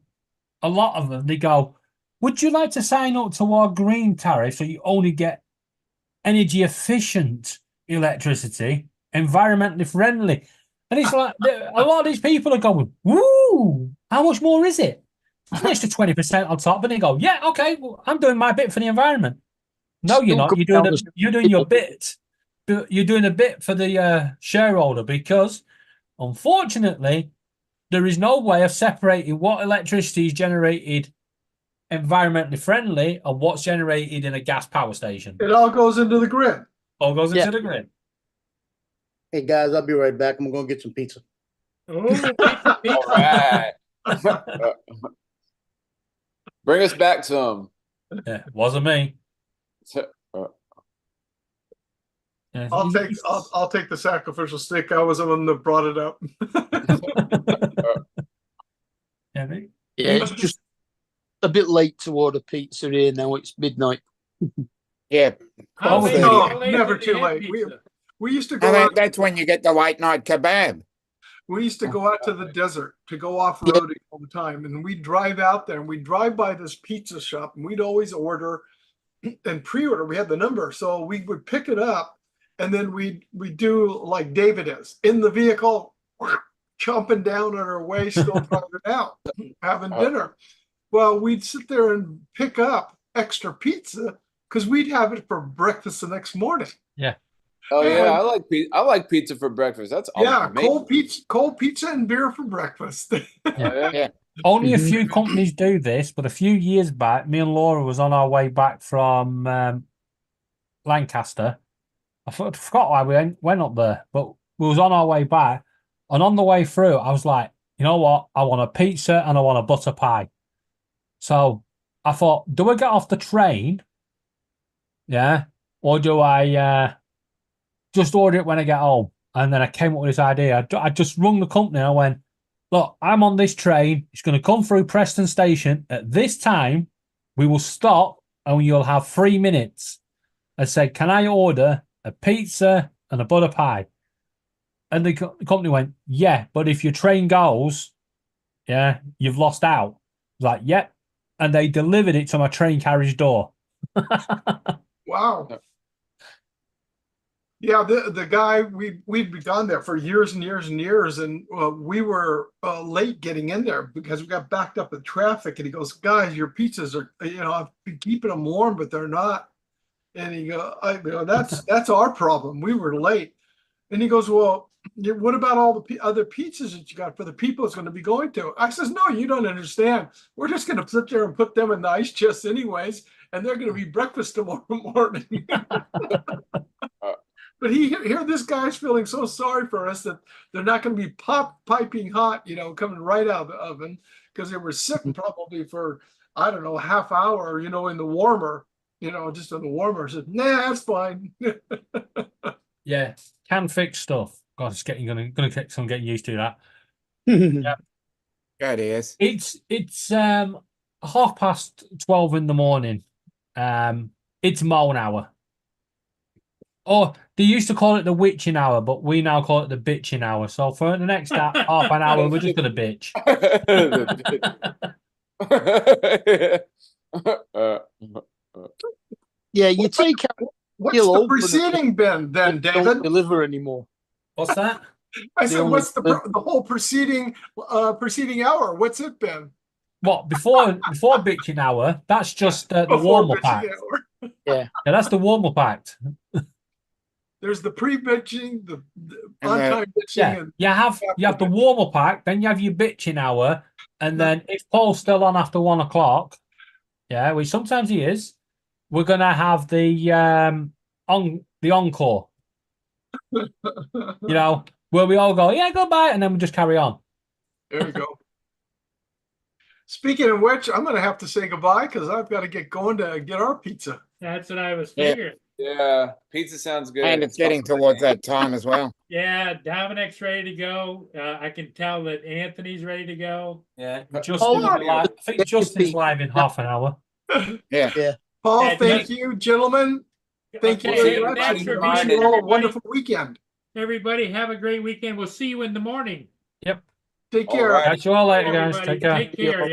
a lot of them, they go, would you like to sign up to our green tariff so you only get energy efficient electricity, environmentally friendly? And it's like, a lot of these people are going, woo, how much more is it? It's an extra 20% on top. And they go, yeah, okay, well, I'm doing my bit for the environment. No, you're not. You're doing your bit. You're doing a bit for the shareholder, because, unfortunately, there is no way of separating what electricity is generated environmentally friendly and what's generated in a gas power station. It all goes into the grid. All goes into the grid. Hey guys, I'll be right back. I'm gonna get some pizza. All right. Bring us back some. Yeah, wasn't me. Yeah, I'll take the sacrificial stick. I was the one that brought it up. yeah, Yeah, it's just a bit late to order pizza here now. It's midnight. Yeah. How late- 12:30. how No, late never did they too have late. pizza? We used to I go think out. that's when you get the late night kebab. We used to go out to the desert to go off-roading all the time, and we'd drive out there and we'd drive by this pizza shop, and we'd always order and pre-order. We had the number, so we would pick it up, and then we do like David is in the vehicle, chomping down on our way, still driving out, having dinner. Well, we'd sit there and pick up extra pizza because we'd have it for breakfast the next morning. Yeah. Oh yeah, And- I like pizza for breakfast. That's Yeah, amazing. cold pizza and beer for breakfast. Yeah. Only a few companies do this, but a few years back, me and Laura was on our way back from Lancaster. I forgot why we went up there, but we was on our way back, and on the way through, I was like, you know what? I want a pizza and I want a butter pie. So I thought, do I get off the train? Yeah, or do I just order it when I get home? And then I came up with this idea. I just rung the company and I went, look, I'm on this train. It's going to come through Preston Station. At this time, we will stop and you'll have 3 minutes. I said, can I order a pizza and a butter pie? And the company went, yeah, but if your train goes, yeah, you've lost out. I was like, yep. And they delivered it to my train carriage door. Wow. Yeah, the guy we'd gone there for years and years and years, and we were late getting in there because we got backed up with traffic. And he goes, "Guys, your pizzas are, I've been keeping them warm, but they're not." And he goes, "That's our problem. We were late." And he goes, "Well, what about all the other pizzas that you got for the people it's going to be going to?" I says, "No, you don't understand. We're just going to sit there and put them in the ice chest anyways, and they're going to be breakfast tomorrow morning." But here this guy's feeling so sorry for us that they're not going to be piping hot, coming right out of the oven, because they were sitting probably for, I don't know, a half hour, in the warmer, just in the warmer. I said, nah, that's fine. Yeah, can fix stuff. God, it's gonna take some getting used to that. Yeah, That is. it's 12:30 in the morning. It's moan hour. Oh, they used to call it the witching hour, but we now call it the bitching hour. So for the next half an hour, we're just gonna bitch. Yeah, you take out What's You'll the open it. preceding been then, don't David? deliver anymore. What's that? I said, only- what's the whole preceding hour? What's it been? What before bitching hour? That's just the Before warm up bitching act. hour. Yeah, that's the warm up act. There's the pre-bitching, the And on-time bitching, Yeah, and you have the warm up act, then you have your bitching hour, and then if Paul's still on after 1 o'clock, yeah, which sometimes he is, we're gonna have the encore. Where we all go, yeah, goodbye, and then we just carry on. there you go. Speaking of which, I'm going to have to say goodbye because I've got to get going to get our pizza. That's what I was Yeah. figuring. Yeah, pizza sounds good. And it's getting towards that time as well. Yeah, Dominic's ready to go. I can tell that Anthony's ready to go. Yeah, Paul, I think Justin's live in half an hour. Yeah. Paul, Yeah, thank you, gentlemen. Thank you Okay, very much. thanks for Wish being you all a everybody. wonderful weekend. Everybody, have a great weekend. We'll see you in the morning. Take All care. right. Catch you all later, guys. Everybody, Take care. Take care.